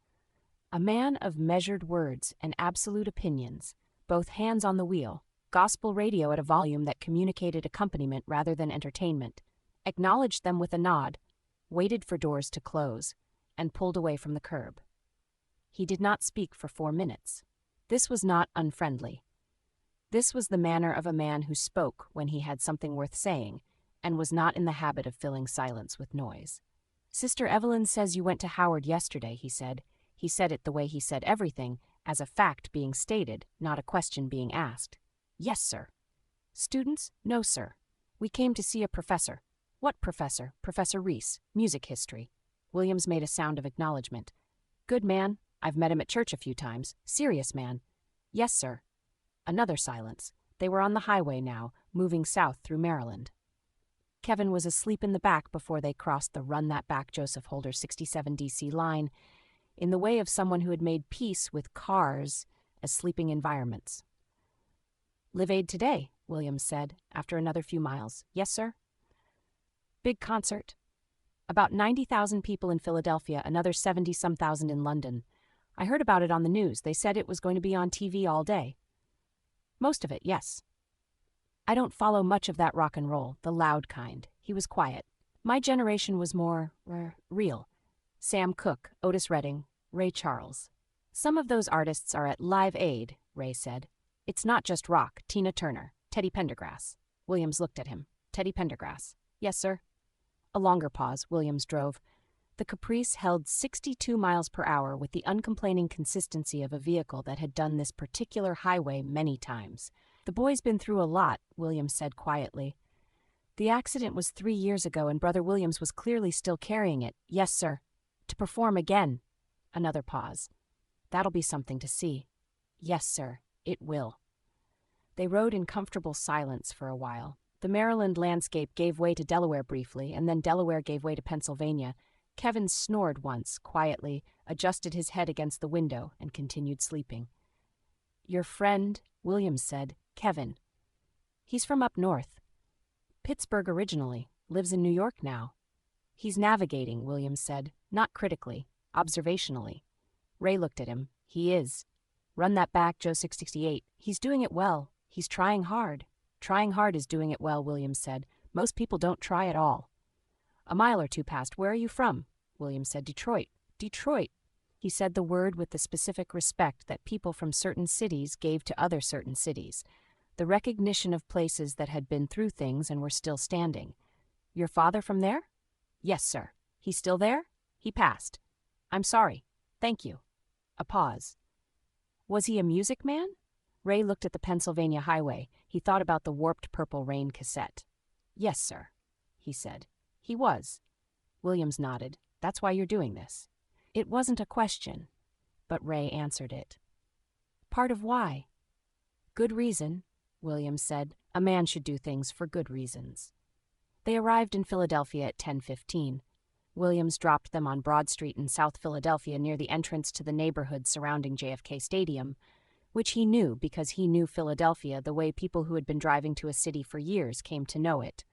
A man of measured words and absolute opinions, both hands on the wheel, gospel radio at a volume that communicated accompaniment rather than entertainment, acknowledged them with a nod, waited for doors to close, and pulled away from the curb. He did not speak for 4 minutes. This was not unfriendly. This was the manner of a man who spoke when he had something worth saying, and was not in the habit of filling silence with noise. Sister Evelyn says you went to Howard yesterday, he said. He said it the way he said everything, as a fact being stated, not a question being asked. Yes, sir. Students? No, sir. We came to see a professor. What professor? Professor Reese, music history. Williams made a sound of acknowledgement. Good man. I've met him at church a few times. Serious man. Yes, sir. Another silence. They were on the highway now, moving south through Maryland. Kevin was asleep in the back before they crossed the Run That Back Joseph Holder 67 DC line, in the way of someone who had made peace with cars as sleeping environments. Live Aid today, Williams said, after another few miles. Yes, sir. Big concert. About 90,000 people in Philadelphia, another 70-some thousand in London. I heard about it on the news. They said it was going to be on TV all day. Most of it, yes. I don't follow much of that rock and roll, the loud kind. He was quiet. My generation was more, real. Sam Cooke, Otis Redding, Ray Charles. Some of those artists are at Live Aid, Ray said. It's not just rock. Tina Turner, Teddy Pendergrass. Williams looked at him. Teddy Pendergrass. Yes, sir. A longer pause. Williams drove. The Caprice held 62 miles per hour with the uncomplaining consistency of a vehicle that had done this particular highway many times. The boy's been through a lot, Williams said quietly. The accident was 3 years ago and Brother Williams was clearly still carrying it. Yes, sir. To perform again. Another pause. That'll be something to see. Yes, sir. It will. They rode in comfortable silence for a while. The Maryland landscape gave way to Delaware briefly, and then Delaware gave way to Pennsylvania. Kevin snored once, quietly, adjusted his head against the window, and continued sleeping. Your friend, Williams said, Kevin. He's from up north. Pittsburgh originally, lives in New York now. He's navigating, Williams said, not critically, observationally. Ray looked at him. He is. Run that back, Joe 668. He's doing it well. He's trying hard. Trying hard is doing it well, Williams said. Most people don't try at all. A mile or two past. Where are you from? Williams said, Detroit. Detroit. He said the word with the specific respect that people from certain cities gave to other certain cities. the recognition of places that had been through things and were still standing. Your father from there? Yes, sir. He's still there? He passed. I'm sorry. Thank you. A pause. Was he a music man? Ray looked at the Pennsylvania highway. He thought about the Warped Purple Rain cassette. Yes, sir, he said. He was. Williams nodded. That's why you're doing this. It wasn't a question, but Ray answered it. Part of why? Good reason, Williams said. A man should do things for good reasons. They arrived in Philadelphia at 10:15. Williams dropped them on Broad Street in South Philadelphia near the entrance to the neighborhood surrounding JFK Stadium, which he knew because he knew Philadelphia the way people who had been driving to a city for years came to know it.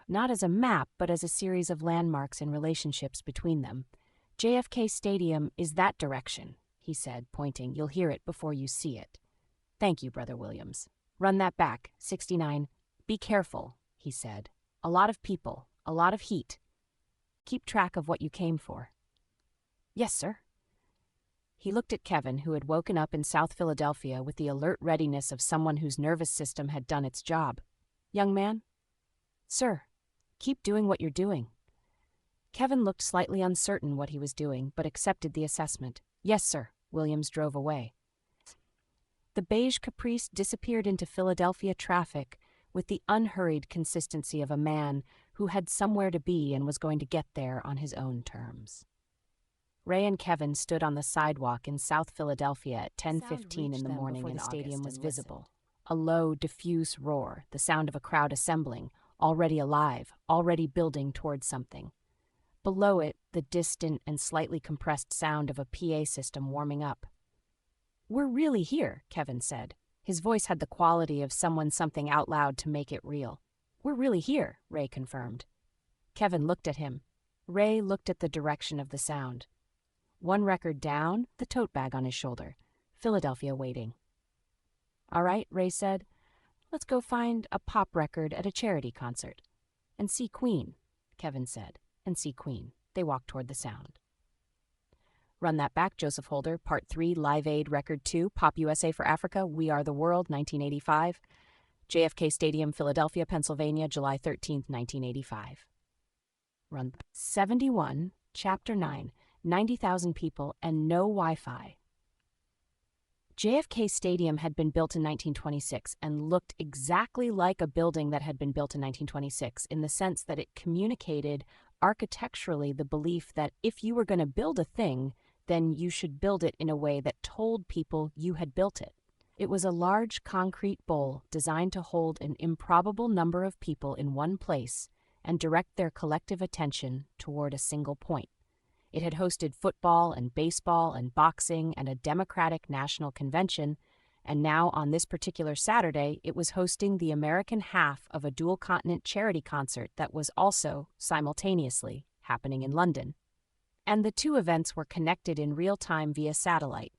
Not as a map, but as a series of landmarks and relationships between them. JFK Stadium is that direction, he said, pointing. You'll hear it before you see it. Thank you, Brother Williams. Run that back, 69. Be careful, he said. A lot of people, a lot of heat. Keep track of what you came for. Yes, sir. He looked at Kevin, who had woken up in South Philadelphia with the alert readiness of someone whose nervous system had done its job. Young man? Sir, keep doing what you're doing. Kevin looked slightly uncertain what he was doing, but accepted the assessment. Yes, sir. Williams drove away. The beige Caprice disappeared into Philadelphia traffic with the unhurried consistency of a man who had somewhere to be and was going to get there on his own terms. Ray and Kevin stood on the sidewalk in South Philadelphia at 10:15 in the morning and the stadium was visible. A low, diffuse roar, the sound of a crowd assembling, already alive, already building towards something. Below it, the distant and slightly compressed sound of a PA system warming up. We're really here, Kevin said. His voice had the quality of someone something out loud to make it real. We're really here, Ray confirmed. Kevin looked at him. Ray looked at the direction of the sound. One record down, the tote bag on his shoulder. Philadelphia waiting. All right, Ray said. Let's go find a pop record at a charity concert. And see Queen, Kevin said. And see Queen. They walked toward the sound. Run That Back, Joseph Holder, Part 3, Live Aid, Record 2, Pop USA for Africa, We Are the World, 1985. JFK Stadium, Philadelphia, Pennsylvania, July 13, 1985. Run 71, Chapter 9, 90,000 people and no Wi-Fi. JFK Stadium had been built in 1926 and looked exactly like a building that had been built in 1926 in the sense that it communicated architecturally the belief that if you were going to build a thing, then you should build it in a way that told people you had built it. It was a large concrete bowl designed to hold an improbable number of people in one place and direct their collective attention toward a single point. It had hosted football and baseball and boxing and a Democratic National Convention, and now on this particular Saturday, it was hosting the American half of a dual-continent charity concert that was also, simultaneously, happening in London. And the two events were connected in real time via satellite,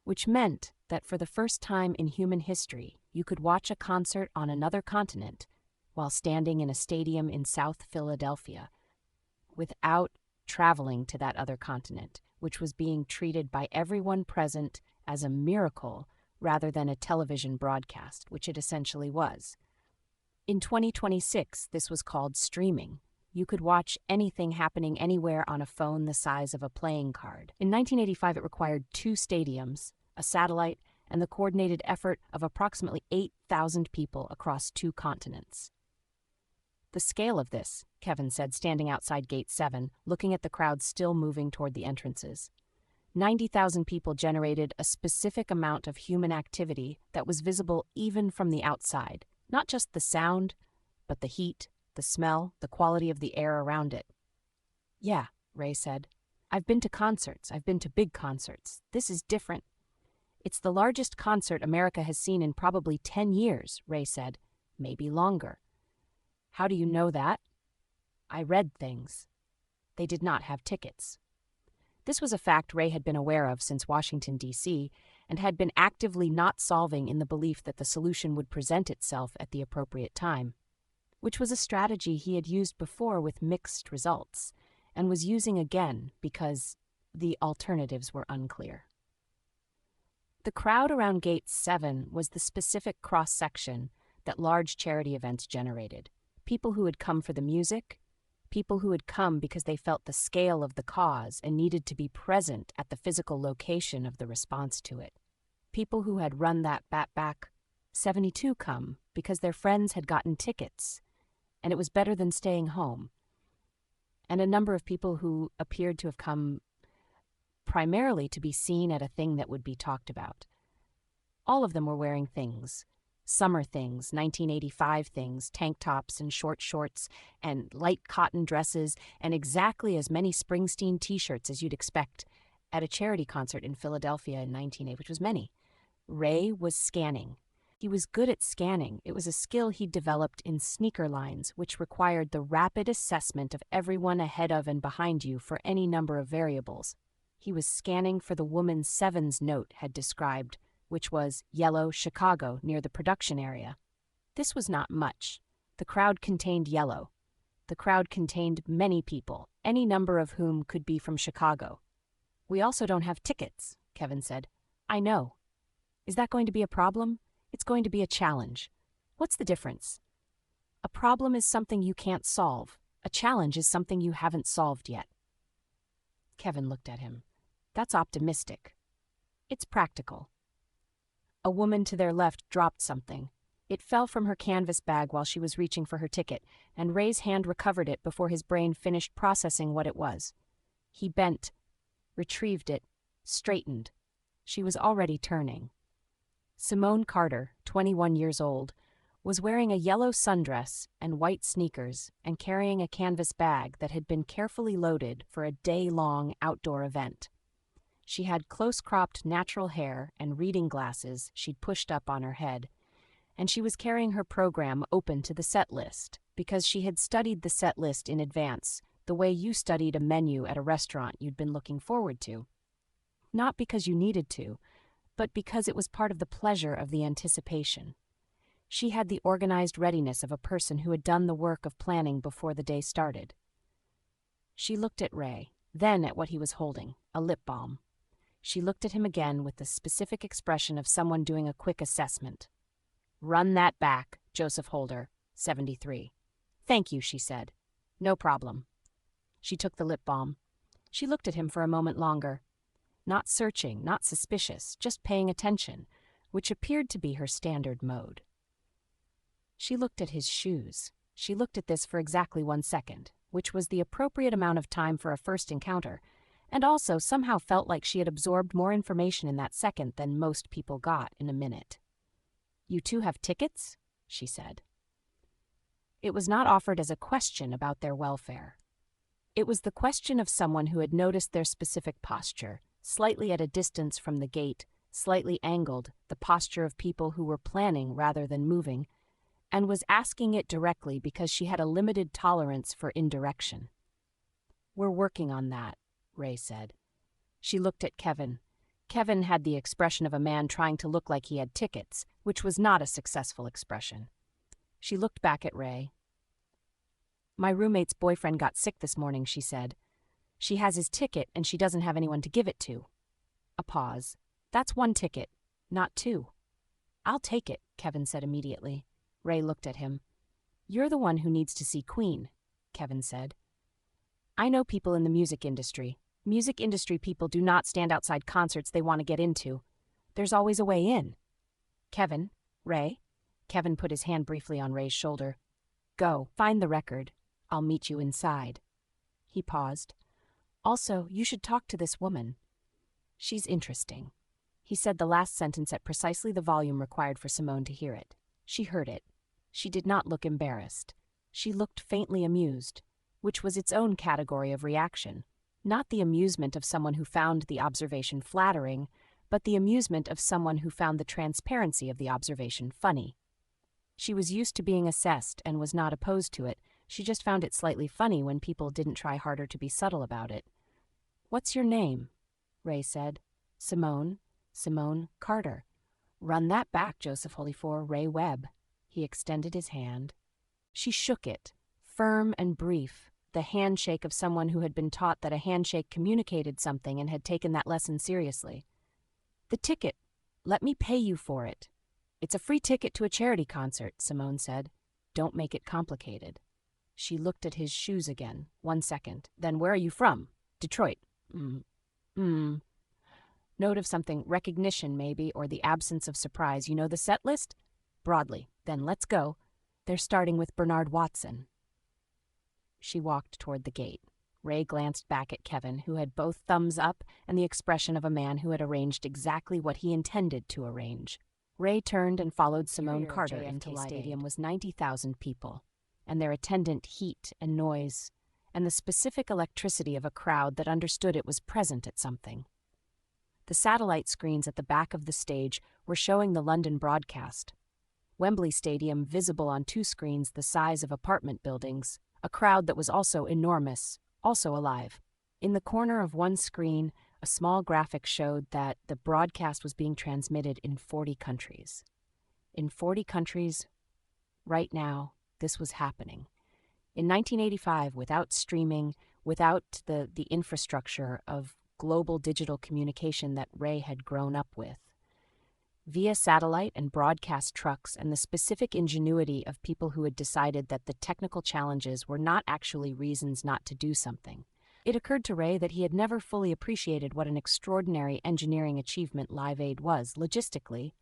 which meant that for the first time in human history, you could watch a concert on another continent while standing in a stadium in South Philadelphia without traveling to that other continent, which was being treated by everyone present as a miracle rather than a television broadcast, which it essentially was. In 2026, this was called streaming. You could watch anything happening anywhere on a phone the size of a playing card. In 1985, it required 2 stadiums, a satellite, and the coordinated effort of approximately 8,000 people across 2 continents. The scale of this, Kevin said, standing outside Gate 7, looking at the crowd still moving toward the entrances. 90,000 people generated a specific amount of human activity that was visible even from the outside. Not just the sound, but the heat, the smell, the quality of the air around it. Yeah, Ray said. I've been to concerts. I've been to big concerts. This is different. It's the largest concert America has seen in probably 10 years, Ray said. Maybe longer. How do you know that? I read things. They did not have tickets. This was a fact Ray had been aware of since Washington, D.C., and had been actively not solving in the belief that the solution would present itself at the appropriate time, which was a strategy he had used before with mixed results, and was using again because the alternatives were unclear. The crowd around Gate 7 was the specific cross-section that large charity events generated. People who had come for the music, people who had come because they felt the scale of the cause and needed to be present at the physical location of the response to it. People who had run that back 72 come because their friends had gotten tickets, and it was better than staying home. And a number of people who appeared to have come primarily to be seen at a thing that would be talked about. All of them were wearing things. Summer things, 1985 things, tank tops and short shorts, and light cotton dresses, and exactly as many Springsteen t-shirts as you'd expect at a charity concert in Philadelphia in 1980, which was many. Ray was scanning. He was good at scanning. It was a skill he'd developed in sneaker lines, which required the rapid assessment of everyone ahead of and behind you for any number of variables. He was scanning for the woman Seven's note had described, which was yellow Chicago near the production area. This was not much. The crowd contained yellow. The crowd contained many people, any number of whom could be from Chicago. We also don't have tickets, Kevin said. I know. Is that going to be a problem? It's going to be a challenge. What's the difference? A problem is something you can't solve. A challenge is something you haven't solved yet. Kevin looked at him. That's optimistic. It's practical. A woman to their left dropped something. It fell from her canvas bag while she was reaching for her ticket, and Ray's hand recovered it before his brain finished processing what it was. He bent, retrieved it, straightened. She was already turning. Simone Carter, 21 years old, was wearing a yellow sundress and white sneakers and carrying a canvas bag that had been carefully loaded for a day-long outdoor event. She had close-cropped natural hair and reading glasses she'd pushed up on her head, and she was carrying her program open to the set list because she had studied the set list in advance, the way you studied a menu at a restaurant you'd been looking forward to. Not because you needed to, but because it was part of the pleasure of the anticipation. She had the organized readiness of a person who had done the work of planning before the day started. She looked at Ray, then at what he was holding, a lip balm. She looked at him again with the specific expression of someone doing a quick assessment. "Run that back, Joseph Holder, 73. "Thank you," she said. "No problem." She took the lip balm. She looked at him for a moment longer. Not searching, not suspicious, just paying attention, which appeared to be her standard mode. She looked at his shoes. She looked at this for exactly 1 second, which was the appropriate amount of time for a first encounter, and also somehow felt like she had absorbed more information in that second than most people got in a minute. "You two have tickets?" she said. It was not offered as a question about their welfare. It was the question of someone who had noticed their specific posture, slightly at a distance from the gate, slightly angled, the posture of people who were planning rather than moving, and was asking it directly because she had a limited tolerance for indirection. "We're working on that," Ray said. She looked at Kevin. Kevin had the expression of a man trying to look like he had tickets, which was not a successful expression. She looked back at Ray. "My roommate's boyfriend got sick this morning," she said. "She has his ticket and she doesn't have anyone to give it to." A pause. "That's 1 ticket, not 2. "I'll take it," Kevin said immediately. Ray looked at him. "You're the one who needs to see Queen," Kevin said. "I know people in the music industry. Music industry people do not stand outside concerts they want to get into. There's always a way in." "Kevin, Ray?" Kevin put his hand briefly on Ray's shoulder. "Go, find the record. I'll meet you inside." He paused. "Also, you should talk to this woman. She's interesting." He said the last sentence at precisely the volume required for Simone to hear it. She heard it. She did not look embarrassed. She looked faintly amused, which was its own category of reaction. Not the amusement of someone who found the observation flattering, but the amusement of someone who found the transparency of the observation funny. She was used to being assessed and was not opposed to it. She just found it slightly funny when people didn't try harder to be subtle about it. "What's your name?" Ray said. "Simone Carter." "Run that back, Joseph Holyfor, Ray Webb." He extended his hand. She shook it, firm and brief, the handshake of someone who had been taught that a handshake communicated something and had taken that lesson seriously. "The ticket," Let me pay you for it. It's a free ticket to a charity concert, Simone said. Don't make it complicated. She looked at his shoes again. 1 second. Then where are you from? Detroit. Note of something, recognition maybe, or the absence of surprise. You know the set list? Broadly. Then let's go. They're starting with Bernard Watson. She walked toward the gate. Ray glanced back at Kevin, who had both thumbs up and the expression of a man who had arranged exactly what he intended to arrange. Ray turned and followed Simone Carter into Live Aid. Stadium was 90,000 people, and their attendant heat and noise, and the specific electricity of a crowd that understood it was present at something. The satellite screens at the back of the stage were showing the London broadcast. Wembley Stadium visible on 2 screens the size of apartment buildings, a crowd that was also enormous, also alive. In the corner of one screen, a small graphic showed that the broadcast was being transmitted in 40 countries. In 40 countries, right now, this was happening. In 1985, without streaming, without the infrastructure of global digital communication that Ray had grown up with, via satellite and broadcast trucks and the specific ingenuity of people who had decided that the technical challenges were not actually reasons not to do something. It occurred to Ray that he had never fully appreciated what an extraordinary engineering achievement Live Aid was, logistically.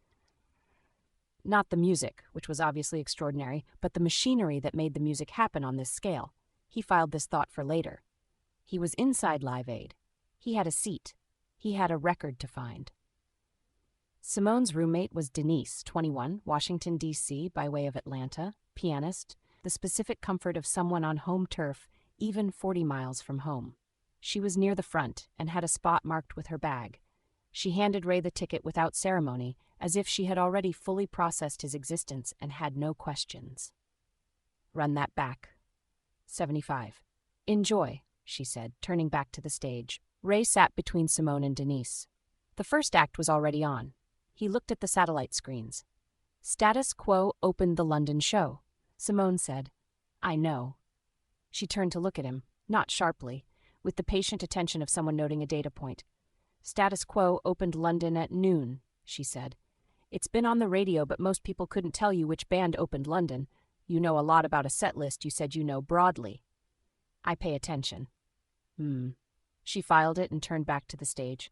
Not the music, which was obviously extraordinary, but the machinery that made the music happen on this scale. He filed this thought for later. He was inside Live Aid. He had a seat. He had a record to find. Simone's roommate was Denise, 21, Washington, D.C., by way of Atlanta, pianist, the specific comfort of someone on home turf, even 40 miles from home. She was near the front and had a spot marked with her bag. She handed Ray the ticket without ceremony, as if she had already fully processed his existence and had no questions. Run that back. 75. Enjoy, she said, turning back to the stage. Ray sat between Simone and Denise. The first act was already on. He looked at the satellite screens. Status Quo opened the London show. Simone said, I know. She turned to look at him, not sharply, with the patient attention of someone noting a data point. Status Quo opened London at noon, she said. It's been on the radio, but most people couldn't tell you which band opened London. You know a lot about a set list you said you know broadly. I pay attention. She filed it and turned back to the stage.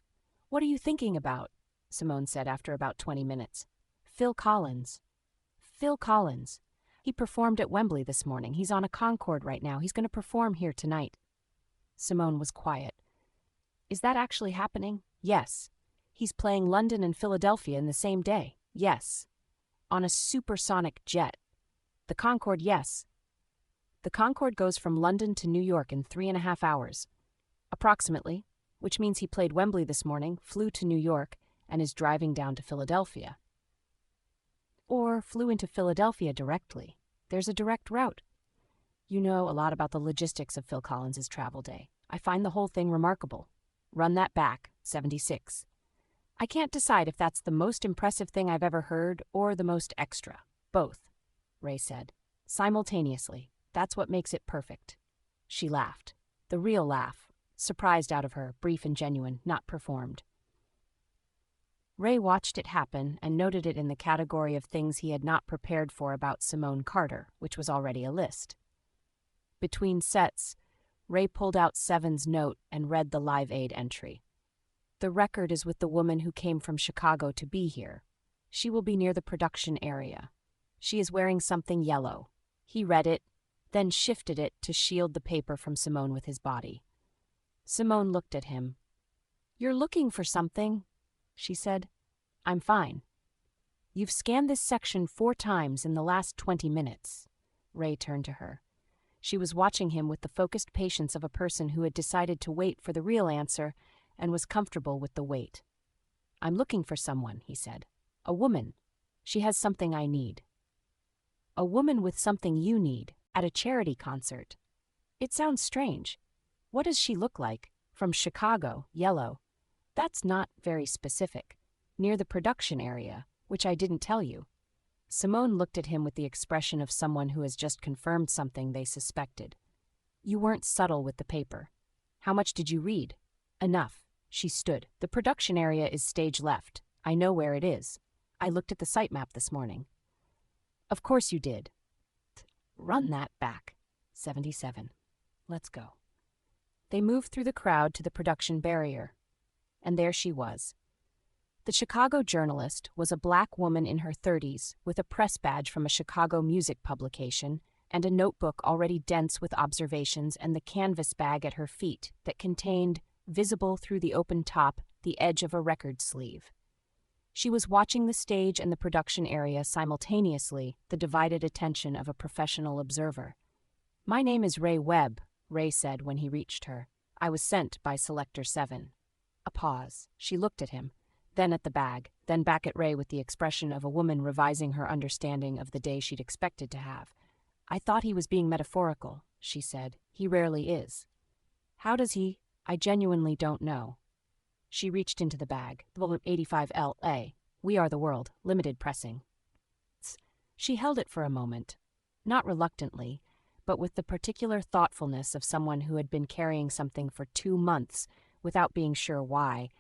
What are you thinking about? Simone said after about 20 minutes. Phil Collins. Phil Collins. He performed at Wembley this morning. He's on a Concorde right now. He's going to perform here tonight. Simone was quiet. Is that actually happening? Yes. He's playing London and Philadelphia in the same day. Yes. On a supersonic jet. The Concorde, yes. The Concorde goes from London to New York in 3.5 hours. Approximately, which means he played Wembley this morning, flew to New York, and is driving down to Philadelphia. Or flew into Philadelphia directly. There's a direct route. You know a lot about the logistics of Phil Collins' travel day. I find the whole thing remarkable. Run that back, 76. I can't decide if that's the most impressive thing I've ever heard or the most extra. Both, Ray said. Simultaneously. That's what makes it perfect. She laughed. The real laugh. Surprised out of her, brief and genuine, not performed. Ray watched it happen and noted it in the category of things he had not prepared for about Simone Carter, which was already a list. Between sets, Ray pulled out Seven's note and read the Live Aid entry. The record is with the woman who came from Chicago to be here. She will be near the production area. She is wearing something yellow. He read it, then shifted it to shield the paper from Simone with his body. Simone looked at him. You're looking for something, she said. I'm fine. You've scanned this section 4 times in the last 20 minutes. Ray turned to her. She was watching him with the focused patience of a person who had decided to wait for the real answer and was comfortable with the wait. I'm looking for someone, he said. A woman. She has something I need. A woman with something you need, at a charity concert. It sounds strange. What does she look like? From Chicago, yellow. That's not very specific. Near the production area, which I didn't tell you. Simone looked at him with the expression of someone who has just confirmed something they suspected. You weren't subtle with the paper. How much did you read? Enough. She stood. The production area is stage left. I know where it is. I looked at the site map this morning. Of course you did. Run that back. 77. Let's go. They moved through the crowd to the production barrier. And there she was. The Chicago journalist was a black woman in her 30s with a press badge from a Chicago music publication and a notebook already dense with observations and the canvas bag at her feet that contained, visible through the open top, the edge of a record sleeve. She was watching the stage and the production area simultaneously, the divided attention of a professional observer. "My name is Ray Webb," Ray said when he reached her. "I was sent by Selector 7. A pause. She looked at him, then at the bag, then back at Ray with the expression of a woman revising her understanding of the day she'd expected to have. "I thought he was being metaphorical," she said. "He rarely is." "How does he? I genuinely don't know." She reached into the bag. "Volume 85 LA. We Are the World. Limited pressing." She held it for a moment, not reluctantly, but with the particular thoughtfulness of someone who had been carrying something for 2 months without being sure why,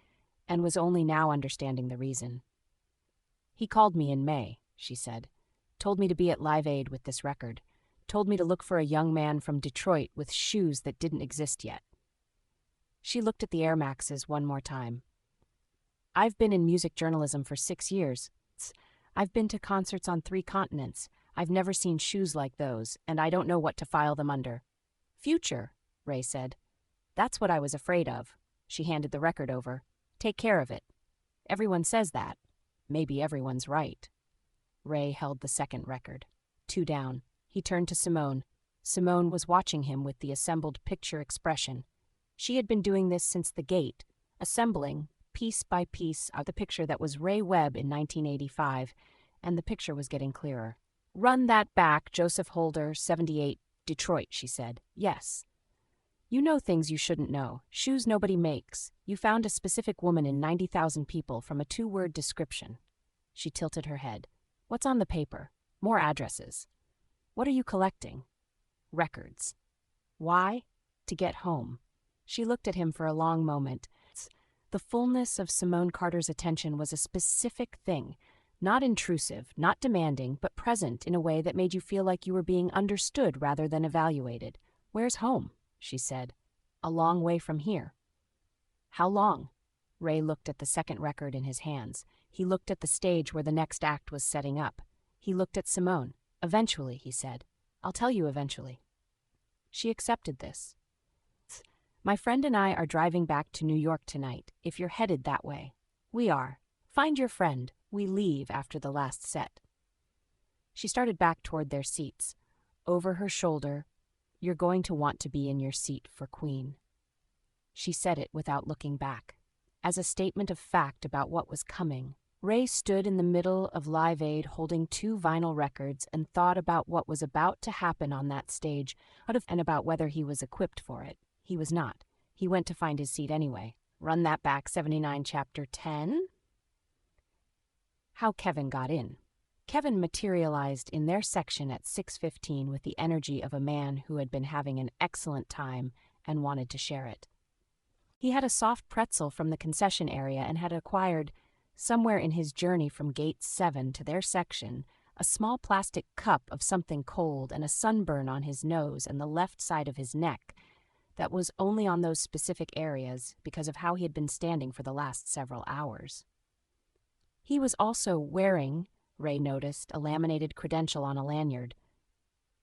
and was only now understanding the reason. "He called me in May," she said. "Told me to be at Live Aid with this record. Told me to look for a young man from Detroit with shoes that didn't exist yet." She looked at the Air Maxes one more time. "I've been in music journalism for 6 years. I've been to concerts on 3 continents. I've never seen shoes like those, and I don't know what to file them under." "Future," Ray said. "That's what I was afraid of." She handed the record over. "Take care of it. Everyone says that. Maybe everyone's right." Ray held the second record. 2 down. He turned to Simone. Simone was watching him with the assembled picture expression. She had been doing this since the gate, assembling, piece by piece, the picture that was Ray Webb in 1985, and the picture was getting clearer. "Run that back, Joseph Holder, 78, Detroit," she said. "Yes. You know things you shouldn't know. Shoes nobody makes. You found a specific woman in 90,000 people from a 2-word description." She tilted her head. "What's on the paper? More addresses. What are you collecting?" "Records." "Why?" "To get home." She looked at him for a long moment. The fullness of Simone Carter's attention was a specific thing, not intrusive, not demanding, but present in a way that made you feel like you were being understood rather than evaluated. "Where's home?" she said. "A long way from here." "How long?" Ray looked at the second record in his hands. He looked at the stage where the next act was setting up. He looked at Simone. "Eventually," he said. "I'll tell you eventually." She accepted this. "My friend and I are driving back to New York tonight, if you're headed that way." "We are. Find your friend. We leave after the last set." She started back toward their seats. Over her shoulder, "You're going to want to be in your seat for Queen." She said it without looking back, as a statement of fact about what was coming. Ray stood in the middle of Live Aid holding 2 vinyl records and thought about what was about to happen on that stage and about whether he was equipped for it. He was not. He went to find his seat anyway. Run that back, 79, Chapter 10. How Kevin got in. Kevin materialized in their section at 6:15 with the energy of a man who had been having an excellent time and wanted to share it. He had a soft pretzel from the concession area and had acquired, somewhere in his journey from Gate 7 to their section, a small plastic cup of something cold and a sunburn on his nose and the left side of his neck that was only on those specific areas because of how he had been standing for the last several hours. He was also wearing, Ray noticed, a laminated credential on a lanyard.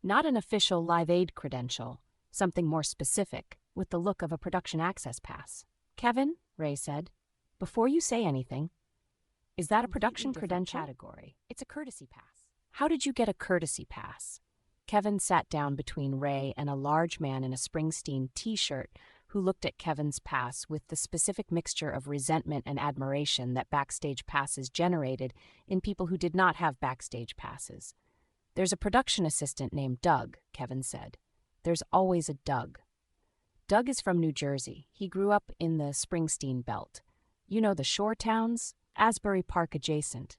Not an official Live Aid credential, something more specific, with the look of a production access pass. "Kevin," Ray said, "before you say anything, is that a production credential?" "Category. It's a courtesy pass." "How did you get a courtesy pass?" Kevin sat down between Ray and a large man in a Springsteen t-shirt who looked at Kevin's pass with the specific mixture of resentment and admiration that backstage passes generated in people who did not have backstage passes. "There's a production assistant named Doug," Kevin said. "There's always a Doug." "Doug is from New Jersey. He grew up in the Springsteen belt. You know the shore towns? Asbury Park adjacent.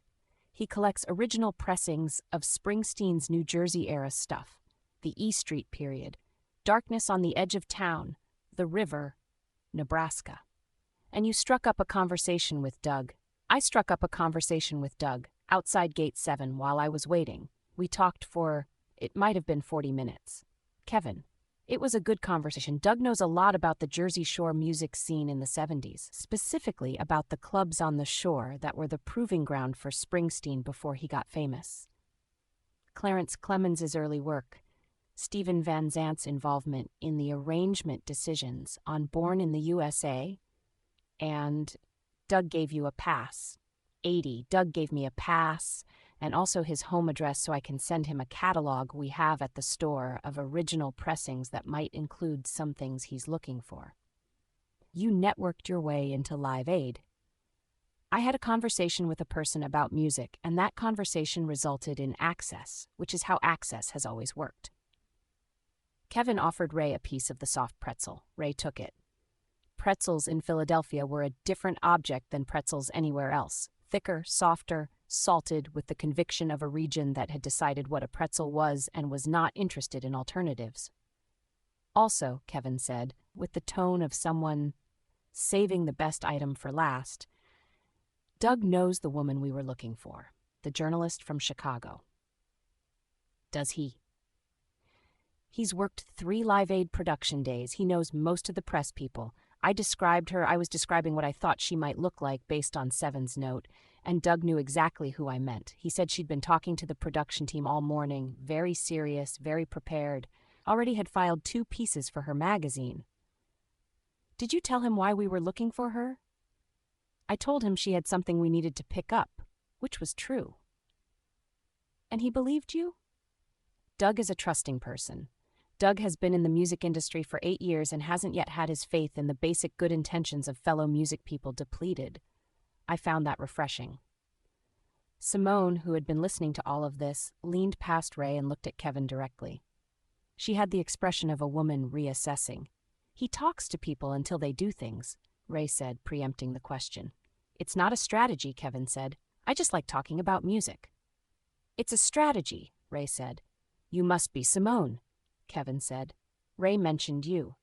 He collects original pressings of Springsteen's New Jersey-era stuff, the E Street period, Darkness on the Edge of Town, The River, Nebraska." "And you struck up a conversation with Doug." I struck up a conversation with Doug outside Gate 7 while I was waiting. We talked for, it might have been 40 minutes. Kevin. It was a good conversation. Doug knows a lot about the Jersey Shore music scene in the 70s, specifically about the clubs on the shore that were the proving ground for Springsteen before he got famous. Clarence Clemens' early work, Stephen Van Zant's involvement in the arrangement decisions on Born in the USA, and Doug gave you a pass. 80. Doug gave me a pass and also his home address so I can send him a catalog we have at the store of original pressings that might include some things he's looking for. You networked your way into Live Aid. I had a conversation with a person about music, and that conversation resulted in Access, which is how Access has always worked. Kevin offered Ray a piece of the soft pretzel. Ray took it. Pretzels in Philadelphia were a different object than pretzels anywhere else. Thicker, softer, salted, with the conviction of a region that had decided what a pretzel was and was not interested in alternatives. Also, Kevin said, with the tone of someone saving the best item for last, Doug knows the woman we were looking for, the journalist from Chicago. Does he? He's worked 3 Live Aid production days. He knows most of the press people. I described her. I was describing what I thought she might look like based on Seven's note, and Doug knew exactly who I meant. He said she'd been talking to the production team all morning, very serious, very prepared, already had filed 2 pieces for her magazine. Did you tell him why we were looking for her? I told him she had something we needed to pick up, which was true. And he believed you? Doug is a trusting person. Doug has been in the music industry for 8 years and hasn't yet had his faith in the basic good intentions of fellow music people depleted. I found that refreshing. Simone, who had been listening to all of this, leaned past Ray and looked at Kevin directly. She had the expression of a woman reassessing. He talks to people until they do things, Ray said, preempting the question. It's not a strategy, Kevin said. I just like talking about music. It's a strategy, Ray said. You must be Simone, Kevin said. Ray mentioned you.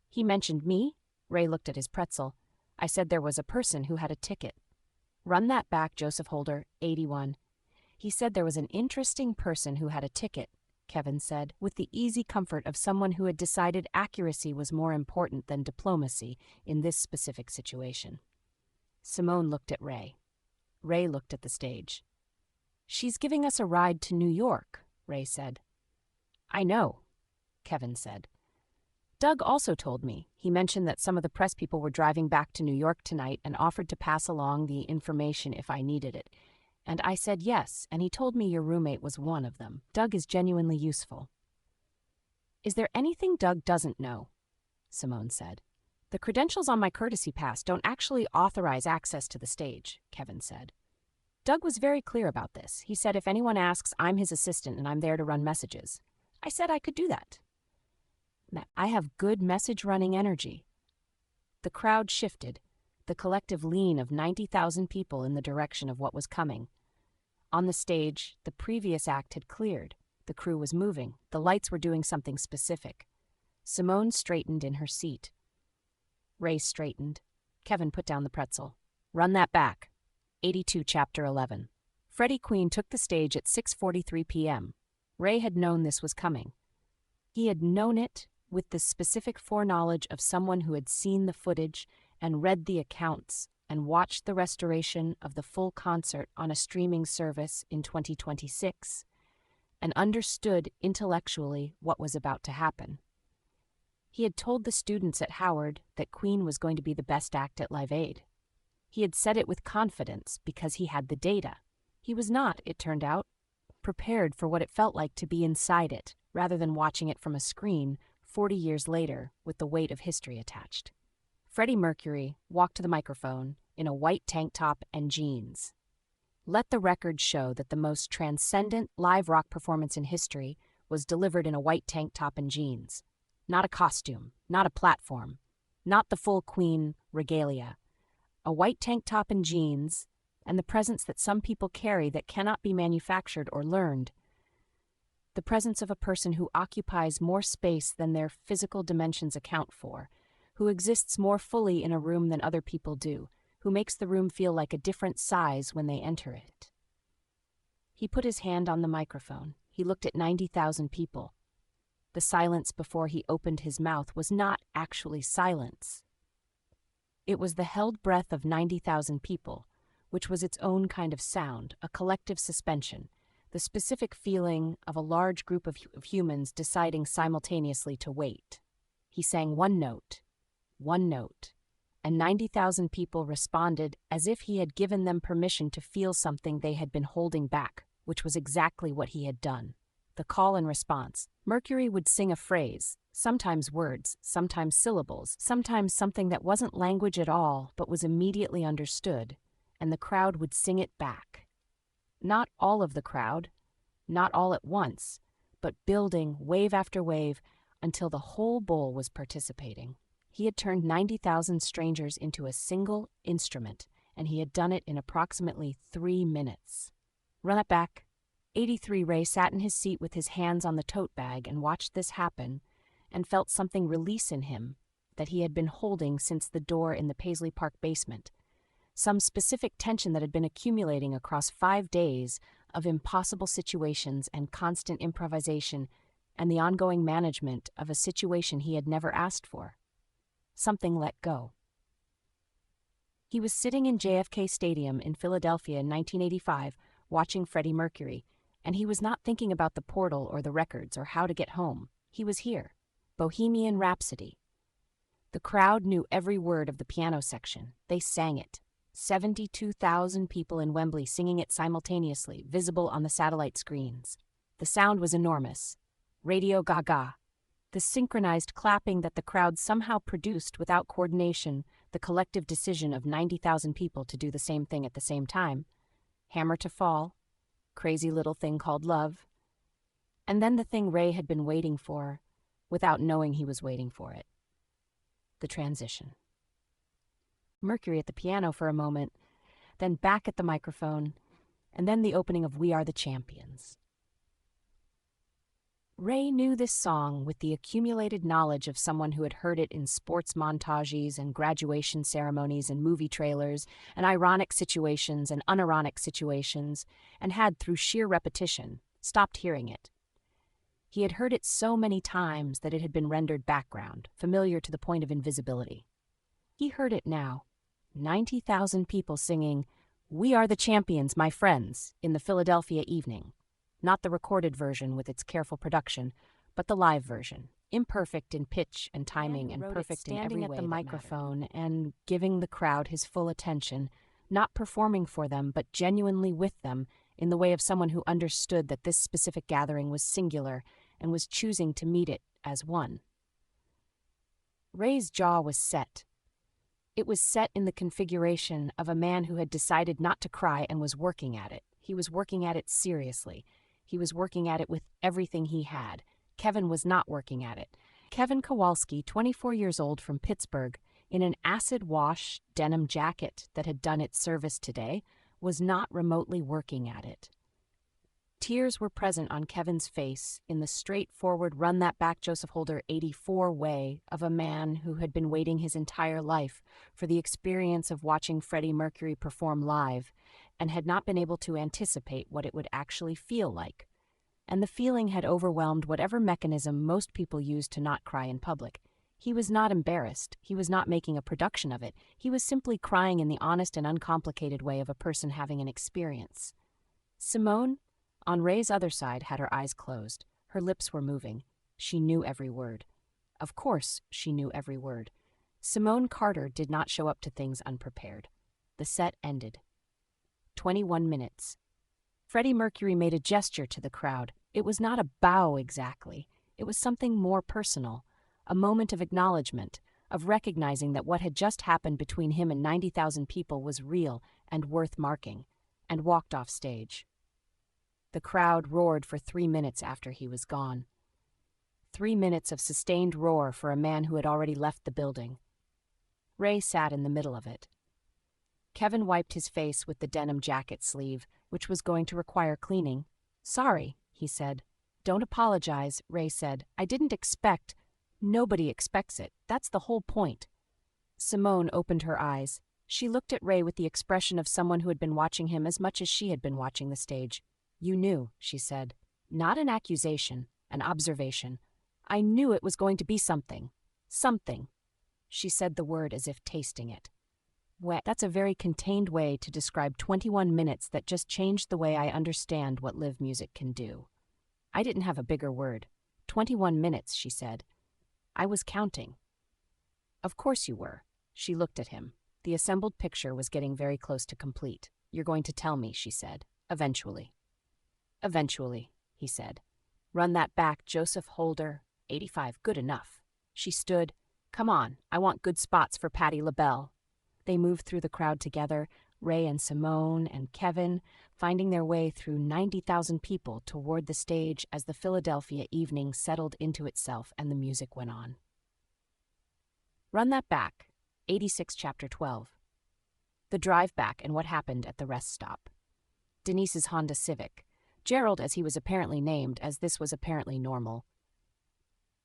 He mentioned me? Ray looked at his pretzel. I said there was a person who had a ticket. Run that back, Joseph Holder, 81. He said there was an interesting person who had a ticket, Kevin said, with the easy comfort of someone who had decided accuracy was more important than diplomacy in this specific situation. Simone looked at Ray. Ray looked at the stage. She's giving us a ride to New York, Ray said. I know, Kevin said. Doug also told me. He mentioned that some of the press people were driving back to New York tonight and offered to pass along the information if I needed it. And I said yes, and he told me your roommate was one of them. Doug is genuinely useful. Is there anything Doug doesn't know? Simone said. The credentials on my courtesy pass don't actually authorize access to the stage, Kevin said. Doug was very clear about this. He said if anyone asks, I'm his assistant and I'm there to run messages. I said I could do that. I have good message-running energy. The crowd shifted, the collective lean of 90,000 people in the direction of what was coming. On the stage, the previous act had cleared. The crew was moving. The lights were doing something specific. Simone straightened in her seat. Ray straightened. Kevin put down the pretzel. Run that back. 82, Chapter 11. Freddie Queen took the stage at 6:43 p.m. Ray had known this was coming. He had known it with the specific foreknowledge of someone who had seen the footage and read the accounts and watched the restoration of the full concert on a streaming service in 2026 and understood intellectually what was about to happen. He had told the students at Howard that Queen was going to be the best act at Live Aid. He had said it with confidence because he had the data. He was not, it turned out, prepared for what it felt like to be inside it, rather than watching it from a screen 40 years later with the weight of history attached. Freddie Mercury walked to the microphone in a white tank top and jeans. Let the record show that the most transcendent live rock performance in history was delivered in a white tank top and jeans. Not a costume, not a platform, not the full Queen regalia. A white tank top and jeans, and the presence that some people carry that cannot be manufactured or learned. The presence of a person who occupies more space than their physical dimensions account for, who exists more fully in a room than other people do, who makes the room feel like a different size when they enter it. He put his hand on the microphone. He looked at 90,000 people. The silence before he opened his mouth was not actually silence. It was the held breath of 90,000 people, which was its own kind of sound, a collective suspension, the specific feeling of a large group of humans deciding simultaneously to wait. He sang one note, and 90,000 people responded as if he had given them permission to feel something they had been holding back, which was exactly what he had done. The call and response. Mercury would sing a phrase, sometimes words, sometimes syllables, sometimes something that wasn't language at all but was immediately understood, and the crowd would sing it back. Not all of the crowd, not all at once, but building wave after wave until the whole bowl was participating. He had turned 90,000 strangers into a single instrument, and he had done it in approximately 3 minutes. Run it back. 83 Ray sat in his seat with his hands on the tote bag and watched this happen and felt something release in him that he had been holding since the door in the Paisley Park basement. Some specific tension that had been accumulating across 5 days of impossible situations and constant improvisation and the ongoing management of a situation he had never asked for. Something let go. He was sitting in JFK Stadium in Philadelphia in 1985 watching Freddie Mercury, and he was not thinking about the portal or the records or how to get home. He was here. Bohemian Rhapsody. The crowd knew every word of the piano section. They sang it. 72,000 people in Wembley singing it simultaneously, visible on the satellite screens. The sound was enormous. Radio Gaga. The synchronized clapping that the crowd somehow produced without coordination, the collective decision of 90,000 people to do the same thing at the same time. Hammer to Fall. Crazy Little Thing Called Love. And then the thing Ray had been waiting for, without knowing he was waiting for it. The transition. Mercury at the piano for a moment, then back at the microphone, and then the opening of We Are the Champions. Ray knew this song with the accumulated knowledge of someone who had heard it in sports montages and graduation ceremonies and movie trailers and ironic situations and unironic situations, and had, through sheer repetition, stopped hearing it. He had heard it so many times that it had been rendered background, familiar to the point of invisibility. He heard it now. 90,000 people singing, "We are the champions, my friends," in the Philadelphia evening. Not the recorded version with its careful production, but the live version, imperfect in pitch and timing and perfect in every way. Standing at the microphone and giving the crowd his full attention, not performing for them, but genuinely with them, in the way of someone who understood that this specific gathering was singular and was choosing to meet it as one. Ray's jaw was set. It was set in the configuration of a man who had decided not to cry and was working at it. He was working at it seriously. He was working at it with everything he had. Kevin was not working at it. Kevin Kowalski, 24 years old from Pittsburgh, in an acid-wash denim jacket that had done its service today, was not remotely working at it. Tears were present on Kevin's face in the straightforward run-that-back Joseph Holder 84 way of a man who had been waiting his entire life for the experience of watching Freddie Mercury perform live and had not been able to anticipate what it would actually feel like. And the feeling had overwhelmed whatever mechanism most people use to not cry in public. He was not embarrassed. He was not making a production of it. He was simply crying in the honest and uncomplicated way of a person having an experience. Simone, on Ray's other side, had her eyes closed. Her lips were moving. She knew every word. Of course, she knew every word. Simone Carter did not show up to things unprepared. The set ended. 21 minutes. Freddie Mercury made a gesture to the crowd. It was not a bow exactly. It was something more personal, a moment of acknowledgement, of recognizing that what had just happened between him and 90,000 people was real and worth marking, and walked off stage. The crowd roared for 3 minutes after he was gone. 3 minutes of sustained roar for a man who had already left the building. Ray sat in the middle of it. Kevin wiped his face with the denim jacket sleeve, which was going to require cleaning. "Sorry," he said. "Don't apologize," Ray said. "I didn't expect—" "Nobody expects it. That's the whole point." Simone opened her eyes. She looked at Ray with the expression of someone who had been watching him as much as she had been watching the stage. "You knew," she said. "Not an accusation, an observation. I knew it was going to be something. Something." She said the word as if tasting it. "Well, that's a very contained way to describe 21 minutes that just changed the way I understand what live music can do." I didn't have a bigger word. 21 minutes, she said. I was counting. Of course you were. She looked at him. The assembled picture was getting very close to complete. "You're going to tell me," she said. "Eventually." "Eventually," he said. "Run that back, Joseph Holder. 85, good enough." She stood. "Come on, I want good spots for Patti LaBelle." They moved through the crowd together, Ray and Simone and Kevin, finding their way through 90,000 people toward the stage as the Philadelphia evening settled into itself and the music went on. Run that back. 86, Chapter 12. The drive back and what happened at the rest stop. Denise's Honda Civic, Gerald as he was apparently named, as this was apparently normal,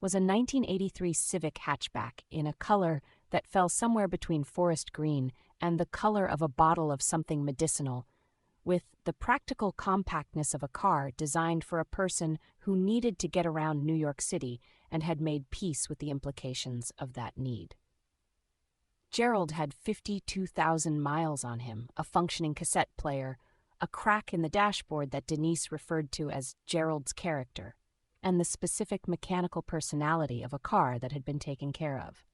was a 1983 Civic hatchback in a color that fell somewhere between forest green and the color of a bottle of something medicinal, with the practical compactness of a car designed for a person who needed to get around New York City and had made peace with the implications of that need. Gerald had 52,000 miles on him, a functioning cassette player, a crack in the dashboard that Denise referred to as Gerald's character, and the specific mechanical personality of a car that had been taken care of.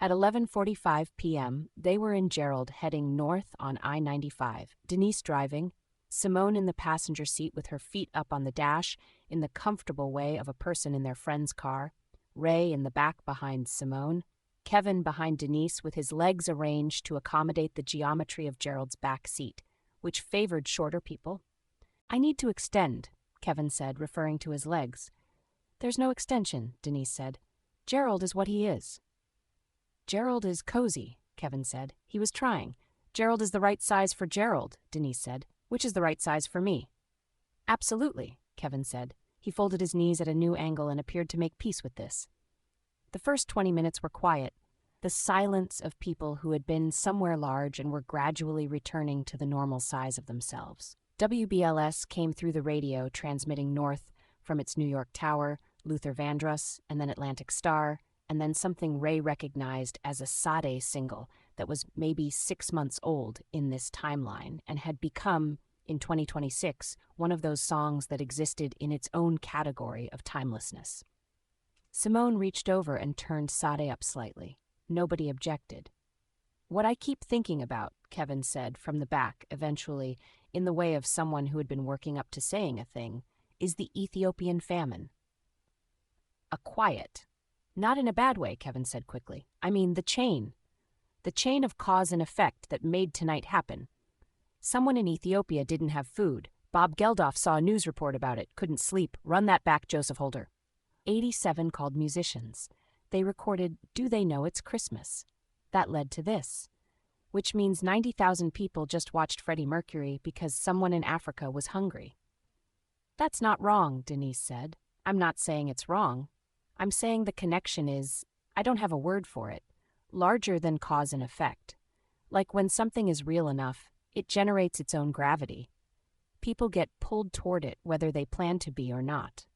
At 11:45 p.m., they were in Gerald heading north on I-95, Denise driving, Simone in the passenger seat with her feet up on the dash in the comfortable way of a person in their friend's car, Ray in the back behind Simone, Kevin behind Denise with his legs arranged to accommodate the geometry of Gerald's back seat, which favored shorter people. "I need to extend," Kevin said, referring to his legs. "There's no extension," Denise said. "Gerald is what he is." "Gerald is cozy," Kevin said. "He was trying. Gerald is the right size for Gerald," Denise said. "Which is the right size for me." "Absolutely," Kevin said. He folded his knees at a new angle and appeared to make peace with this. The first 20 minutes were quiet, the silence of people who had been somewhere large and were gradually returning to the normal size of themselves. WBLS came through the radio, transmitting north from its New York tower, Luther Vandross, and then Atlantic Star, and then something Ray recognized as a Sade single that was maybe 6 months old in this timeline and had become, in 2026, one of those songs that existed in its own category of timelessness. Simone reached over and turned Sade up slightly. Nobody objected. "What I keep thinking about," Kevin said from the back, eventually, in the way of someone who had been working up to saying a thing, "is the Ethiopian famine." "A quiet. Not in a bad way," Kevin said quickly. "I mean the chain. The chain of cause and effect that made tonight happen. Someone in Ethiopia didn't have food. Bob Geldof saw a news report about it, couldn't sleep. Run that back, Joseph Holder." 87 called musicians. They recorded "Do They Know It's Christmas?" That led to this, which means 90,000 people just watched Freddie Mercury because someone in Africa was hungry. "That's not wrong," Denise said. "I'm not saying it's wrong. I'm saying the connection is, I don't have a word for it, larger than cause and effect. Like when something is real enough, it generates its own gravity. People get pulled toward it whether they plan to be or not."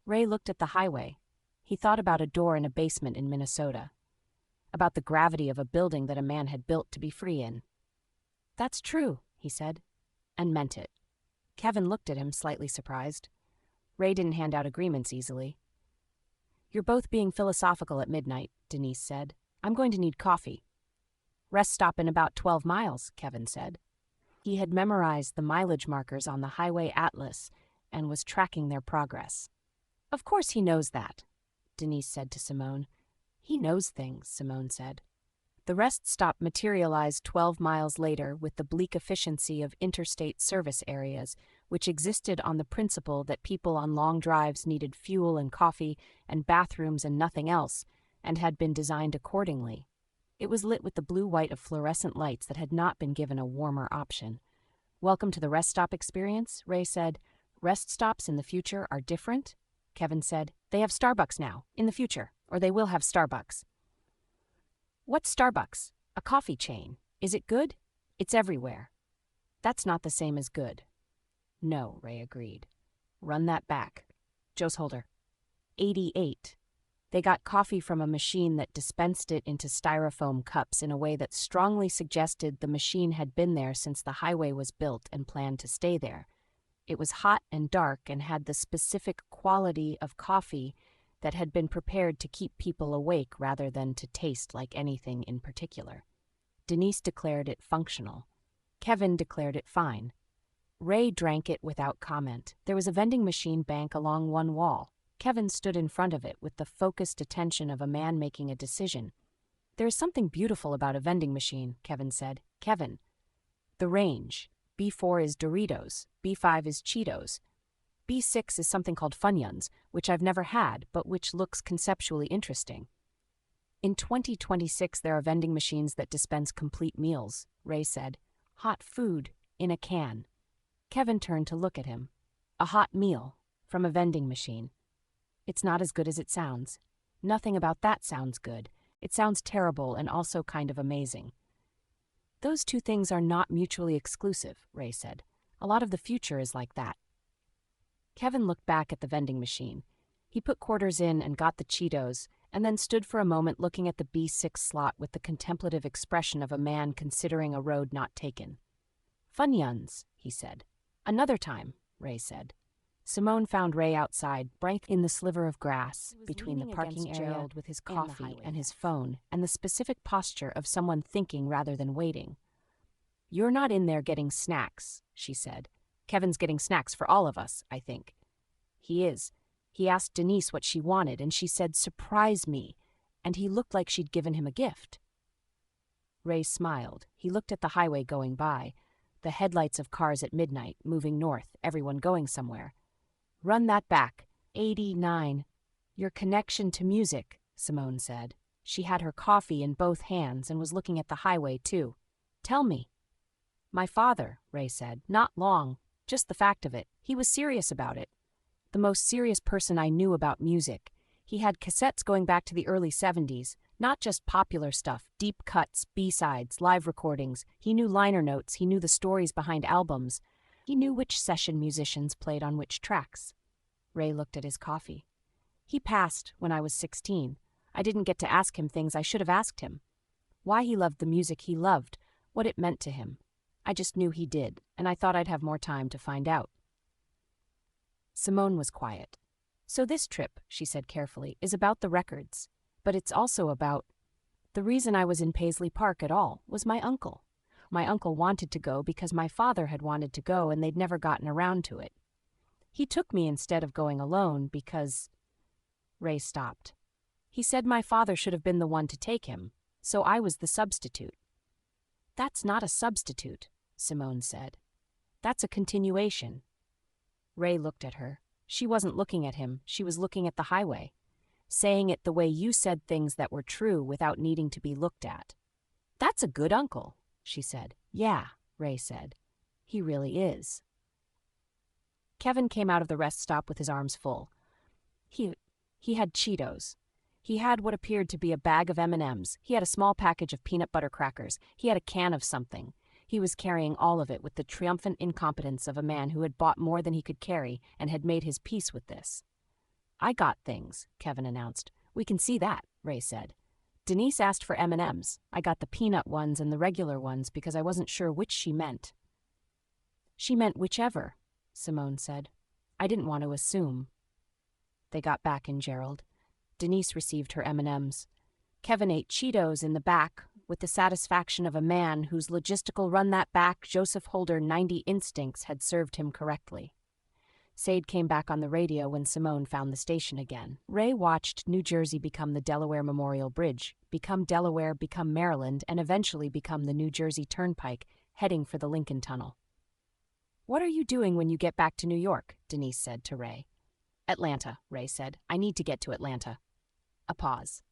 Ray looked at the highway. He thought about a door in a basement in Minnesota, about the gravity of a building that a man had built to be free in. "That's true," he said, and meant it. Kevin looked at him, slightly surprised. Ray didn't hand out agreements easily. "You're both being philosophical at midnight," Denise said. "I'm going to need coffee." "Rest stop in about 12 miles, Kevin said. He had memorized the mileage markers on the highway atlas and was tracking their progress. "Of course he knows that," Denise said to Simone. "He knows things," Simone said. The rest stop materialized 12 miles later with the bleak efficiency of interstate service areas, which existed on the principle that people on long drives needed fuel and coffee and bathrooms and nothing else, and had been designed accordingly. It was lit with the blue-white of fluorescent lights that had not been given a warmer option. "Welcome to the rest stop experience," Ray said. "Rest stops in the future are different?" Kevin said. "They have Starbucks now, in the future, or they will have Starbucks." "What's Starbucks?" A coffee chain. Is it good? It's everywhere. That's not the same as good. No, Ray agreed. Run that back. Josholder. 88. They got coffee from a machine that dispensed it into styrofoam cups in a way that strongly suggested the machine had been there since the highway was built and planned to stay there. It was hot and dark and had the specific quality of coffee that had been prepared to keep people awake rather than to taste like anything in particular. Denise declared it functional. Kevin declared it fine. Ray drank it without comment. There was a vending machine bank along one wall. Kevin stood in front of it with the focused attention of a man making a decision. There is something beautiful about a vending machine, Kevin said. Kevin. The range. B4 is Doritos. B5 is Cheetos. B6 is something called Funyuns, which I've never had, but which looks conceptually interesting. In 2026, there are vending machines that dispense complete meals, Ray said. Hot food in a can. Kevin turned to look at him. A hot meal from a vending machine. It's not as good as it sounds. Nothing about that sounds good. It sounds terrible and also kind of amazing. Those two things are not mutually exclusive, Ray said. A lot of the future is like that. Kevin looked back at the vending machine. He put quarters in and got the Cheetos, and then stood for a moment looking at the B6 slot with the contemplative expression of a man considering a road not taken. Funyuns, he said. Another time, Ray said. Simone found Ray outside, bright in the sliver of grass between the parking area Gerald with his coffee and his phone, and the specific posture of someone thinking rather than waiting. You're not in there getting snacks, she said. Kevin's getting snacks for all of us, I think. He is. He asked Denise what she wanted, and she said, "Surprise me," and he looked like she'd given him a gift. Ray smiled. He looked at the highway going by, the headlights of cars at midnight, moving north, everyone going somewhere. Run that back. 89. Your connection to music, Simone said. She had her coffee in both hands and was looking at the highway, too. Tell me. My father, Ray said. Not long. Just the fact of it. He was serious about it. The most serious person I knew about music. He had cassettes going back to the early 70s, not just popular stuff, deep cuts, B-sides, live recordings. He knew liner notes, he knew the stories behind albums. He knew which session musicians played on which tracks. Ray looked at his coffee. He passed when I was 16. I didn't get to ask him things I should have asked him. Why he loved the music he loved, what it meant to him. I just knew he did, and I thought I'd have more time to find out. Simone was quiet. So this trip, she said carefully, is about the records, but it's also about... The reason I was in Paisley Park at all was my uncle. My uncle wanted to go because my father had wanted to go and they'd never gotten around to it. He took me instead of going alone because... Ray stopped. He said my father should have been the one to take him, so I was the substitute. That's not a substitute, Simone said. That's a continuation. Ray looked at her. She wasn't looking at him, she was looking at the highway, saying it the way you said things that were true without needing to be looked at. That's a good uncle, she said. Yeah, Ray said. He really is. Kevin came out of the rest stop with his arms full. He had Cheetos. He had what appeared to be a bag of M&Ms. He had a small package of peanut butter crackers. He had a can of something. He was carrying all of it with the triumphant incompetence of a man who had bought more than he could carry and had made his peace with this. I got things, Kevin announced. We can see that, Ray said. Denise asked for M&Ms. I got the peanut ones and the regular ones because I wasn't sure which she meant. She meant whichever, Simone said. I didn't want to assume. They got back in Gerald. Denise received her M&Ms. Kevin ate Cheetos in the back with the satisfaction of a man whose logistical run-that-back Joseph Holder 90 instincts had served him correctly. Sade came back on the radio when Simone found the station again. Ray watched New Jersey become the Delaware Memorial Bridge, become Delaware, become Maryland, and eventually become the New Jersey Turnpike, heading for the Lincoln Tunnel. What are you doing when you get back to New York? Denise said to Ray. Atlanta, Ray said. I need to get to Atlanta. A pause.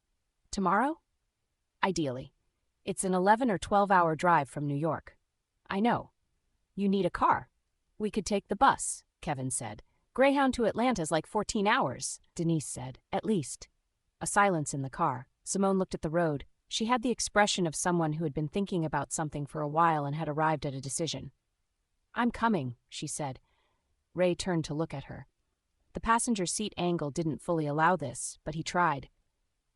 Tomorrow? Ideally. It's an 11 or 12-hour drive from New York. I know. You need a car. We could take the bus, Kevin said. Greyhound to Atlanta's like 14 hours, Denise said. At least. A silence in the car. Simone looked at the road. She had the expression of someone who had been thinking about something for a while and had arrived at a decision. "I'm coming," she said. Ray turned to look at her. The passenger seat angle didn't fully allow this, but he tried.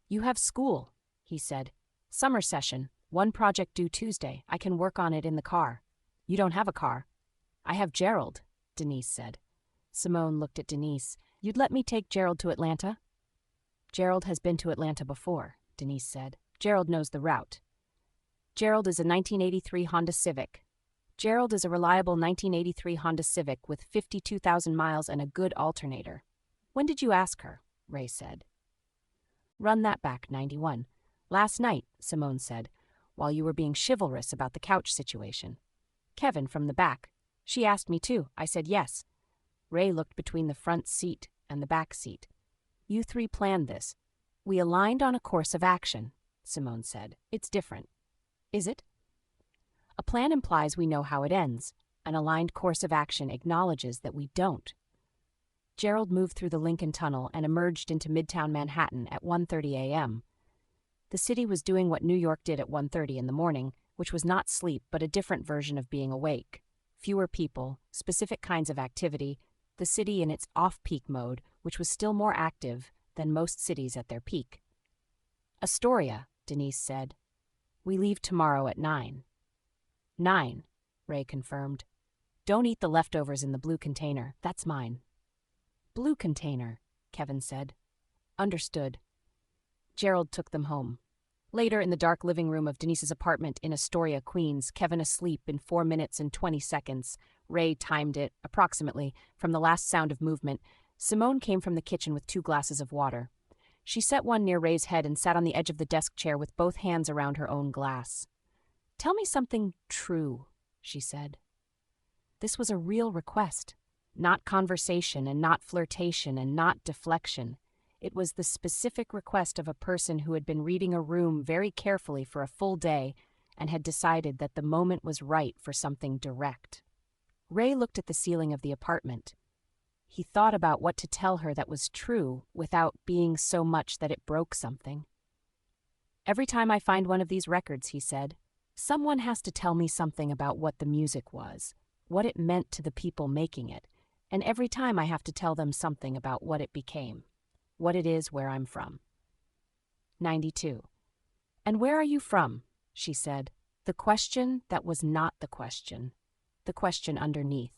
"You have school," he said. "Summer session. One project due Tuesday. I can work on it in the car." "You don't have a car." "I have Gerald," Denise said. Simone looked at Denise. "You'd let me take Gerald to Atlanta?" "Gerald has been to Atlanta before," Denise said. "Gerald knows the route." Gerald is a 1983 Honda Civic. Gerald is a reliable 1983 Honda Civic with 52,000 miles and a good alternator. "When did you ask her?" Ray said. "Run that back, 91. Last night," Simone said, "while you were being chivalrous about the couch situation." "Kevin from the back. She asked me too. I said yes." Ray looked between the front seat and the back seat. "You three planned this." "We aligned on a course of action," Simone said. "It's different." "Is it?" "A plan implies we know how it ends. An aligned course of action acknowledges that we don't." Gerald moved through the Lincoln Tunnel and emerged into Midtown Manhattan at 1:30 a.m. The city was doing what New York did at 1:30 in the morning, which was not sleep but a different version of being awake. Fewer people, specific kinds of activity, the city in its off-peak mode, which was still more active than most cities at their peak. "Astoria," Denise said. "We leave tomorrow at 9. 9, Ray confirmed. "Don't eat the leftovers in the blue container. That's mine." "Blue container," Kevin said. "Understood." Gerald took them home. Later, in the dark living room of Denise's apartment in Astoria, Queens, Kevin asleep in 4 minutes and 20 seconds. Ray timed it, approximately, from the last sound of movement. Simone came from the kitchen with 2 glasses of water. She set one near Ray's head and sat on the edge of the desk chair with both hands around her own glass. "Tell me something true," she said. This was a real request. Not conversation and not flirtation and not deflection. It was the specific request of a person who had been reading a room very carefully for a full day and had decided that the moment was right for something direct. Ray looked at the ceiling of the apartment. He thought about what to tell her that was true without being so much that it broke something. "Every time I find one of these records," he said, "someone has to tell me something about what the music was, what it meant to the people making it, and every time I have to tell them something about what it became, what it is where I'm from." 92. "And where are you from?" she said. The question that was not the question underneath.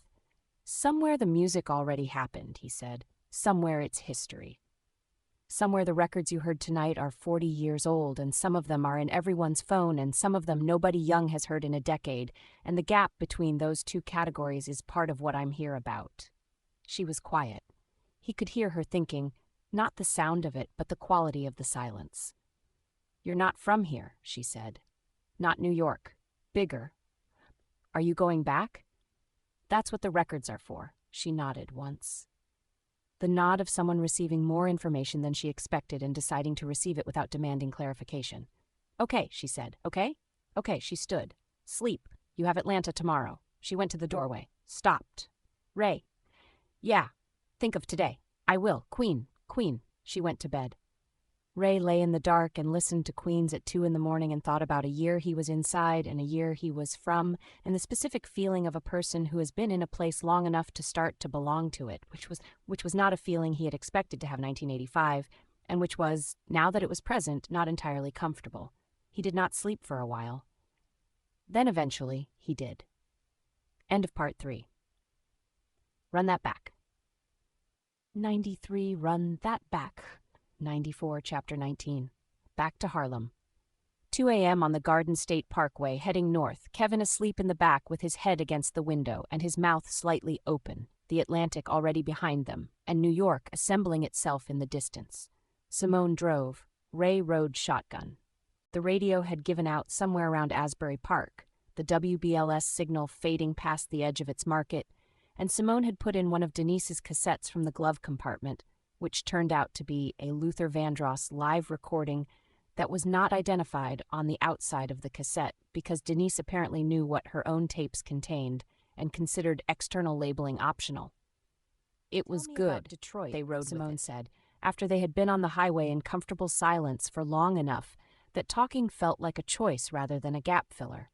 "Somewhere the music already happened," he said. "Somewhere it's history. Somewhere the records you heard tonight are 40 years old, and some of them are in everyone's phone, and some of them nobody young has heard in a decade, and the gap between those 2 categories is part of what I'm here about." She was quiet. He could hear her thinking, not the sound of it, but the quality of the silence. "You're not from here," she said. "Not New York. Bigger. Are you going back?" "That's what the records are for." She nodded once. The nod of someone receiving more information than she expected and deciding to receive it without demanding clarification. "Okay," she said. "Okay?" "Okay," she stood. "Sleep. You have Atlanta tomorrow." She went to the doorway. Stopped. "Ray." "Yeah. Think of today." "I will. Queen. Queen." She went to bed. Ray lay in the dark and listened to Queens at 2 in the morning and thought about a year he was inside and a year he was from, and the specific feeling of a person who has been in a place long enough to start to belong to it, which was not a feeling he had expected to have 1985, and which was, now that it was present, not entirely comfortable. He did not sleep for a while. Then eventually, he did. End of part 3. Run that back. 93, run that back. 94, Chapter 19. Back to Harlem. 2 a.m. on the Garden State Parkway, heading north, Kevin asleep in the back with his head against the window and his mouth slightly open, the Atlantic already behind them, and New York assembling itself in the distance. Simone drove. Ray rode shotgun. The radio had given out somewhere around Asbury Park, the WBLS signal fading past the edge of its market, and Simone had put in one of Denise's cassettes from the glove compartment, which turned out to be a Luther Vandross live recording that was not identified on the outside of the cassette because Denise apparently knew what her own tapes contained and considered external labeling optional. "It was good," Detroit, they rode Simone with it. said, after they had been on the highway in comfortable silence for long enough that talking felt like a choice rather than a gap filler.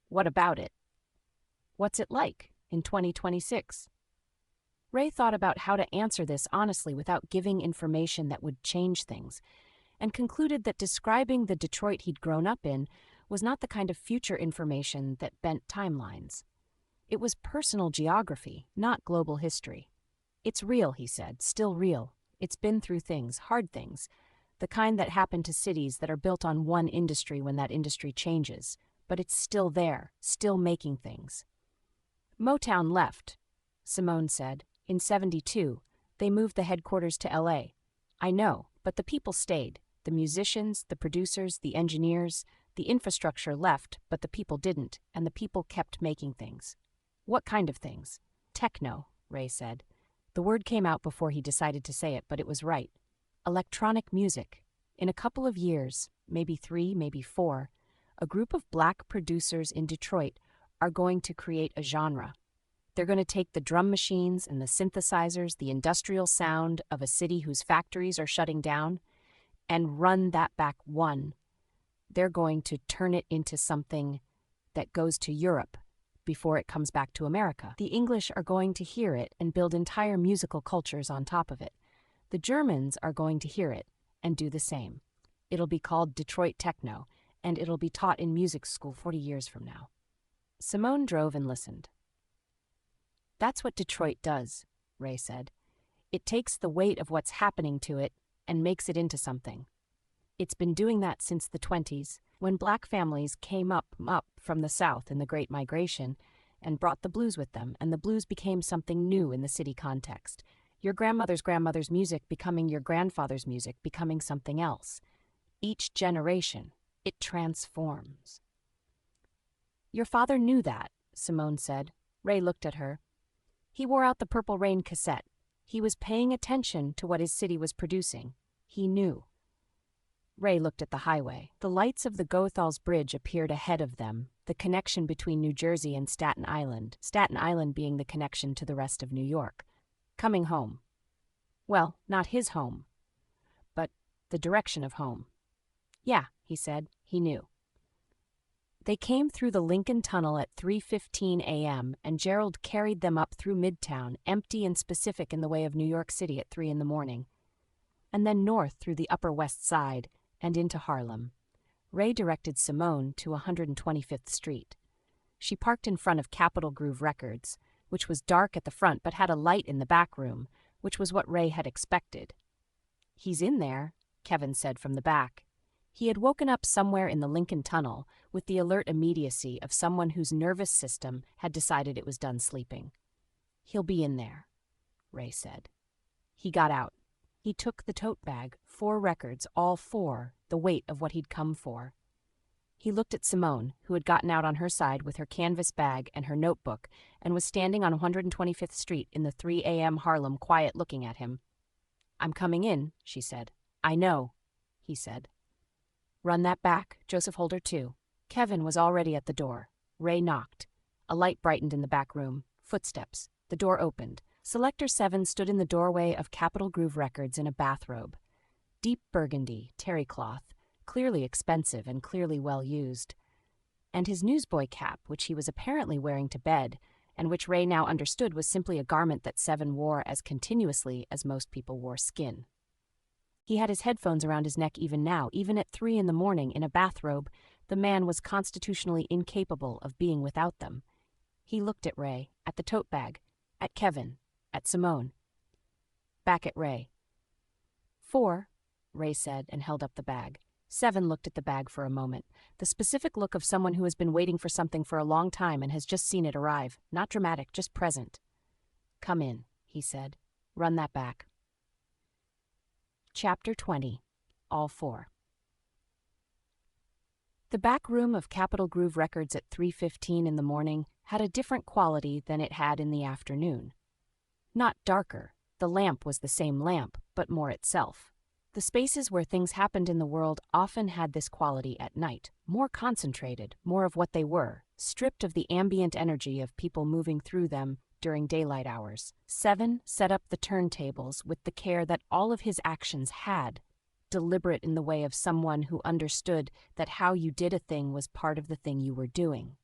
What about it? What's it like in 2026? Ray thought about how to answer this honestly without giving information that would change things, and concluded that describing the Detroit he'd grown up in was not the kind of future information that bent timelines. It was personal geography, not global history. It's real, he said, still real. It's been through things, hard things, the kind that happen to cities that are built on one industry when that industry changes, but it's still there, still making things. Motown left, Simone said. In '72, they moved the headquarters to LA. I know, but the people stayed. The musicians, the producers, the engineers, the infrastructure left, but the people didn't, and the people kept making things. What kind of things? Techno, Ray said. The word came out before he decided to say it, but it was right. Electronic music. In a couple of years, maybe 3, maybe 4, a group of black producers in Detroit are going to create a genre. They're going to take the drum machines and the synthesizers, the industrial sound of a city whose factories are shutting down, and run that back one. They're going to turn it into something that goes to Europe before it comes back to America. The English are going to hear it and build entire musical cultures on top of it. The Germans are going to hear it and do the same. It'll be called Detroit Techno, and it'll be taught in music school 40 years from now. Simone drove and listened. That's what Detroit does, Ray said. It takes the weight of what's happening to it and makes it into something. It's been doing that since the 20s, when black families came up from the South in the Great Migration and brought the blues with them, and the blues became something new in the city context. Your grandmother's music becoming your grandfather's music, becoming something else. Each generation, it transforms. Your father knew that, Simone said. Ray looked at her. He wore out the Purple Rain cassette. He was paying attention to what his city was producing. He knew. Ray looked at the highway. The lights of the Gothal's Bridge appeared ahead of them, the connection between New Jersey and Staten Island being the connection to the rest of New York. Coming home. Well, not his home, but the direction of home. Yeah, he said. He knew. They came through the Lincoln Tunnel at 3:15 a.m., and Gerald carried them up through Midtown, empty and specific in the way of New York City at 3 in the morning, and then north through the Upper West Side and into Harlem. Ray directed Simone to 125th Street. She parked in front of Capitol Groove Records, which was dark at the front but had a light in the back room, which was what Ray had expected. He's in there, Kevin said from the back. He had woken up somewhere in the Lincoln Tunnel with the alert immediacy of someone whose nervous system had decided it was done sleeping. He'll be in there, Ray said. He got out. He took the tote bag, 4 records, all 4, the weight of what he'd come for. He looked at Simone, who had gotten out on her side with her canvas bag and her notebook and was standing on 125th Street in the 3 a.m. Harlem, quiet, looking at him. I'm coming in, she said. I know, he said. Run that back, Joseph Holder too. Kevin was already at the door. Ray knocked. A light brightened in the back room. Footsteps. The door opened. Selector 7 stood in the doorway of Capitol Groove Records in a bathrobe. Deep burgundy, terry cloth, clearly expensive and clearly well used. And his newsboy cap, which he was apparently wearing to bed, and which Ray now understood was simply a garment that 7 wore as continuously as most people wore skin. He had his headphones around his neck even now, even at 3 in the morning in a bathrobe. The man was constitutionally incapable of being without them. He looked at Ray, at the tote bag, at Kevin, at Simone. Back at Ray. 4, Ray said and held up the bag. 7 looked at the bag for a moment, the specific look of someone who has been waiting for something for a long time and has just seen it arrive. Not dramatic, just present. Come in, he said. Run that back. Chapter 20. All 4. The back room of Capitol Groove Records at 3:15 in the morning had a different quality than it had in the afternoon. Not darker. The lamp was the same lamp, but more itself. The spaces where things happened in the world often had this quality at night, more concentrated, more of what they were, stripped of the ambient energy of people moving through them during daylight hours. 7 set up the turntables with the care that all of his actions had deliberate in the way of someone who understood that how you did a thing was part of the thing you were doing.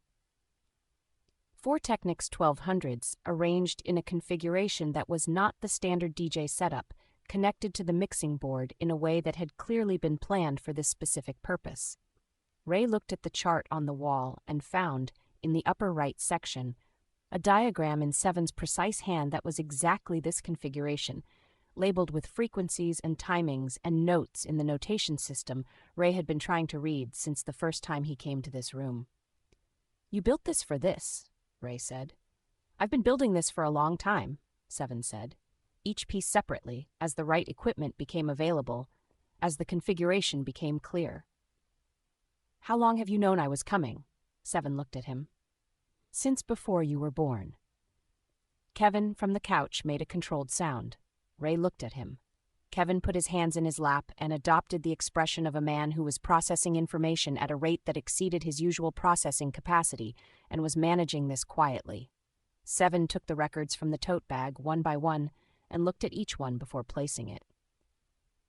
4 Technics 1200s, arranged in a configuration that was not the standard DJ setup, connected to the mixing board in a way that had clearly been planned for this specific purpose. Ray looked at the chart on the wall and found, in the upper right section, a diagram in Seven's precise hand that was exactly this configuration, labeled with frequencies and timings and notes in the notation system Ray had been trying to read since the first time he came to this room. "You built this for this," Ray said. "I've been building this for a long time," Seven said, each piece separately, as the right equipment became available, as the configuration became clear. "How long have you known I was coming?" Seven looked at him. "Since before you were born." Kevin, from the couch, made a controlled sound. Ray looked at him. Kevin put his hands in his lap and adopted the expression of a man who was processing information at a rate that exceeded his usual processing capacity and was managing this quietly. Seven took the records from the tote bag one by one and looked at each one before placing it.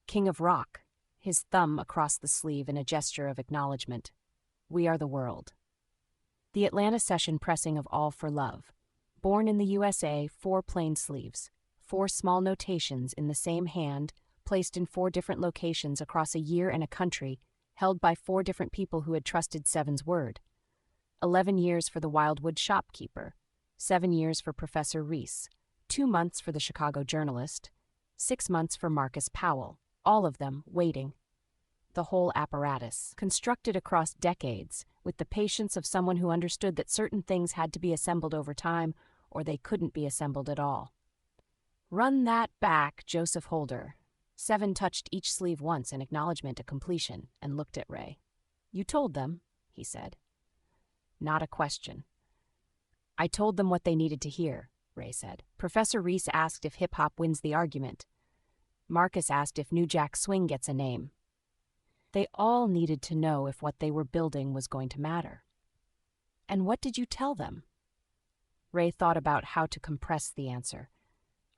"King of Rock," his thumb across the sleeve in a gesture of acknowledgement. "We Are the World." The Atlanta session pressing of All for Love. Born in the USA, 4 plain sleeves. 4 small notations in the same hand, placed in 4 different locations across a year and a country, held by 4 different people who had trusted Seven's word. 11 years for the Wildwood shopkeeper, 7 years for Professor Reese, 2 months for the Chicago journalist, 6 months for Marcus Powell, all of them waiting. The whole apparatus, constructed across decades, with the patience of someone who understood that certain things had to be assembled over time, or they couldn't be assembled at all. "Run that back, Joseph Holder." Seven touched each sleeve once in acknowledgement of completion and looked at Ray. "You told them," he said. "Not a question." "I told them what they needed to hear," Ray said. "Professor Reese asked if hip-hop wins the argument. Marcus asked if New Jack Swing gets a name. They all needed to know if what they were building was going to matter." "And what did you tell them?" Ray thought about how to compress the answer.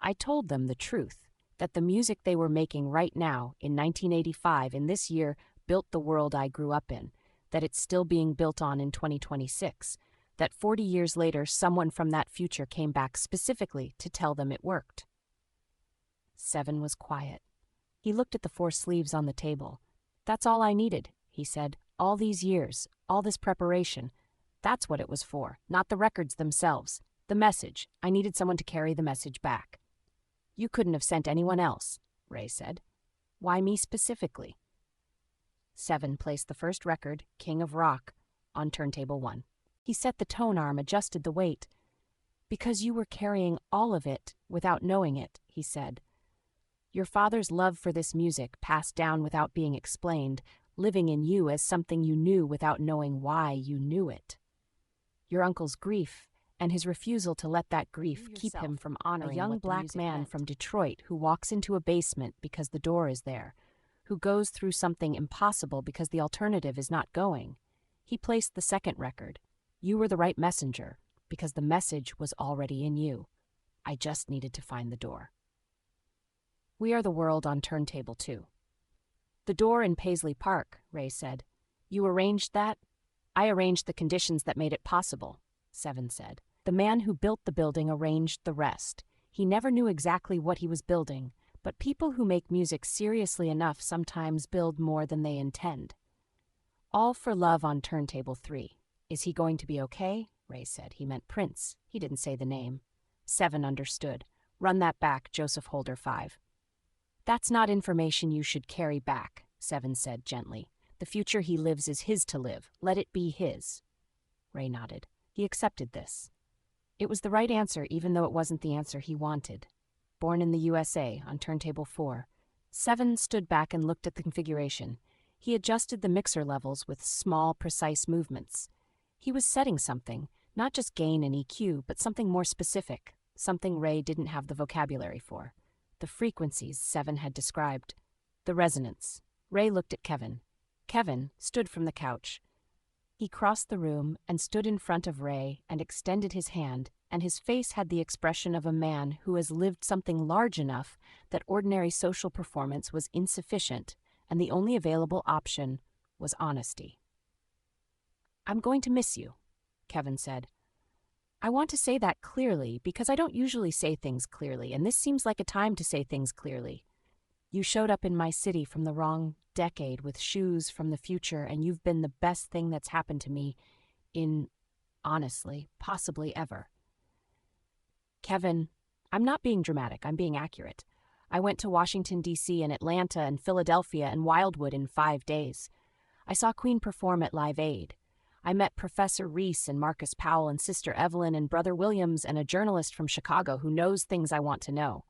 "I told them the truth, that the music they were making right now, in 1985, in this year, built the world I grew up in, that it's still being built on in 2026, that 40 years later someone from that future came back specifically to tell them it worked." Seven was quiet. He looked at the 4 sleeves on the table. "That's all I needed," he said. "All these years, all this preparation. That's what it was for, not the records themselves. The message. I needed someone to carry the message back." "You couldn't have sent anyone else," Ray said. "Why me specifically?" Seven placed the first record, King of Rock, on turntable 1. He set the tone arm, adjusted the weight. "Because you were carrying all of it without knowing it," he said. "Your father's love for this music, passed down without being explained, living in you as something you knew without knowing why you knew it. Your uncle's grief, and his refusal to let that grief keep him from honoring a young black man from Detroit who walks into a basement because the door is there, who goes through something impossible because the alternative is not going. He placed the second record. You were the right messenger, because the message was already in you. I just needed to find the door." "We Are the World" on turntable 2. "The door in Paisley Park," Ray said. "You arranged that?" "I arranged the conditions that made it possible," Seven said. "The man who built the building arranged the rest. He never knew exactly what he was building, but people who make music seriously enough sometimes build more than they intend." "All for Love" on turntable 3. "Is he going to be okay?" Ray said. He meant Prince. He didn't say the name. Seven understood. "Run that back, Joseph Holder 5. "That's not information you should carry back," Seven said gently. "The future he lives is his to live. Let it be his." Ray nodded. He accepted this. It was the right answer, even though it wasn't the answer he wanted. Born in the USA, on turntable 4. Seven stood back and looked at the configuration. He adjusted the mixer levels with small, precise movements. He was setting something, not just gain and EQ, but something more specific, something Ray didn't have the vocabulary for. The frequencies Seven had described. The resonance. Ray looked at Kevin. Kevin stood from the couch. He crossed the room and stood in front of Ray and extended his hand, and his face had the expression of a man who has lived something large enough that ordinary social performance was insufficient and the only available option was honesty. "I'm going to miss you," Kevin said. "I want to say that clearly because I don't usually say things clearly, and this seems like a time to say things clearly. You showed up in my city from the wrong decade with shoes from the future, and you've been the best thing that's happened to me in, honestly, possibly ever." "Kevin, I'm not being dramatic, I'm being accurate. I went to Washington, D.C. and Atlanta and Philadelphia and Wildwood in 5 days. I saw Queen perform at Live Aid. I met Professor Reese and Marcus Powell and Sister Evelyn and Brother Williams and a journalist from Chicago who knows things I want to know.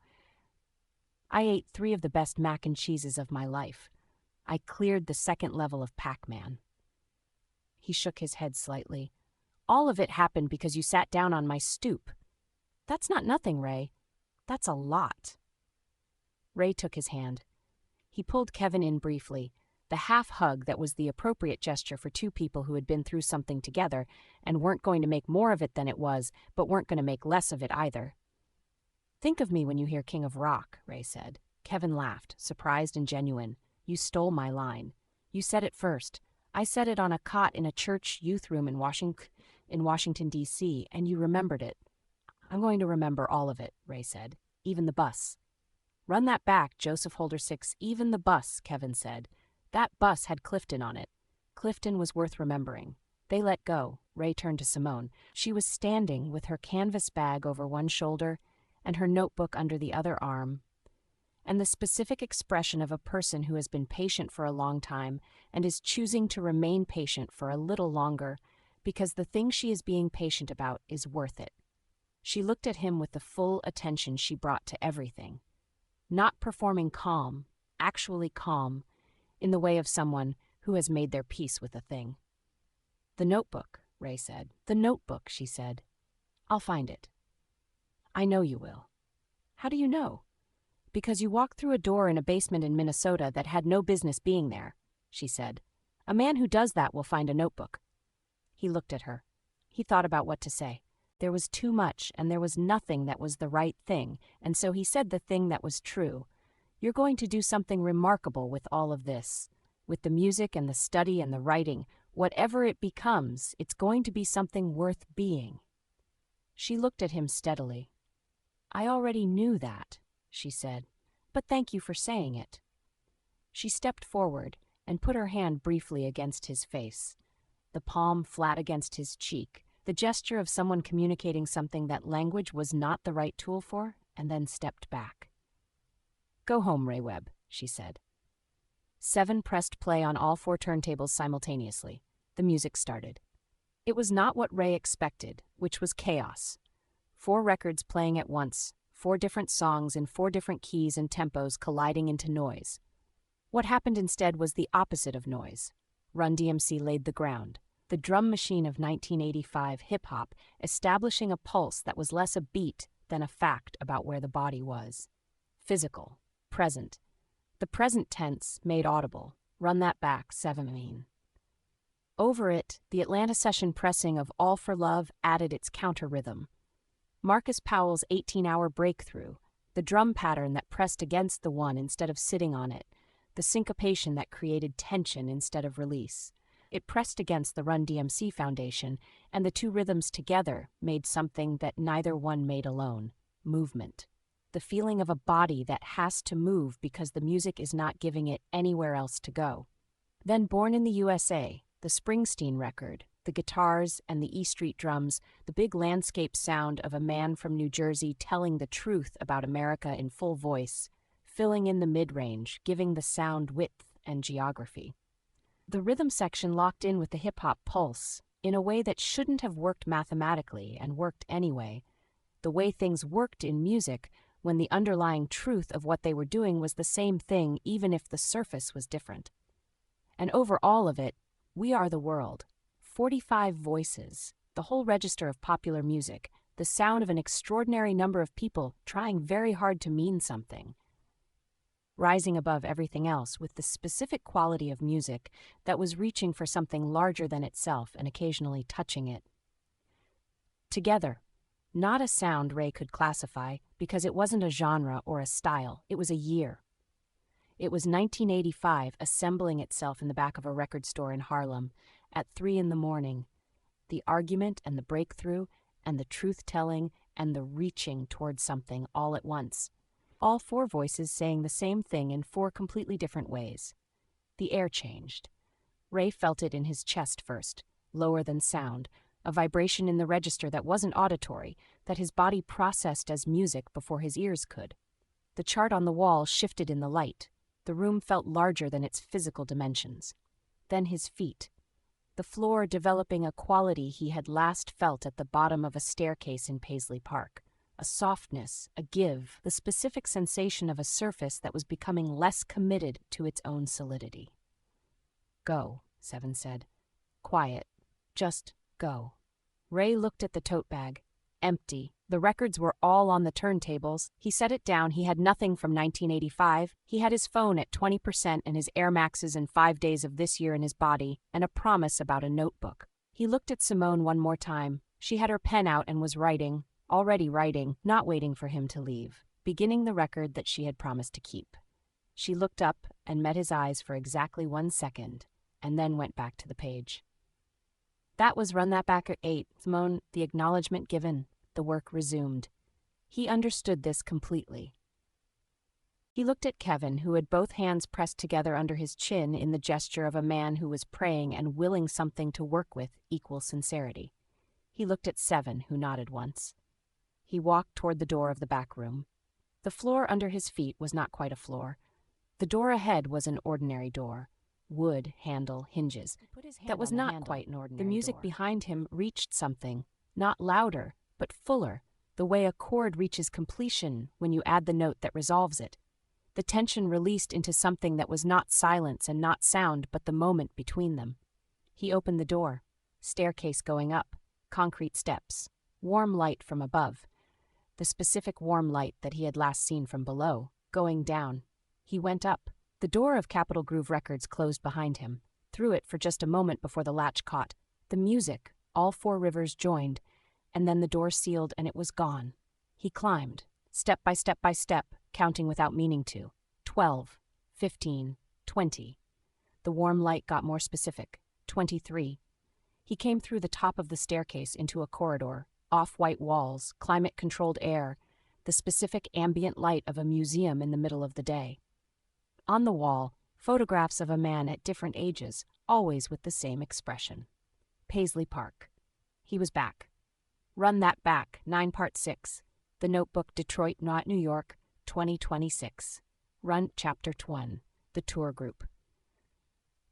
I ate 3 of the best mac and cheeses of my life. I cleared the 2nd level of Pac-Man." He shook his head slightly. "All of it happened because you sat down on my stoop. That's not nothing, Ray. That's a lot." Ray took his hand. He pulled Kevin in briefly, the half-hug that was the appropriate gesture for 2 people who had been through something together and weren't going to make more of it than it was, but weren't going to make less of it either. "Think of me when you hear King of Rock," Ray said. Kevin laughed, surprised and genuine. "You stole my line. You said it first. I said it on a cot in a church youth room in Washington, D.C., and you remembered it." "I'm going to remember all of it," Ray said. "Even the bus." "Run that back, Joseph Holder 6, even the bus," Kevin said. "That bus had Clifton on it. Clifton was worth remembering." They let go. Ray turned to Simone. She was standing with her canvas bag over one shoulder and her notebook under the other arm, and the specific expression of a person who has been patient for a long time and is choosing to remain patient for a little longer because the thing she is being patient about is worth it. She looked at him with the full attention she brought to everything. Not performing calm, actually calm, in the way of someone who has made their peace with a thing. "The notebook," Ray said. "The notebook," she said. "I'll find it." "I know you will." "How do you know?" "Because you walked through a door in a basement in Minnesota that had no business being there," she said. "A man who does that will find a notebook." He looked at her. He thought about what to say. There was too much, and there was nothing that was the right thing, and so he said the thing that was true. "You're going to do something remarkable with all of this. With the music and the study and the writing, whatever it becomes, it's going to be something worth being." She looked at him steadily. "I already knew that," she said, "but thank you for saying it." She stepped forward and put her hand briefly against his face, the palm flat against his cheek, the gesture of someone communicating something that language was not the right tool for, and then stepped back. "Go home, Ray Webb," she said. 7 pressed play on all 4 turntables simultaneously. The music started. It was not what Ray expected, which was chaos. 4 records playing at once, 4 different songs in 4 different keys and tempos colliding into noise. What happened instead was the opposite of noise. Run DMC laid the ground, the drum machine of 1985 hip-hop, establishing a pulse that was less a beat than a fact about where the body was. Physical, present. The present tense made audible. Run that back, 7. Over it, the Atlanta session pressing of All for Love added its counter-rhythm. Marcus Powell's 18-hour breakthrough, the drum pattern that pressed against the one instead of sitting on it, the syncopation that created tension instead of release. It pressed against the Run DMC foundation, and the 2 rhythms together made something that neither one made alone: movement. The feeling of a body that has to move because the music is not giving it anywhere else to go. Then Born in the USA, the Springsteen record, the guitars and the E Street drums, the big landscape sound of a man from New Jersey telling the truth about America in full voice, filling in the mid-range, giving the sound width and geography. The rhythm section locked in with the hip-hop pulse in a way that shouldn't have worked mathematically and worked anyway. The way things worked in music when the underlying truth of what they were doing was the same thing even if the surface was different. And over all of it, We Are the World. 45 voices, the whole register of popular music, the sound of an extraordinary number of people trying very hard to mean something. Rising above everything else with the specific quality of music that was reaching for something larger than itself and occasionally touching it. Together, not a sound Ray could classify because it wasn't a genre or a style, it was a year. It was 1985 assembling itself in the back of a record store in Harlem at 3 in the morning. The argument and the breakthrough and the truth-telling and the reaching towards something all at once. All four voices saying the same thing in four completely different ways. The air changed. Ray felt it in his chest first, lower than sound, a vibration in the register that wasn't auditory, that his body processed as music before his ears could. The chart on the wall shifted in the light. The room felt larger than its physical dimensions. Then his feet. The floor developing a quality he had last felt at the bottom of a staircase in Paisley Park. A softness, a give, the specific sensation of a surface that was becoming less committed to its own solidity. "Go," Seven said. "Quiet. Just go." Ray looked at the tote bag. Empty. The records were all on the turntables. He set it down. He had nothing from 1985. He had his phone at 20% and his Air Maxes and 5 days of this year in his body, and a promise about a notebook. He looked at Simone one more time. She had her pen out and was writing, already writing, not waiting for him to leave, beginning the record that she had promised to keep. She looked up and met his eyes for exactly 1 second, and then went back to the page. That was Run That Back at 8, Simone, the acknowledgement given. The work resumed. He understood this completely. He looked at Kevin, who had both hands pressed together under his chin in the gesture of a man who was praying and willing something to work with equal sincerity. He looked at Seven, who nodded once. He walked toward the door of the back room. The floor under his feet was not quite a floor. The door ahead was an ordinary door. Wood, handle, hinges. That was not quite an ordinary door. The music behind him reached something, not louder, but fuller, the way a chord reaches completion when you add the note that resolves it. The tension released into something that was not silence and not sound, but the moment between them. He opened the door. Staircase going up. Concrete steps. Warm light from above. The specific warm light that he had last seen from below. Going down. He went up. The door of Capitol Groove Records closed behind him. Through it for just a moment before the latch caught. The music, all four rivers joined, and then the door sealed and it was gone. He climbed, step by step by step, counting without meaning to. 12, 15, 20. The warm light got more specific. 23. He came through the top of the staircase into a corridor, off-white walls, climate-controlled air, the specific ambient light of a museum in the middle of the day. On the wall, photographs of a man at different ages, always with the same expression. Paisley Park. He was back. Run That Back, 9 Part 6. The Notebook, Detroit, not New York, 2026. Run Chapter 1. The Tour Group.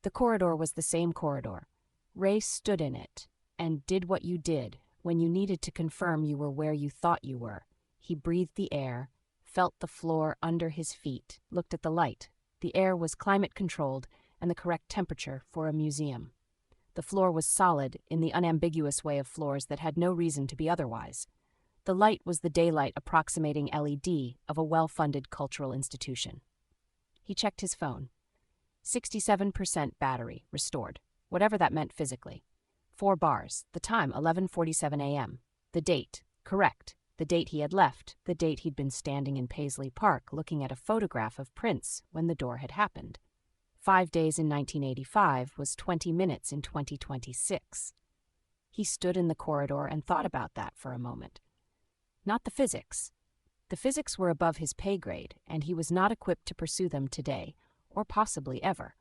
The corridor was the same corridor. Ray stood in it and did what you did when you needed to confirm you were where you thought you were. He breathed the air, felt the floor under his feet, looked at the light. The air was climate-controlled and the correct temperature for a museum. The floor was solid in the unambiguous way of floors that had no reason to be otherwise. The light was the daylight approximating LED of a well-funded cultural institution. He checked his phone. 67% battery, restored, whatever that meant physically. 4 bars, the time 11:47 a.m. The date, correct, the date he had left, the date he'd been standing in Paisley Park looking at a photograph of Prince when the door had happened. 5 days in 1985 was 20 minutes in 2026. He stood in the corridor and thought about that for a moment. Not the physics. The physics were above his pay grade, and he was not equipped to pursue them today, or possibly ever.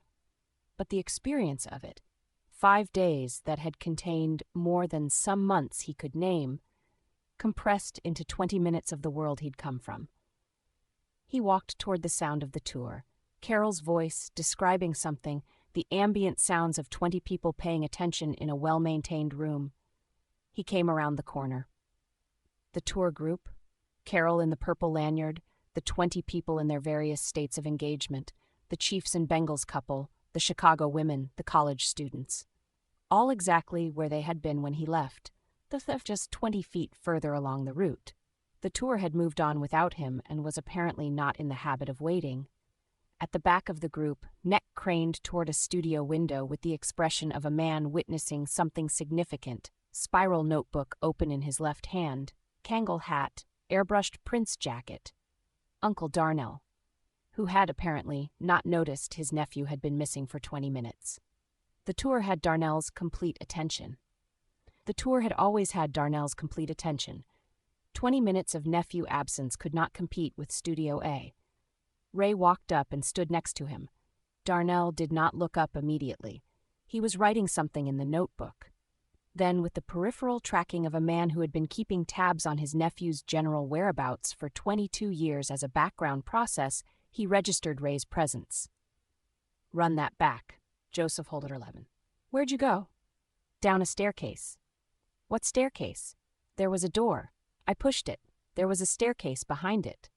But the experience of it, 5 days that had contained more than some months he could name, compressed into 20 minutes of the world he'd come from. He walked toward the sound of the tour. Carol's voice, describing something, the ambient sounds of 20 people paying attention in a well-maintained room. He came around the corner. The tour group, Carol in the purple lanyard, the 20 people in their various states of engagement, the Chiefs and Bengals couple, the Chicago women, the college students. All exactly where they had been when he left, though just 20 feet further along the route. The tour had moved on without him and was apparently not in the habit of waiting. At the back of the group, neck craned toward a studio window with the expression of a man witnessing something significant, spiral notebook open in his left hand, Kangol hat, airbrushed Prince jacket. Uncle Darnell, who had apparently not noticed his nephew had been missing for 20 minutes. The tour had Darnell's complete attention. The tour had always had Darnell's complete attention. 20 minutes of nephew absence could not compete with Studio A. Ray walked up and stood next to him. Darnell did not look up immediately. He was writing something in the notebook. Then, with the peripheral tracking of a man who had been keeping tabs on his nephew's general whereabouts for 22 years as a background process, he registered Ray's presence. "Run that back." Joseph Holder 11. "Where'd you go?" "Down a staircase." "What staircase?" "There was a door. I pushed it. There was a staircase behind it."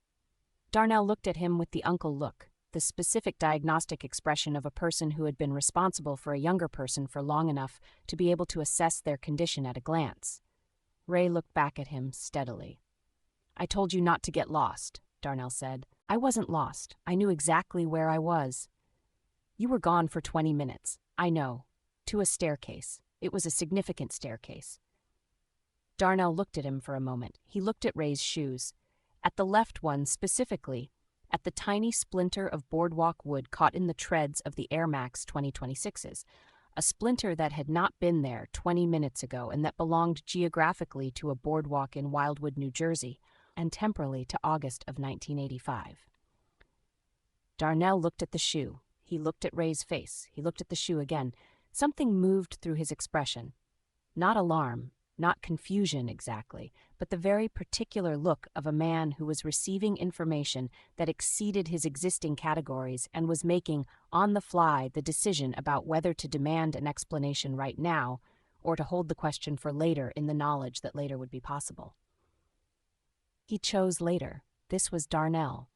Darnell looked at him with the uncle look, the specific diagnostic expression of a person who had been responsible for a younger person for long enough to be able to assess their condition at a glance. Ray looked back at him steadily. "I told you not to get lost," Darnell said. "I wasn't lost. I knew exactly where I was." "You were gone for 20 minutes. I know. To a staircase. It was a significant staircase." Darnell looked at him for a moment. He looked at Ray's shoes. At the left one specifically, at the tiny splinter of boardwalk wood caught in the treads of the Air Max 2026s, a splinter that had not been there 20 minutes ago and that belonged geographically to a boardwalk in Wildwood, New Jersey, and temporally to August of 1985. Darnell looked at the shoe. He looked at Ray's face. He looked at the shoe again. Something moved through his expression. Not alarm, not confusion exactly, but the very particular look of a man who was receiving information that exceeded his existing categories and was making, on the fly, the decision about whether to demand an explanation right now or to hold the question for later in the knowledge that later would be possible. He chose later. This was Darnell.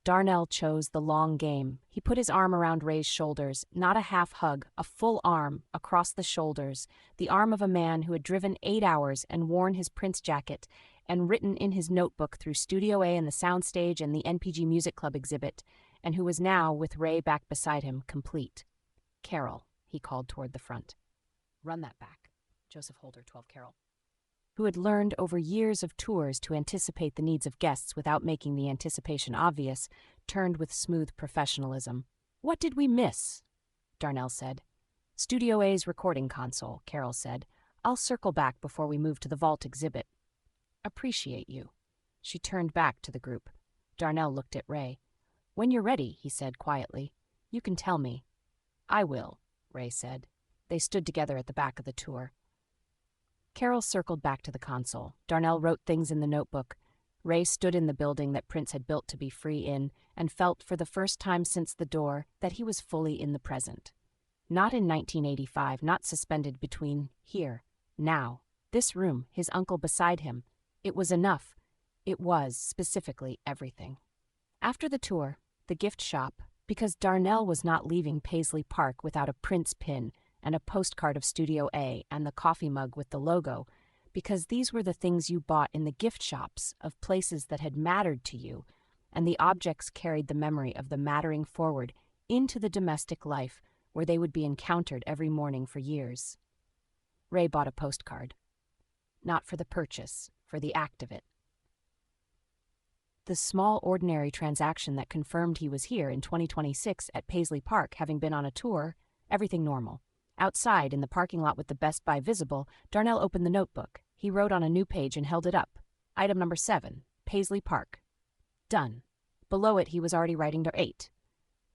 Darnell chose the long game. He put his arm around Ray's shoulders, not a half hug, a full arm, across the shoulders, the arm of a man who had driven 8 hours and worn his Prince jacket and written in his notebook through Studio A and the soundstage and the NPG Music Club exhibit, and who was now, with Ray back beside him, complete. "Carol," he called toward the front. "Run that back." Joseph Holder 12 Carol. Who had learned over years of tours to anticipate the needs of guests without making the anticipation obvious, turned with smooth professionalism. "What did we miss?" Darnell said. "Studio A's recording console," Carol said. "I'll circle back before we move to the vault exhibit." "Appreciate you." She turned back to the group. Darnell looked at Ray. "When you're ready," he said quietly, "you can tell me." "I will," Ray said. They stood together at the back of the tour. Carol circled back to the console. Darnell wrote things in the notebook. Ray stood in the building that Prince had built to be free in and felt for the first time since the door that he was fully in the present. Not in 1985, not suspended between here, now, this room, his uncle beside him. It was enough. It was, specifically, everything. After the tour, the gift shop, because Darnell was not leaving Paisley Park without a Prince pin and a postcard of Studio A and the coffee mug with the logo, because these were the things you bought in the gift shops of places that had mattered to you, and the objects carried the memory of the mattering forward into the domestic life where they would be encountered every morning for years. Ray bought a postcard. Not for the purchase, for the act of it. The small, ordinary transaction that confirmed he was here in 2026 at Paisley Park, having been on a tour, everything normal. Outside, in the parking lot with the Best Buy visible, Darnell opened the notebook. He wrote on a new page and held it up. Item number 7, Paisley Park. Done. Below it, he was already writing to 8.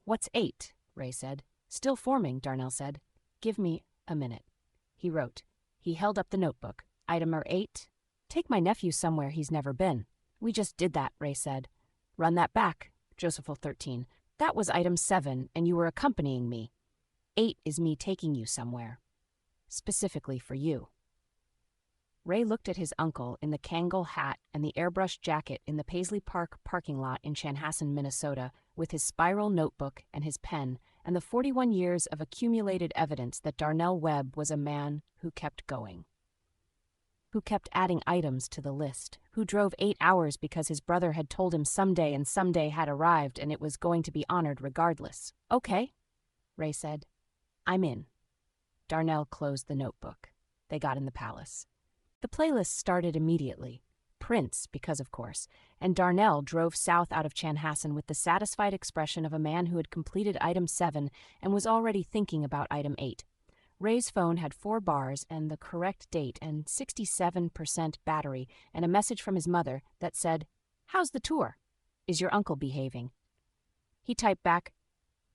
"What's 8?" Ray said. "Still forming," Darnell said. "Give me a minute." He wrote. He held up the notebook. Item number 8. "Take my nephew somewhere he's never been." "We just did that," Ray said. "Run that back." Joseph 13. "That was item 7, and you were accompanying me. 8 is me taking you somewhere. Specifically for you." Ray looked at his uncle in the Kangol hat and the airbrush jacket in the Paisley Park parking lot in Chanhassen, Minnesota, with his spiral notebook and his pen, and the 41 years of accumulated evidence that Darnell Webb was a man who kept going. Who kept adding items to the list, who drove 8 hours because his brother had told him someday and someday had arrived and it was going to be honored regardless. "Okay," Ray said. "I'm in." Darnell closed the notebook. They got in the palace. The playlist started immediately. Prince, because of course, and Darnell drove south out of Chanhassen with the satisfied expression of a man who had completed item 7 and was already thinking about item 8. Ray's phone had 4 bars and the correct date and 67% battery and a message from his mother that said, "How's the tour? Is your uncle behaving?" He typed back,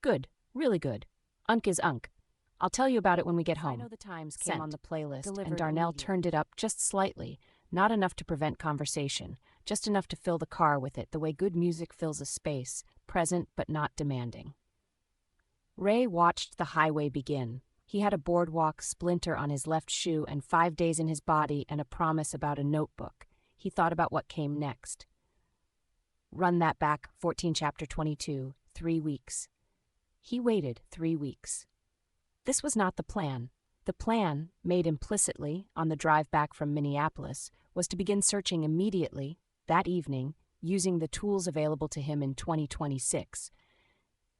"Good, really good. Unk is unk. I'll tell you about it when we get home." I Know the Times came on the playlist, and Darnell turned it up just slightly, not enough to prevent conversation, just enough to fill the car with it the way good music fills a space, present but not demanding. Ray watched the highway begin. He had a boardwalk splinter on his left shoe and 5 days in his body and a promise about a notebook. He thought about what came next. Run that back, 14 chapter 22, 3 weeks. He waited 3 weeks. This was not the plan. The plan, made implicitly on the drive back from Minneapolis, was to begin searching immediately, that evening, using the tools available to him in 2026,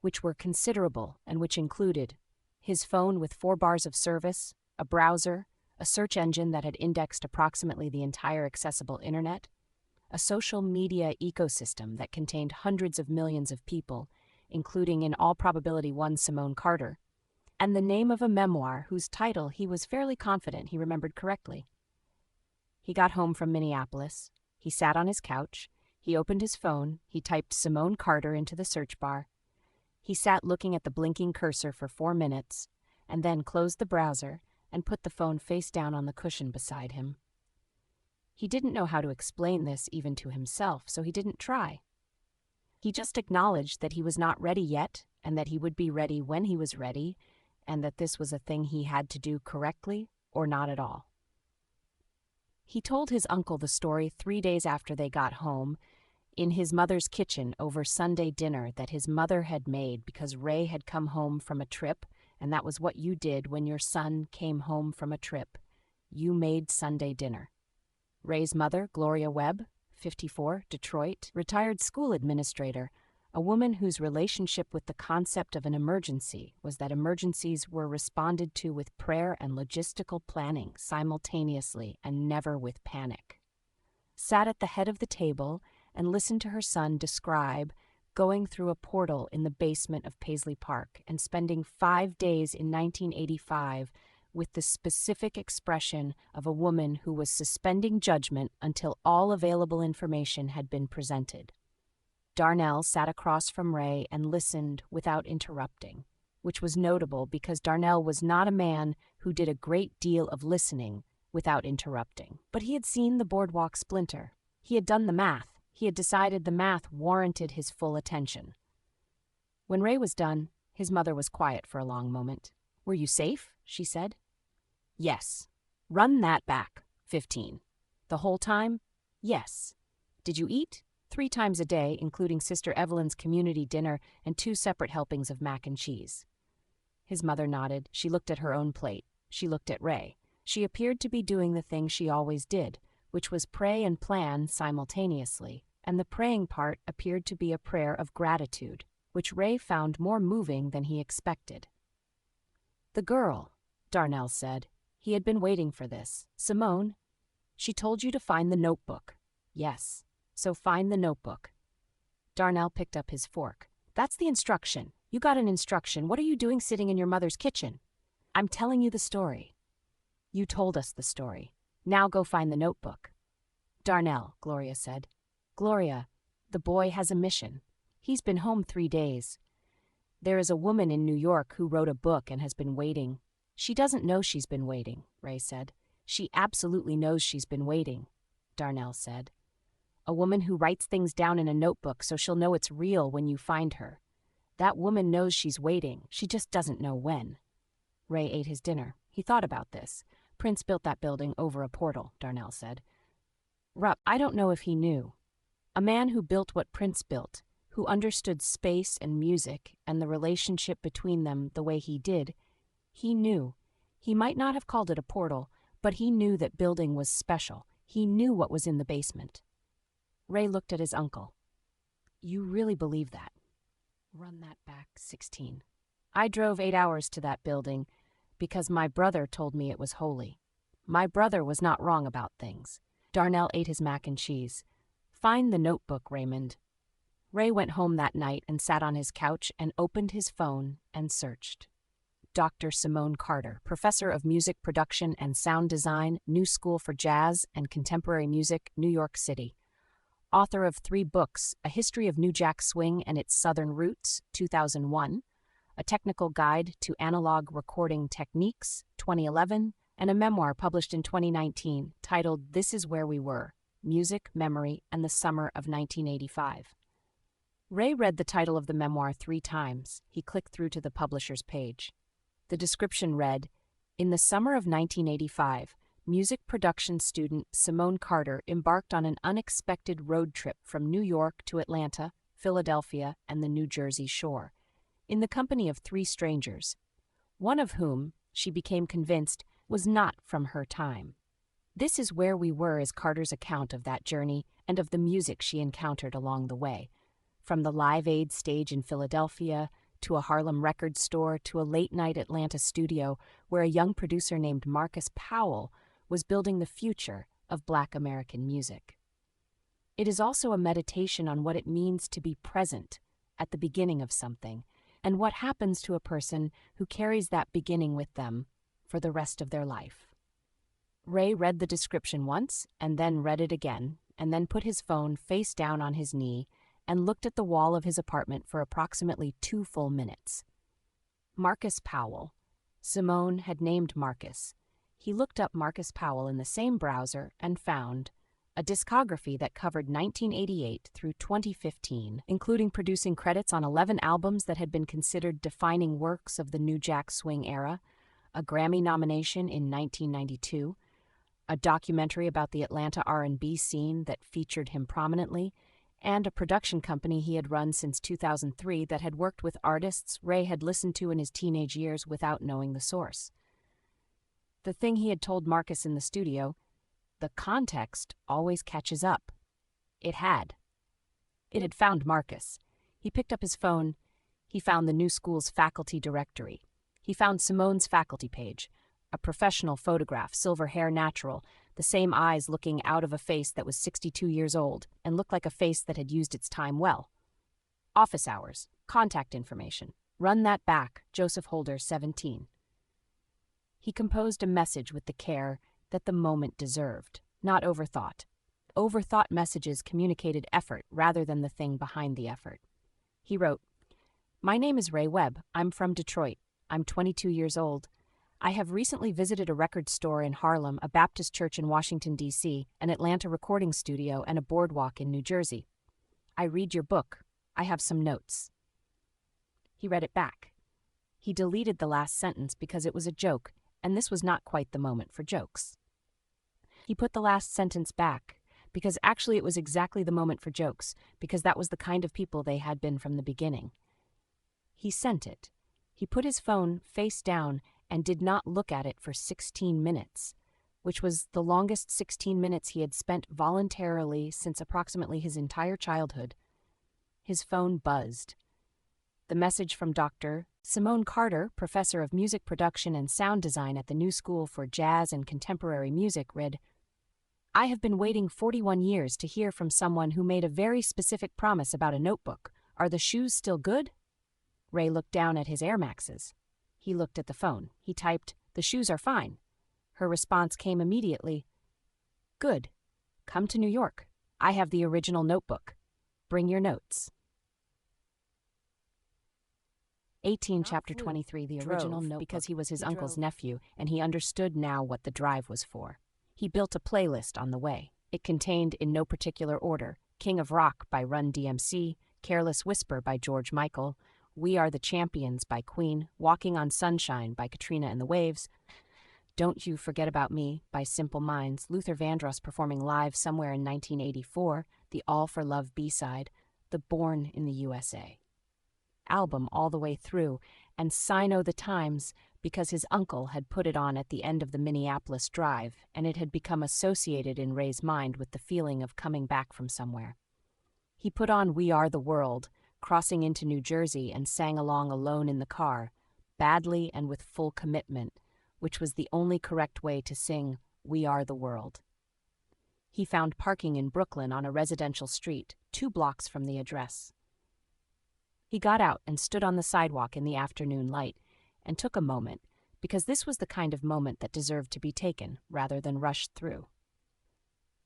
which were considerable and which included his phone with 4 bars of service, a browser, a search engine that had indexed approximately the entire accessible internet, a social media ecosystem that contained hundreds of millions of people, including in all probability one Simone Carter, and the name of a memoir whose title he was fairly confident he remembered correctly. He got home from Minneapolis. He sat on his couch. He opened his phone. He typed Simone Carter into the search bar. He sat looking at the blinking cursor for 4 minutes, and then closed the browser and put the phone face down on the cushion beside him. He didn't know how to explain this even to himself, so he didn't try. He just acknowledged that he was not ready yet, and that he would be ready when he was ready, and that this was a thing he had to do correctly or not at all. He told his uncle the story 3 days after they got home, in his mother's kitchen over Sunday dinner that his mother had made because Ray had come home from a trip, and that was what you did when your son came home from a trip. You made Sunday dinner. Ray's mother, Gloria Webb, 54, Detroit, retired school administrator, a woman whose relationship with the concept of an emergency was that emergencies were responded to with prayer and logistical planning simultaneously and never with panic, sat at the head of the table and listened to her son describe going through a portal in the basement of Paisley Park and spending 5 days in 1985 with the specific expression of a woman who was suspending judgment until all available information had been presented. Darnell sat across from Ray and listened without interrupting, which was notable because Darnell was not a man who did a great deal of listening without interrupting. But he had seen the boardwalk splinter. He had done the math. He had decided the math warranted his full attention. When Ray was done, his mother was quiet for a long moment. "Were you safe?" she said. "Yes." "Run that back, 15. "The whole time?" "Yes." "Did you eat?" 3 times a day, including Sister Evelyn's community dinner and 2 separate helpings of mac and cheese. His mother nodded. She looked at her own plate. She looked at Ray. She appeared to be doing the thing she always did, which was pray and plan simultaneously, and the praying part appeared to be a prayer of gratitude, which Ray found more moving than he expected. "The girl," Darnell said. He had been waiting for this. "Simone, she told you to find the notebook." "Yes. So find the notebook." Darnell picked up his fork. "That's the instruction. You got an instruction. What are you doing sitting in your mother's kitchen?" "I'm telling you the story." "You told us the story. Now go find the notebook." "Darnell," Gloria said. "Gloria, the boy has a mission. He's been home 3 days. There is a woman in New York who wrote a book and has been waiting." "She doesn't know she's been waiting," Ray said. "She absolutely knows she's been waiting," Darnell said. "A woman who writes things down in a notebook so she'll know it's real when you find her. That woman knows she's waiting. She just doesn't know when." Ray ate his dinner. He thought about this. "Prince built that building over a portal," Darnell said. "Rupp, I don't know if he knew. A man who built what Prince built, who understood space and music and the relationship between them the way he did, he knew. He might not have called it a portal, but he knew that building was special. He knew what was in the basement." Ray looked at his uncle. "You really believe that?" "Run that back, 16. I drove 8 hours to that building because my brother told me it was holy. My brother was not wrong about things. Darnell ate his mac and cheese. "Find the notebook, Raymond." Ray went home that night and sat on his couch and opened his phone and searched. Dr. Simone Carter, professor of music production and sound design, New School for Jazz and Contemporary Music, New York City. Author of 3 books, A History of New Jack Swing and Its Southern Roots, 2001, A Technical Guide to Analog Recording Techniques, 2011, and a memoir published in 2019 titled This Is Where We Were, Music, Memory, and the Summer of 1985. Ray read the title of the memoir 3 times. He clicked through to the publisher's page. The description read, "In the summer of 1985, music production student Simone Carter embarked on an unexpected road trip from New York to Atlanta, Philadelphia, and the New Jersey shore, in the company of 3 strangers, one of whom, she became convinced, was not from her time." This Is Where We Were is Carter's account of that journey and of the music she encountered along the way. From the Live Aid stage in Philadelphia, to a Harlem record store, to a late-night Atlanta studio where a young producer named Marcus Powell was building the future of Black American music. It is also a meditation on what it means to be present at the beginning of something, and what happens to a person who carries that beginning with them for the rest of their life. Ray read the description once, and then read it again, and then put his phone face down on his knee and looked at the wall of his apartment for approximately 2 full minutes. Marcus Powell. Simone had named Marcus. He looked up Marcus Powell in the same browser and found a discography that covered 1988 through 2015, including producing credits on 11 albums that had been considered defining works of the New Jack Swing era, a Grammy nomination in 1992, a documentary about the Atlanta R&B scene that featured him prominently, and a production company he had run since 2003 that had worked with artists Ray had listened to in his teenage years without knowing the source. The thing he had told Marcus in the studio, the context always catches up. It had. It had found Marcus. He picked up his phone. He found the new school's faculty directory. He found Simone's faculty page, a professional photograph, silver hair natural, the same eyes looking out of a face that was 62 years old and looked like a face that had used its time well. Office hours, contact information. Run that back, Joseph Holder, 17. He composed a message with the care that the moment deserved, not overthought. Overthought messages communicated effort rather than the thing behind the effort. He wrote, "My name is Ray Webb. I'm from Detroit. I'm 22 years old. I have recently visited a record store in Harlem, a Baptist church in Washington, D.C., an Atlanta recording studio, and a boardwalk in New Jersey. I read your book. I have some notes." He read it back. He deleted the last sentence because it was a joke, and this was not quite the moment for jokes. He put the last sentence back, because actually it was exactly the moment for jokes, because that was the kind of people they had been from the beginning. He sent it. He put his phone face down and did not look at it for 16 minutes, which was the longest 16 minutes he had spent voluntarily since approximately his entire childhood. His phone buzzed. The message from Dr. Simone Carter, professor of music production and sound design at the New School for Jazz and Contemporary Music, read, "I have been waiting 41 years to hear from someone who made a very specific promise about a notebook. Are the shoes still good?" Ray looked down at his Air Maxes. He looked at the phone. He typed, "The shoes are fine." Her response came immediately, "Good. Come to New York. I have the original notebook. Bring your notes." 18 Chapter 23 The original notebook, because he was his uncle's nephew, and he understood now what the drive was for. He built a playlist on the way. It contained, in no particular order, King of Rock by Run DMC, Careless Whisper by George Michael, We Are the Champions by Queen, Walking on Sunshine by Katrina and the Waves, Don't You Forget About Me by Simple Minds, Luther Vandross performing live somewhere in 1984, the All for Love B-side, the Born in the USA album all the way through, and Sino the Times because his uncle had put it on at the end of the Minneapolis drive, and it had become associated in Ray's mind with the feeling of coming back from somewhere. He put on We Are the World, crossing into New Jersey, and sang along alone in the car, badly and with full commitment, which was the only correct way to sing We Are the World. He found parking in Brooklyn on a residential street, 2 blocks from the address. He got out and stood on the sidewalk in the afternoon light and took a moment, because this was the kind of moment that deserved to be taken rather than rushed through.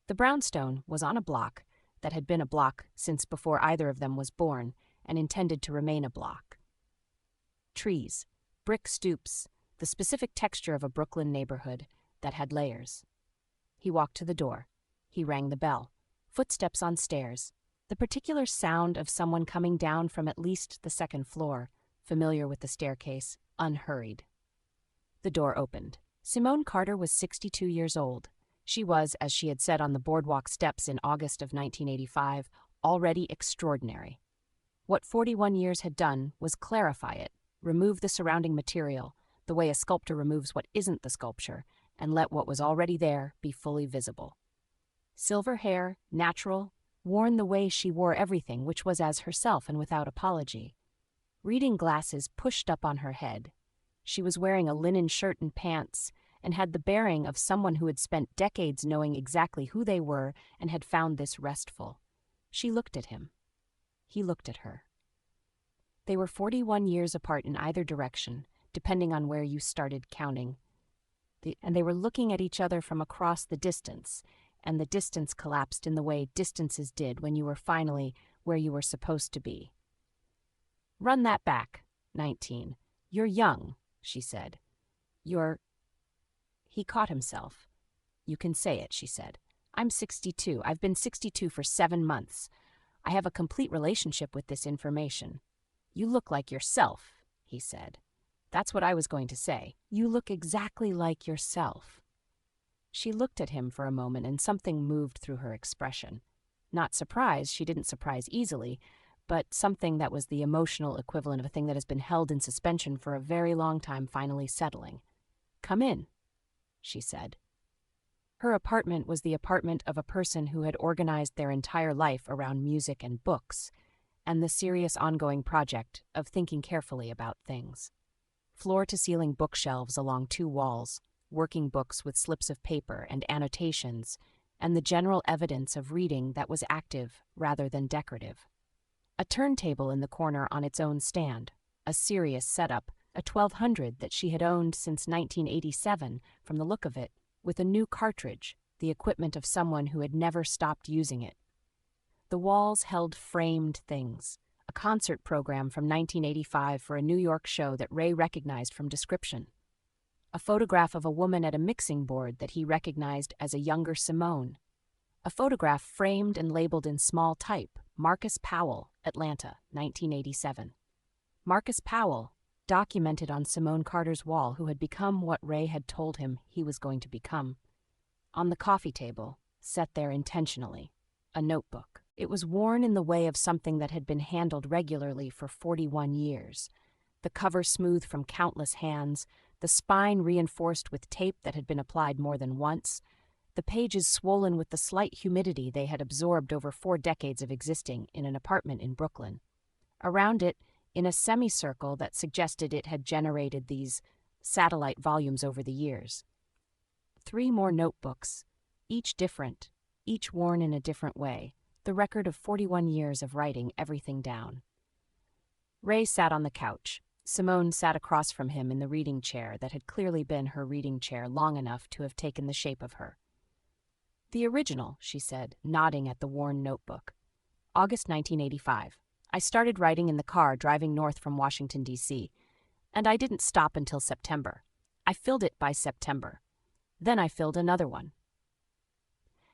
The brownstone was on a block that had been a block since before either of them was born and intended to remain a block. Trees, brick stoops, the specific texture of a Brooklyn neighborhood that had layers. He walked to the door. He rang the bell. Footsteps on stairs. The particular sound of someone coming down from at least the 2nd floor, familiar with the staircase, unhurried. The door opened. Simone Carter was 62 years old. She was, as she had said on the boardwalk steps in August of 1985, already extraordinary. What 41 years had done was clarify it, remove the surrounding material, the way a sculptor removes what isn't the sculpture, and let what was already there be fully visible. Silver hair, natural, worn the way she wore everything, which was as herself and without apology. Reading glasses pushed up on her head. She was wearing a linen shirt and pants, and had the bearing of someone who had spent decades knowing exactly who they were and had found this restful. She looked at him. He looked at her. They were 41 years apart in either direction, depending on where you started counting. And they were looking at each other from across the distance, and the distance collapsed in the way distances did when you were finally where you were supposed to be. "Run that back, 19. You're young," she said. He caught himself. "You can say it," she said. "I'm 62. I've been 62 for 7 months. I have a complete relationship with this information." "You look like yourself," he said. "That's what I was going to say. You look exactly like yourself." She looked at him for a moment, and something moved through her expression. Not surprise, she didn't surprise easily, but something that was the emotional equivalent of a thing that has been held in suspension for a very long time finally settling. "Come in," she said. Her apartment was the apartment of a person who had organized their entire life around music and books, and the serious ongoing project of thinking carefully about things. Floor-to-ceiling bookshelves along 2 walls, working books with slips of paper and annotations, and the general evidence of reading that was active rather than decorative. A turntable in the corner on its own stand, a serious setup, a 1200 that she had owned since 1987 from the look of it, with a new cartridge, the equipment of someone who had never stopped using it. The walls held framed things, a concert program from 1985 for a New York show that Ray recognized from description. A photograph of a woman at a mixing board that he recognized as a younger Simone. A photograph framed and labeled in small type, Marcus Powell, Atlanta, 1987. Marcus Powell, documented on Simone Carter's wall, who had become what Ray had told him he was going to become. On the coffee table, set there intentionally, a notebook. It was worn in the way of something that had been handled regularly for 41 years. The cover smooth from countless hands, the spine reinforced with tape that had been applied more than once, the pages swollen with the slight humidity they had absorbed over 4 decades of existing in an apartment in Brooklyn. Around it, in a semicircle that suggested it had generated these satellite volumes over the years. 3 more notebooks, each different, each worn in a different way, the record of 41 years of writing everything down. Ray sat on the couch. Simone sat across from him in the reading chair that had clearly been her reading chair long enough to have taken the shape of her. "The original," she said, nodding at the worn notebook. "August 1985. I started writing in the car driving north from Washington, D.C., and I didn't stop until September. I filled it by September. Then I filled another one."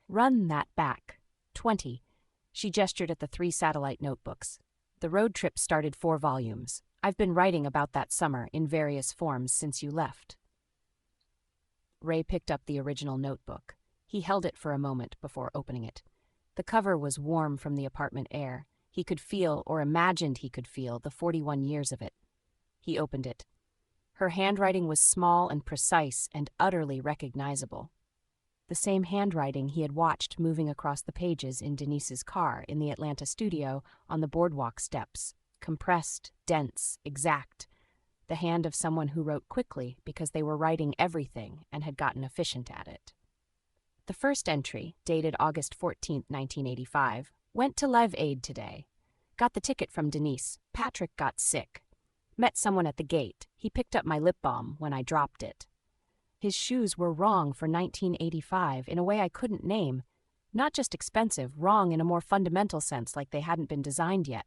"Run that back. 20. She gestured at the 3 satellite notebooks. "The road trip started 4 volumes. I've been writing about that summer in various forms since you left." Ray picked up the original notebook. He held it for a moment before opening it. The cover was warm from the apartment air. He could feel, or imagined he could feel, the 41 years of it. He opened it. Her handwriting was small and precise and utterly recognizable. The same handwriting he had watched moving across the pages in Denise's car in the Atlanta studio on the boardwalk steps. Compressed, dense, exact. The hand of someone who wrote quickly because they were writing everything and had gotten efficient at it. The first entry, dated August 14th, 1985, went to Live Aid today. Got the ticket from Denise. Patrick got sick. Met someone at the gate. He picked up my lip balm when I dropped it. His shoes were wrong for 1985 in a way I couldn't name. Not just expensive, wrong in a more fundamental sense, like they hadn't been designed yet.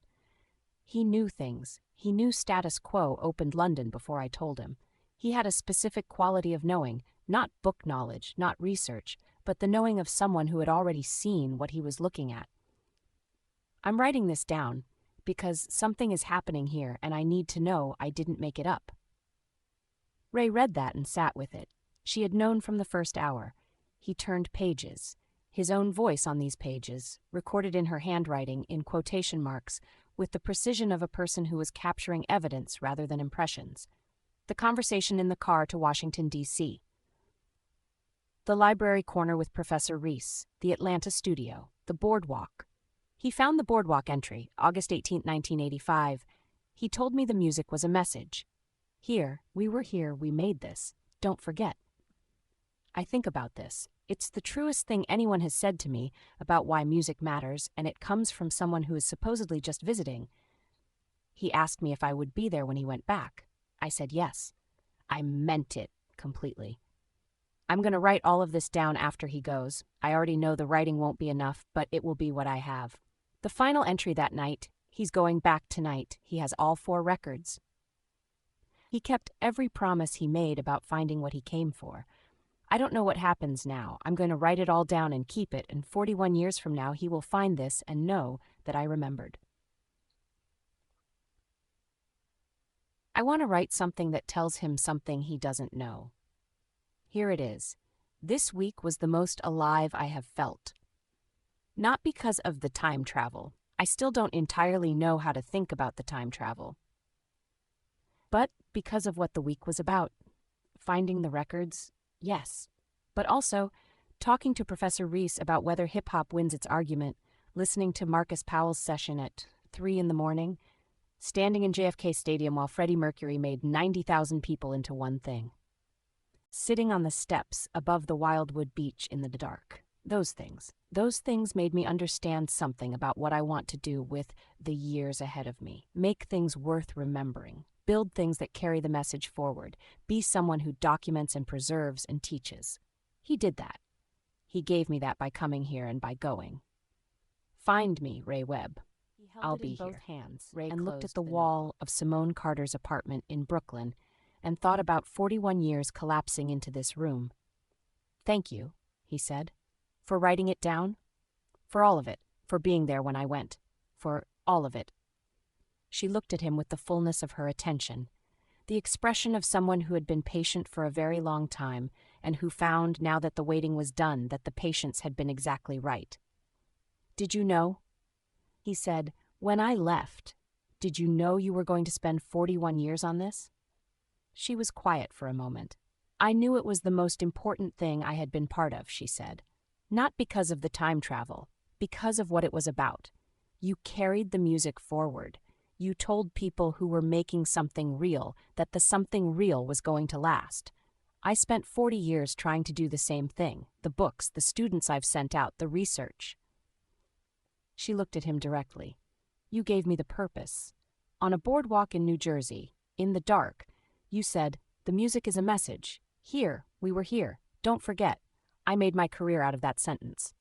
He knew things. He knew status quo opened London before I told him. He had a specific quality of knowing, not book knowledge, not research, but the knowing of someone who had already seen what he was looking at. I'm writing this down because something is happening here and I need to know I didn't make it up. Ray read that and sat with it. She had known from the first hour. He turned pages. His own voice on these pages, recorded in her handwriting in quotation marks, with the precision of a person who was capturing evidence rather than impressions. The conversation in the car to Washington, D.C. The library corner with Professor Reese, the Atlanta studio, the boardwalk. He found the boardwalk entry, August 18, 1985. He told me the music was a message. Here, we were here, we made this. Don't forget. I think about this. It's the truest thing anyone has said to me about why music matters, and it comes from someone who is supposedly just visiting. He asked me if I would be there when he went back. I said yes. I meant it completely. I'm going to write all of this down after he goes. I already know the writing won't be enough, but it will be what I have. The final entry that night, he's going back tonight. He has all 4 records. He kept every promise he made about finding what he came for. I don't know what happens now. I'm going to write it all down and keep it, and 41 years from now he will find this and know that I remembered. I want to write something that tells him something he doesn't know. Here it is. This week was the most alive I have felt. Not because of the time travel. I still don't entirely know how to think about the time travel. But because of what the week was about. Finding the records, yes. But also, talking to Professor Reese about whether hip-hop wins its argument, listening to Marcus Powell's session at 3 a.m, standing in JFK Stadium while Freddie Mercury made 90,000 people into one thing. Sitting on the steps above the Wildwood Beach in the dark. Those things made me understand something about what I want to do with the years ahead of me. Make things worth remembering. Build things that carry the message forward. Be someone who documents and preserves and teaches. He did that. He gave me that by coming here and by going. Find me, Ray Webb. I'll be here. Hands. Ray and looked at the wall of Simone Carter's apartment in Brooklyn and thought about 41 years collapsing into this room. Thank you, he said, for writing it down. For all of it. For being there when I went. For all of it. She looked at him with the fullness of her attention, the expression of someone who had been patient for a very long time and who found, now that the waiting was done, that the patience had been exactly right. Did you know? He said, when I left, did you know you were going to spend 41 years on this? She was quiet for a moment. I knew it was the most important thing I had been part of, she said. Not because of the time travel, because of what it was about. You carried the music forward. You told people who were making something real that the something real was going to last. I spent 40 years trying to do the same thing. The books, the students I've sent out, the research. She looked at him directly. You gave me the purpose. On a boardwalk in New Jersey, in the dark, you said, the music is a message. Here, we were here. Don't forget. I made my career out of that sentence.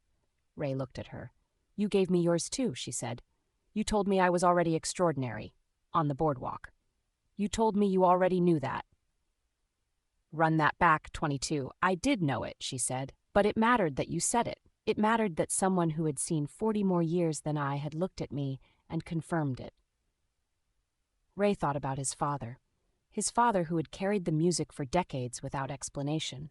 Ray looked at her. You gave me yours too, she said. You told me I was already extraordinary, on the boardwalk. You told me you already knew that. Run that back, 22. I did know it, she said, but it mattered that you said it. It mattered that someone who had seen 40 more years than I had looked at me and confirmed it. Ray thought about his father who had carried the music for decades without explanation.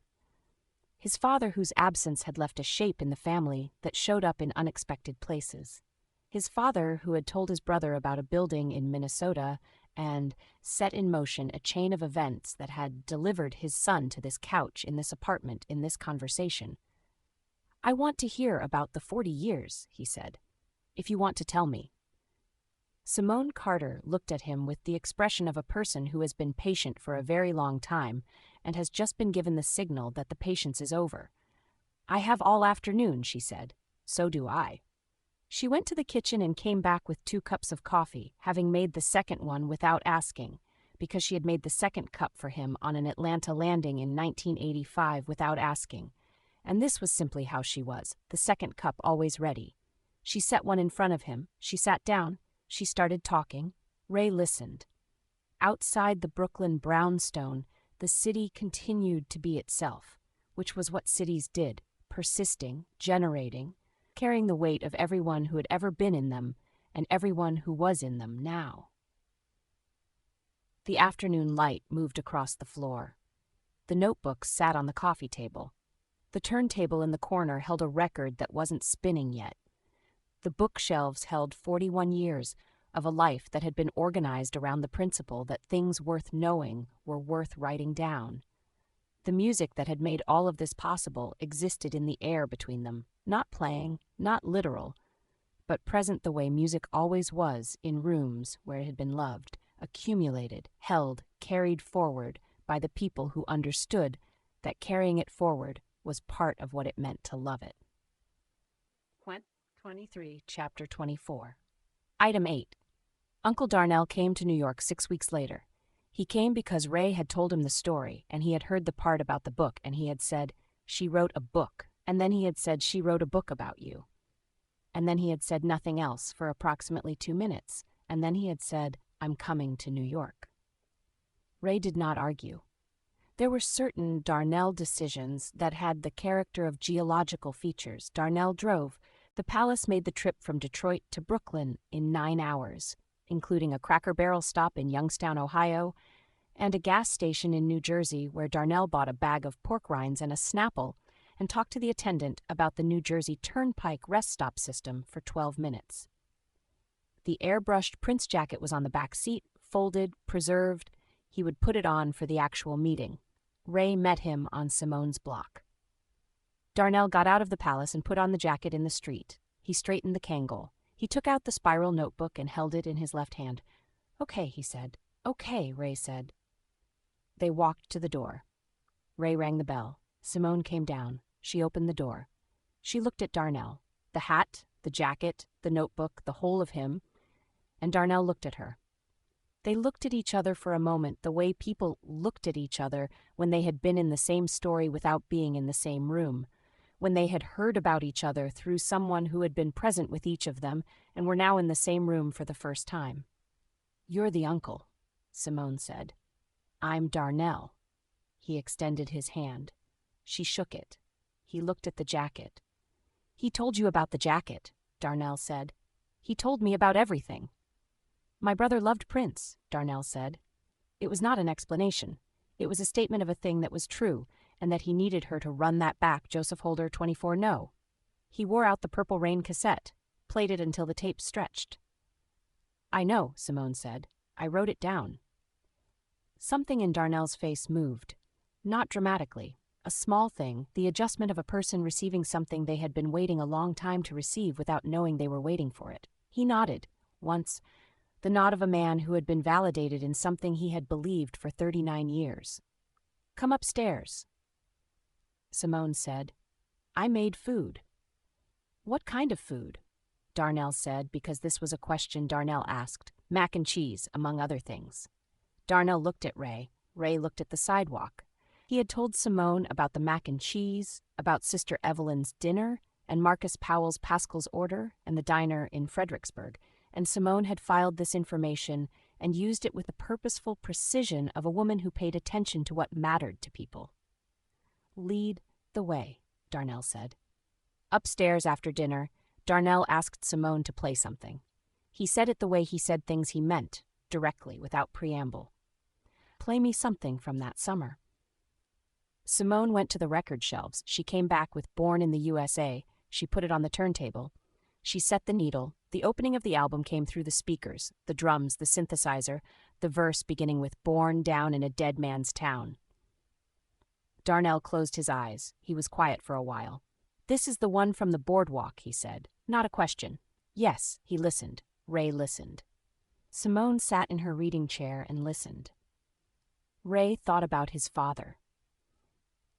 His father whose absence had left a shape in the family that showed up in unexpected places. His father who had told his brother about a building in Minnesota and set in motion a chain of events that had delivered his son to this couch in this apartment in this conversation. I want to hear about the 40 years, he said, if you want to tell me. Simone Carter looked at him with the expression of a person who has been patient for a very long time and has just been given the signal that the patience is over. I have all afternoon, she said. So do I. She went to the kitchen and came back with 2 cups of coffee, having made the second one without asking, because she had made the second cup for him on an Atlanta landing in 1985 without asking. And this was simply how she was, the second cup always ready. She set one in front of him. She sat down. She started talking. Ray listened. Outside the Brooklyn brownstone, the city continued to be itself, which was what cities did, persisting, generating, carrying the weight of everyone who had ever been in them and everyone who was in them now. The afternoon light moved across the floor. The notebooks sat on the coffee table. The turntable in the corner held a record that wasn't spinning yet. The bookshelves held 41 years of a life that had been organized around the principle that things worth knowing were worth writing down. The music that had made all of this possible existed in the air between them, not playing, not literal, but present the way music always was in rooms where it had been loved, accumulated, held, carried forward by the people who understood that carrying it forward was part of what it meant to love it. 23, Chapter 24. Item 8. Uncle Darnell came to New York 6 weeks later. He came because Ray had told him the story, and he had heard the part about the book, and he had said, "She wrote a book," and then he had said, "She wrote a book about you." And then he had said nothing else for approximately 2 minutes, and then he had said, "I'm coming to New York." Ray did not argue. There were certain Darnell decisions that had the character of geological features. Darnell drove. The palace made the trip from Detroit to Brooklyn in 9 hours, including a Cracker Barrel stop in Youngstown, Ohio, and a gas station in New Jersey where Darnell bought a bag of pork rinds and a Snapple and talked to the attendant about the New Jersey Turnpike rest stop system for 12 minutes. The airbrushed Prince jacket was on the back seat, folded, preserved. He would put it on for the actual meeting. Ray met him on Simone's block. Darnell got out of the palace and put on the jacket in the street. He straightened the Kangol. He took out the spiral notebook and held it in his left hand. "Okay," he said. "Okay," Ray said. They walked to the door. Ray rang the bell. Simone came down. She opened the door. She looked at Darnell. The hat, the jacket, the notebook, the whole of him. And Darnell looked at her. They looked at each other for a moment the way people looked at each other when they had been in the same story without being in the same room, when they had heard about each other through someone who had been present with each of them and were now in the same room for the first time. "You're the uncle," Simone said. "I'm Darnell." He extended his hand. She shook it. He looked at the jacket. "He told you about the jacket," Darnell said. "He told me about everything." "My brother loved Prince," Darnell said. It was not an explanation. It was a statement of a thing that was true, and that he needed her to run that back. Joseph Holder 24 No. He wore out the Purple Rain cassette, played it until the tape stretched. "I know," Simone said. "I wrote it down." Something in Darnell's face moved. Not dramatically. A small thing, the adjustment of a person receiving something they had been waiting a long time to receive without knowing they were waiting for it. He nodded, once, the nod of a man who had been validated in something he had believed for 39 years. "Come upstairs." Simone said, "I made food." "What kind of food?" Darnell said, because this was a question Darnell asked. "Mac and cheese, among other things." Darnell looked at Ray. Ray looked at the sidewalk. He had told Simone about the mac and cheese, about Sister Evelyn's dinner, and Marcus Powell's Pascal's order, and the diner in Fredericksburg, and Simone had filed this information and used it with the purposeful precision of a woman who paid attention to what mattered to people. "Lead the way," Darnell said. Upstairs after dinner, Darnell asked Simone to play something. He said it the way he said things he meant, directly, without preamble. "Play me something from that summer." Simone went to the record shelves. She came back with Born in the USA. She put it on the turntable. She set the needle. The opening of the album came through the speakers, the drums, the synthesizer, the verse beginning with "Born down in a dead man's town." Darnell closed his eyes. He was quiet for a while. "This is the one from the boardwalk," he said. Not a question. "Yes," he listened. Ray listened. Simone sat in her reading chair and listened. Ray thought about his father.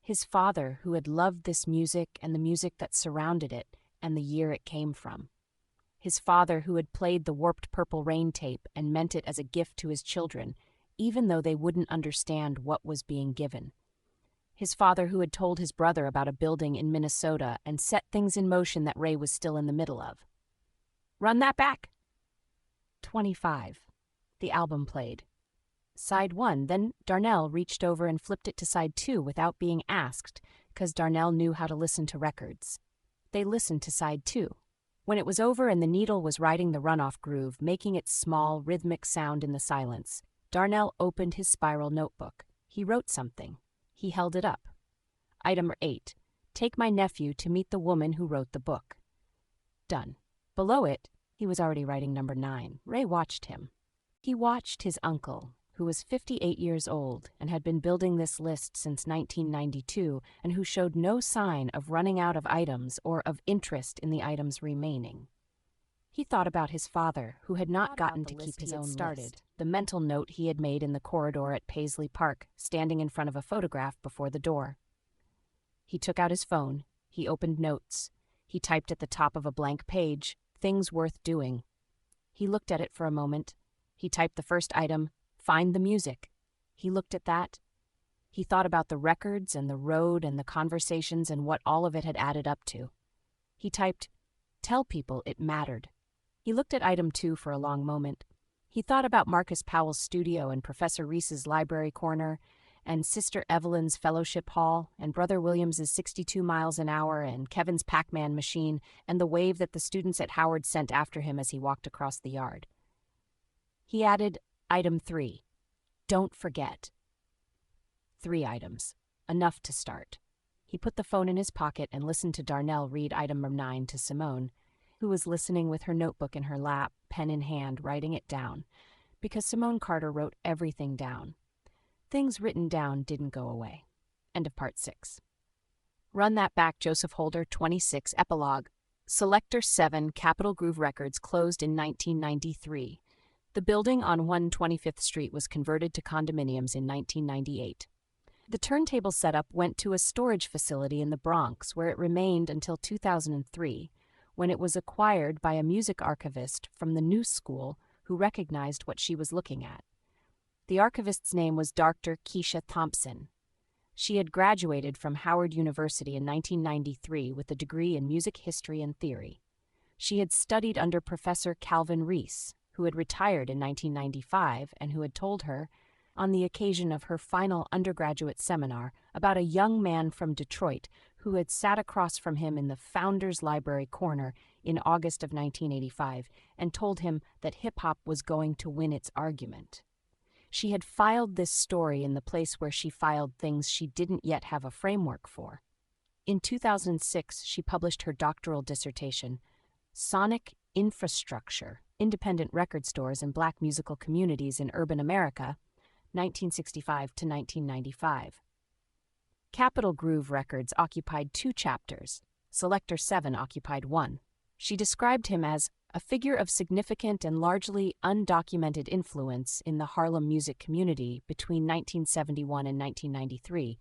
His father, who had loved this music and the music that surrounded it and the year it came from. His father, who had played the Warped Purple Rain tape and meant it as a gift to his children, even though they wouldn't understand what was being given. His father, who had told his brother about a building in Minnesota and set things in motion that Ray was still in the middle of. Run that back! 25. The album played. Side 1, then Darnell reached over and flipped it to side 2 without being asked, because Darnell knew how to listen to records. They listened to side 2. When it was over and the needle was riding the runoff groove, making its small, rhythmic sound in the silence, Darnell opened his spiral notebook. He wrote something. He held it up. Item 8. Take my nephew to meet the woman who wrote the book. Done. Below it, he was already writing number 9. Ray watched him. He watched his uncle, who was 58 years old and had been building this list since 1992 and who showed no sign of running out of items or of interest in the items remaining. He thought about his father, who had not gotten to keep his own list, the mental note he had made in the corridor at Paisley Park, standing in front of a photograph before the door. He took out his phone. He opened notes. He typed at the top of a blank page, "Things worth doing." He looked at it for a moment. He typed the first item, "Find the music." He looked at that. He thought about the records and the road and the conversations and what all of it had added up to. He typed, "Tell people it mattered." He looked at item 2 for a long moment. He thought about Marcus Powell's studio and Professor Reese's library corner and Sister Evelyn's fellowship hall and Brother Williams's 62 miles an hour and Kevin's Pac-Man machine and the wave that the students at Howard sent after him as he walked across the yard. He added item 3. Don't forget. 3 items. Enough to start. He put the phone in his pocket and listened to Darnell read item 9 to Simone, who was listening with her notebook in her lap, pen in hand, writing it down, because Simone Carter wrote everything down. Things written down didn't go away. End of part 6. Run that back, Joseph Holder, 26, Epilogue. Selector 7, Capitol Groove Records, closed in 1993. The building on 125th Street was converted to condominiums in 1998. The turntable setup went to a storage facility in the Bronx, where it remained until 2003, when it was acquired by a music archivist from the New School who recognized what she was looking at. The archivist's name was Dr. Keisha Thompson. She had graduated from Howard University in 1993 with a degree in music history and theory. She had studied under Professor Calvin Reese, who had retired in 1995 and who had told her, on the occasion of her final undergraduate seminar, about a young man from Detroit who had sat across from him in the Founders Library corner in August of 1985 and told him that hip-hop was going to win its argument. She had filed this story in the place where she filed things she didn't yet have a framework for. In 2006, she published her doctoral dissertation, Sonic Infrastructure, Independent Record Stores and Black Musical Communities in Urban America, 1965 to 1995. Capitol Groove Records occupied 2 chapters. Selector 7 occupied 1. She described him as a figure of significant and largely undocumented influence in the Harlem music community between 1971 and 1993,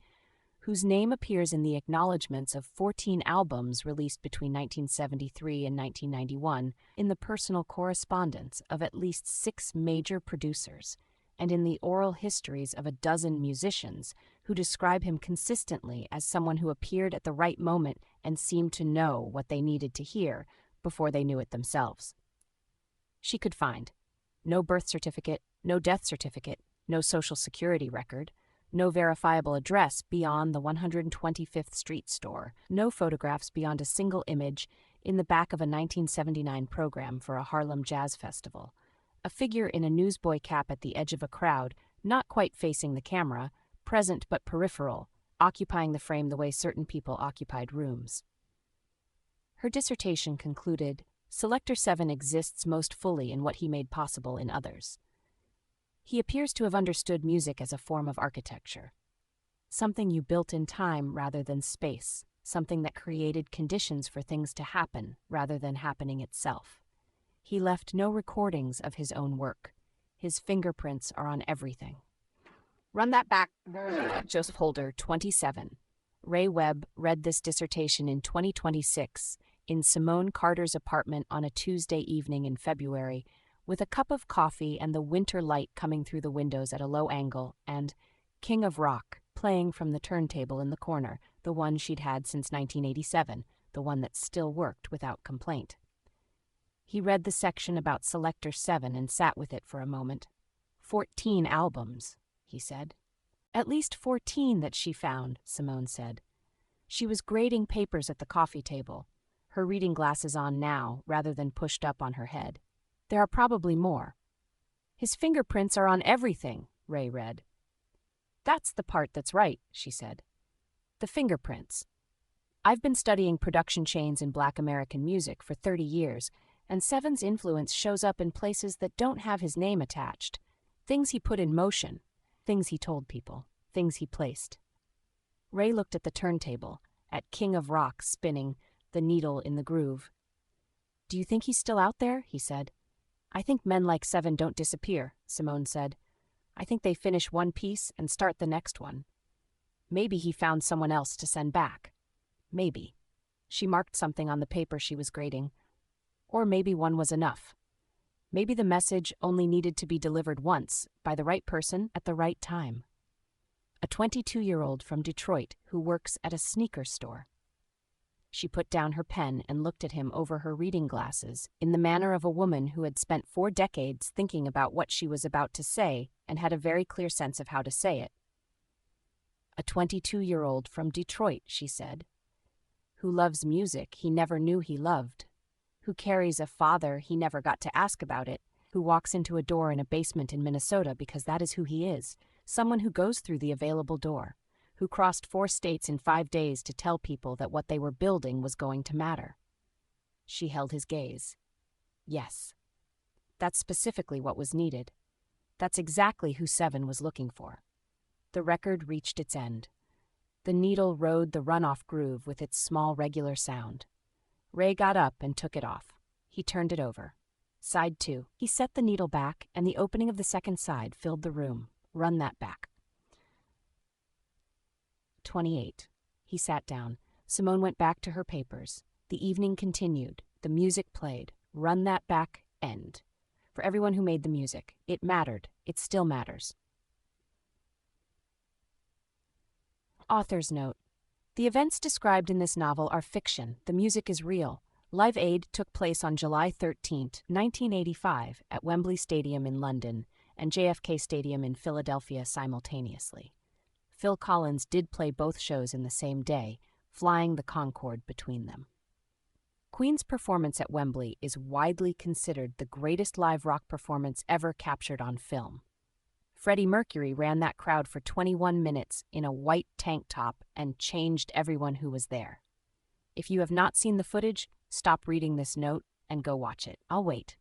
whose name appears in the acknowledgments of 14 albums released between 1973 and 1991, in the personal correspondence of at least 6 major producers, and in the oral histories of a dozen musicians who describe him consistently as someone who appeared at the right moment and seemed to know what they needed to hear before they knew it themselves. She could find no birth certificate, no death certificate, no social security record, no verifiable address beyond the 125th Street store, no photographs beyond a single image in the back of a 1979 program for a Harlem Jazz Festival, a figure in a newsboy cap at the edge of a crowd, not quite facing the camera, present but peripheral, occupying the frame the way certain people occupied rooms. Her dissertation concluded, Selector 7 exists most fully in what he made possible in others. He appears to have understood music as a form of architecture, something you built in time rather than space, something that created conditions for things to happen rather than happening itself. He left no recordings of his own work. His fingerprints are on everything. Run that back. Joseph Holder, 27. Ray Webb read this dissertation in 2026 in Simone Carter's apartment on a Tuesday evening in February, with a cup of coffee and the winter light coming through the windows at a low angle, and King of Rock playing from the turntable in the corner, the one she'd had since 1987, the one that still worked without complaint. He read the section about Selector 7 and sat with it for a moment. 14 albums, he said. At least 14 that she found, Simone said. She was grading papers at the coffee table, her reading glasses on now rather than pushed up on her head. There are probably more. His fingerprints are on everything, Ray read. That's the part that's right, she said. The fingerprints. I've been studying production chains in Black American music for 30 years, and Seven's influence shows up in places that don't have his name attached. Things he put in motion, things he told people, things he placed. Ray looked at the turntable, at King of Rock spinning, the needle in the groove. Do you think he's still out there? He said. I think men like Seven don't disappear, Simone said. I think they finish one piece and start the next one. Maybe he found someone else to send back. Maybe. She marked something on the paper she was grading. Or maybe one was enough. Maybe the message only needed to be delivered once, by the right person at the right time. A 22-year-old from Detroit who works at a sneaker store. She put down her pen and looked at him over her reading glasses in the manner of a woman who had spent 4 decades thinking about what she was about to say and had a very clear sense of how to say it. A 22-year-old from Detroit, she said, who loves music he never knew he loved, who carries a father he never got to ask about it, who walks into a door in a basement in Minnesota because that is who he is, someone who goes through the available door, who crossed 4 states in 5 days to tell people that what they were building was going to matter. She held his gaze. Yes. That's specifically what was needed. That's exactly who Seven was looking for. The record reached its end. The needle rode the runoff groove with its small regular sound. Ray got up and took it off. He turned it over. Side 2. He set the needle back, and the opening of the second side filled the room. Run that back. 28. He sat down. Simone went back to her papers. The evening continued. The music played. Run that back, end. For everyone who made the music. It mattered. It still matters. Author's note. The events described in this novel are fiction. The music is real. Live Aid took place on July 13, 1985, at Wembley Stadium in London and JFK Stadium in Philadelphia simultaneously. Phil Collins did play both shows in the same day, flying the Concorde between them. Queen's performance at Wembley is widely considered the greatest live rock performance ever captured on film. Freddie Mercury ran that crowd for 21 minutes in a white tank top and changed everyone who was there. If you have not seen the footage, stop reading this note and go watch it. I'll wait.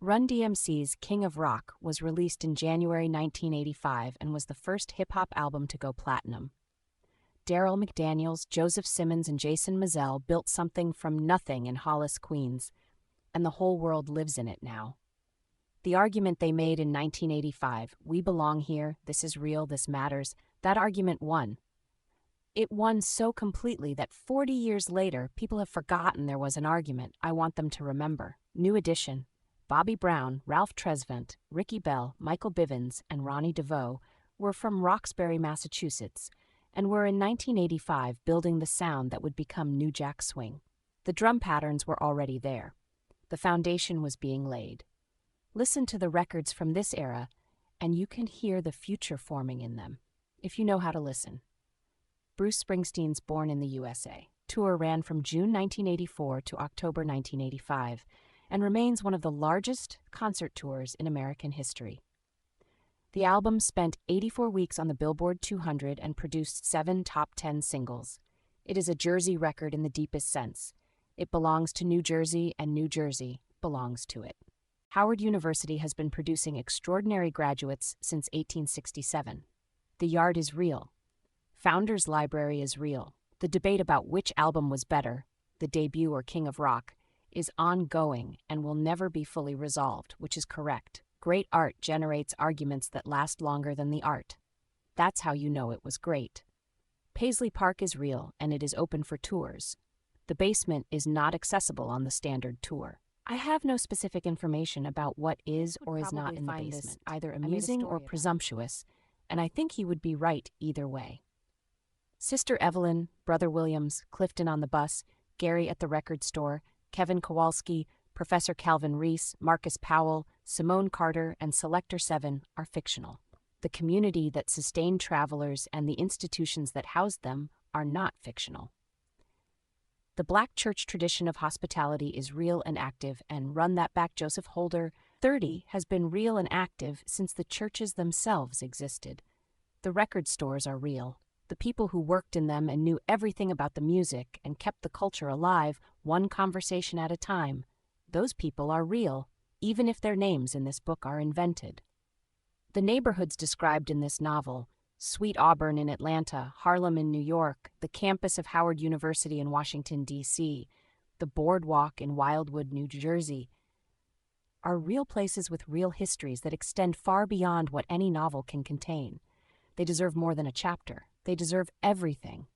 Run DMC's King of Rock was released in January 1985 and was the first hip-hop album to go platinum. Daryl McDaniels, Joseph Simmons, and Jason Mizell built something from nothing in Hollis, Queens, and the whole world lives in it now. The argument they made in 1985, we belong here, this is real, this matters, that argument won. It won so completely that 40 years later, people have forgotten there was an argument. I want them to remember. New edition. Bobby Brown, Ralph Tresvant, Ricky Bell, Michael Bivins, and Ronnie DeVoe were from Roxbury, Massachusetts, and were in 1985 building the sound that would become New Jack Swing. The drum patterns were already there. The foundation was being laid. Listen to the records from this era, and you can hear the future forming in them, if you know how to listen. Bruce Springsteen's Born in the USA tour ran from June 1984 to October 1985 and remains one of the largest concert tours in American history. The album spent 84 weeks on the Billboard 200 and produced 7 top 10 singles. It is a Jersey record in the deepest sense. It belongs to New Jersey, and New Jersey belongs to it. Howard University has been producing extraordinary graduates since 1867. The Yard is real. Founders Library is real. The debate about which album was better, the debut or King of Rock, is ongoing and will never be fully resolved, which is correct. Great art generates arguments that last longer than the art. That's how you know it was great. Paisley Park is real, and it is open for tours. The basement is not accessible on the standard tour. I have no specific information about what is or is not in the basement, either amusing or presumptuous, and I think he would be right either way. Sister Evelyn, Brother Williams, Clifton on the bus, Gary at the record store, Kevin Kowalski, Professor Calvin Reese, Marcus Powell, Simone Carter, and Selector 7 are fictional. The community that sustained travelers and the institutions that housed them are not fictional. The Black church tradition of hospitality is real and active, and Run That Back Joseph Holder, 30, has been real and active since the churches themselves existed. The record stores are real. The people who worked in them and knew everything about the music and kept the culture alive, one conversation at a time, those people are real, even if their names in this book are invented. The neighborhoods described in this novel, Sweet Auburn in Atlanta, Harlem in New York, the campus of Howard University in Washington, D.C., the boardwalk in Wildwood, New Jersey, are real places with real histories that extend far beyond what any novel can contain. They deserve more than a chapter. They deserve everything.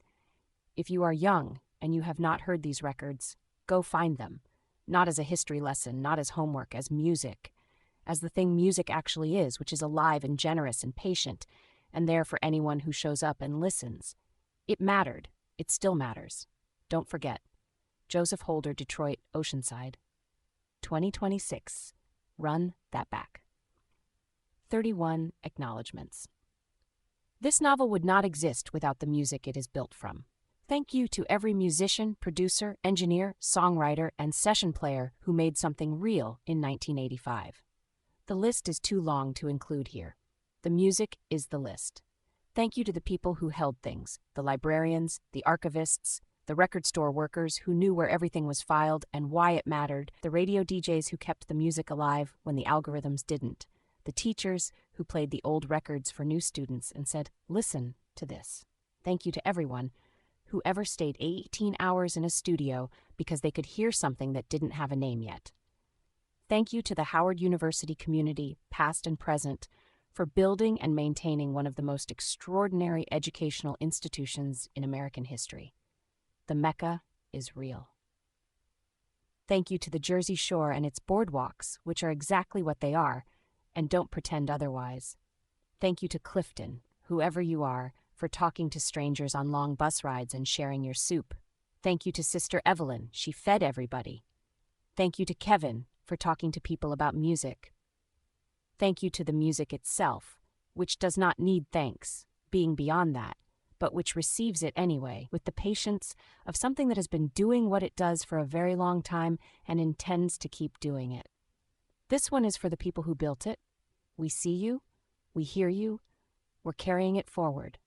If you are young and you have not heard these records, go find them. Not as a history lesson, not as homework, as music. As the thing music actually is, which is alive and generous and patient, and there for anyone who shows up and listens. It mattered. It still matters. Don't forget. Joseph Holder, Detroit, Oceanside. 2026. Run That Back. 31 Acknowledgements. This novel would not exist without the music it is built from. Thank you to every musician, producer, engineer, songwriter, and session player who made something real in 1985. The list is too long to include here. The music is the list. Thank you to the people who held things, the librarians, the archivists, the record store workers who knew where everything was filed and why it mattered, the radio DJs who kept the music alive when the algorithms didn't, the teachers who played the old records for new students and said, "Listen to this." Thank you to everyone who ever stayed 18 hours in a studio because they could hear something that didn't have a name yet. Thank you to the Howard University community, past and present, for building and maintaining one of the most extraordinary educational institutions in American history. The Mecca is real. Thank you to the Jersey Shore and its boardwalks, which are exactly what they are, and don't pretend otherwise. Thank you to Clifton, whoever you are, for talking to strangers on long bus rides and sharing your soup. Thank you to Sister Evelyn, she fed everybody. Thank you to Kevin for talking to people about music. Thank you to the music itself, which does not need thanks, being beyond that, but which receives it anyway, with the patience of something that has been doing what it does for a very long time and intends to keep doing it. This one is for the people who built it. We see you, we hear you, we're carrying it forward.